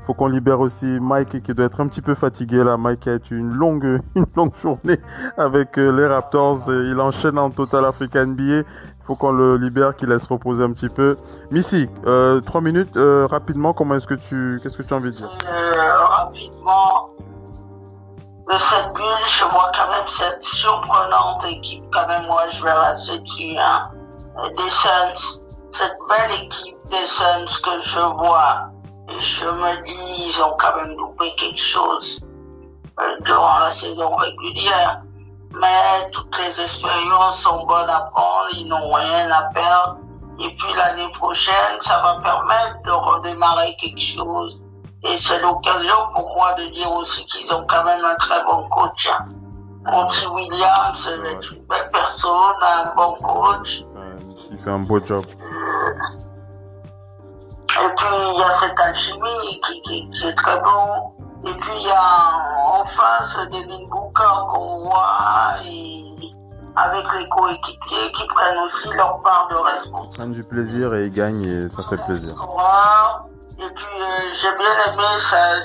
faut qu'on libère aussi Mike qui doit être un petit peu fatigué là. Mike a eu une longue journée avec les Raptors. Et il enchaîne en Total Africa NBA. Faut qu'on le libère, qu'il laisse reposer un petit peu. Missy, 3 minutes, rapidement, qu'est-ce que tu as envie de dire? Rapidement, de cette bulle, je vois quand même cette surprenante équipe, quand même, moi, je vais rester dessus, hein. Des Suns, cette belle équipe des Suns que je vois, je me dis, ils ont quand même loupé quelque chose durant la saison régulière. Mais toutes les expériences sont bonnes à prendre, ils n'ont rien à perdre. Et puis l'année prochaine, ça va permettre de redémarrer quelque chose. Et c'est l'occasion pour moi de dire aussi qu'ils ont quand même un très bon coach. Monty Williams est une belle personne, un bon coach. Il fait un beau job. Et puis il y a cette alchimie qui est très bon. Et puis il y a enfin ce Devin Booker qu'on voit et avec les coéquipiers qui prennent aussi leur part de responsabilité. Ils prennent du plaisir et ils gagnent et ça fait plaisir. Et puis j'ai bien aimé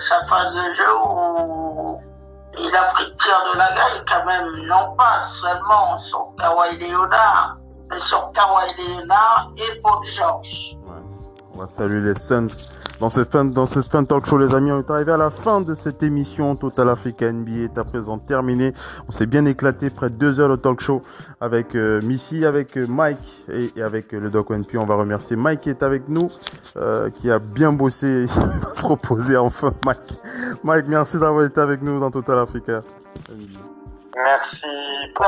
sa phase de jeu où il a pris le tir de la gueule quand même, non pas seulement sur Kawhi Leonard, mais sur Kawhi Leonard et Paul George. Ouais. On va saluer les Suns. Dans cette fin de talk show, les amis, on est arrivé à la fin de cette émission. Total Africa NBA est à présent terminée. On s'est bien éclaté, près de 2 heures de talk show avec Missy, avec Mike et avec le Doc NP. On va remercier Mike qui est avec nous, qui a bien bossé. Il va se reposer enfin, Mike. Mike, merci d'avoir été avec nous dans Total Africa. Merci pour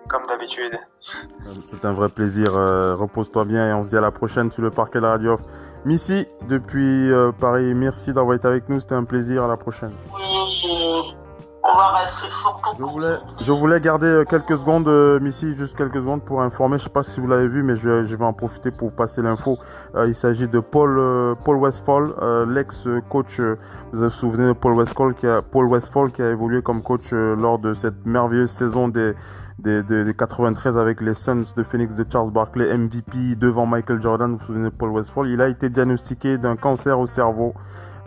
comme d'habitude. C'est un vrai plaisir. Repose-toi bien et on se dit à la prochaine sur le parquet de la Radio Off. Missy, depuis Paris, merci d'avoir été avec nous. C'était un plaisir. À la prochaine. Oui, on va rester surtout. Je voulais garder quelques secondes, Missy, juste quelques secondes pour informer. Je sais pas si vous l'avez vu, mais je vais en profiter pour passer l'info. Il s'agit de Paul Westphal, l'ex-coach. Vous vous souvenez de Paul Westphal qui a évolué comme coach lors de cette merveilleuse saison des 93 avec les Suns de Phoenix de Charles Barkley, MVP devant Michael Jordan. Vous vous souvenez de Paul Westphal? Il a été diagnostiqué d'un cancer au cerveau.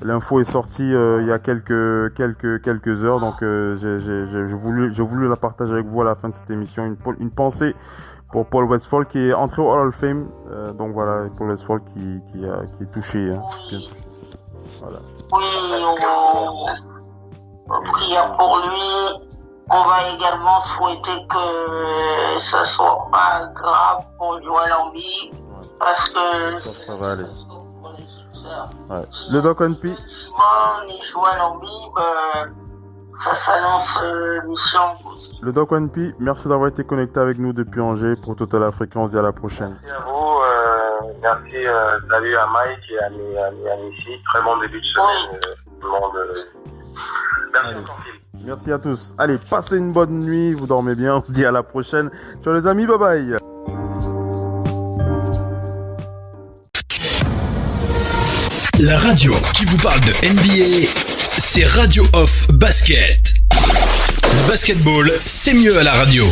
L'info est sortie il y a quelques heures, donc j'ai voulu la partager avec vous à la fin de cette émission. Une pensée pour Paul Westphal qui est entré au Hall of Fame. Donc voilà, Paul Westphal qui est touché. Hein. Voilà. Oui, on prière pour lui. On va également souhaiter que ça soit pas grave pour Joël Embiid, parce que ça va aller. Ouais. Le Doc NP. Simon et Joël Embiid, ça s'annonce mission. Le Doc NP, merci d'avoir été connecté avec nous depuis Angers pour Total Africa. On se dit à la prochaine. Merci à vous. Merci. Salut à Mike et à Missy. Très bon début de semaine. Merci encore, Phil. Merci à tous. Allez, passez une bonne nuit. Vous dormez bien. On se dit à la prochaine. Ciao les amis. Bye bye. La radio qui vous parle de NBA, c'est Radio Off Basket. Le basketball, c'est mieux à la radio.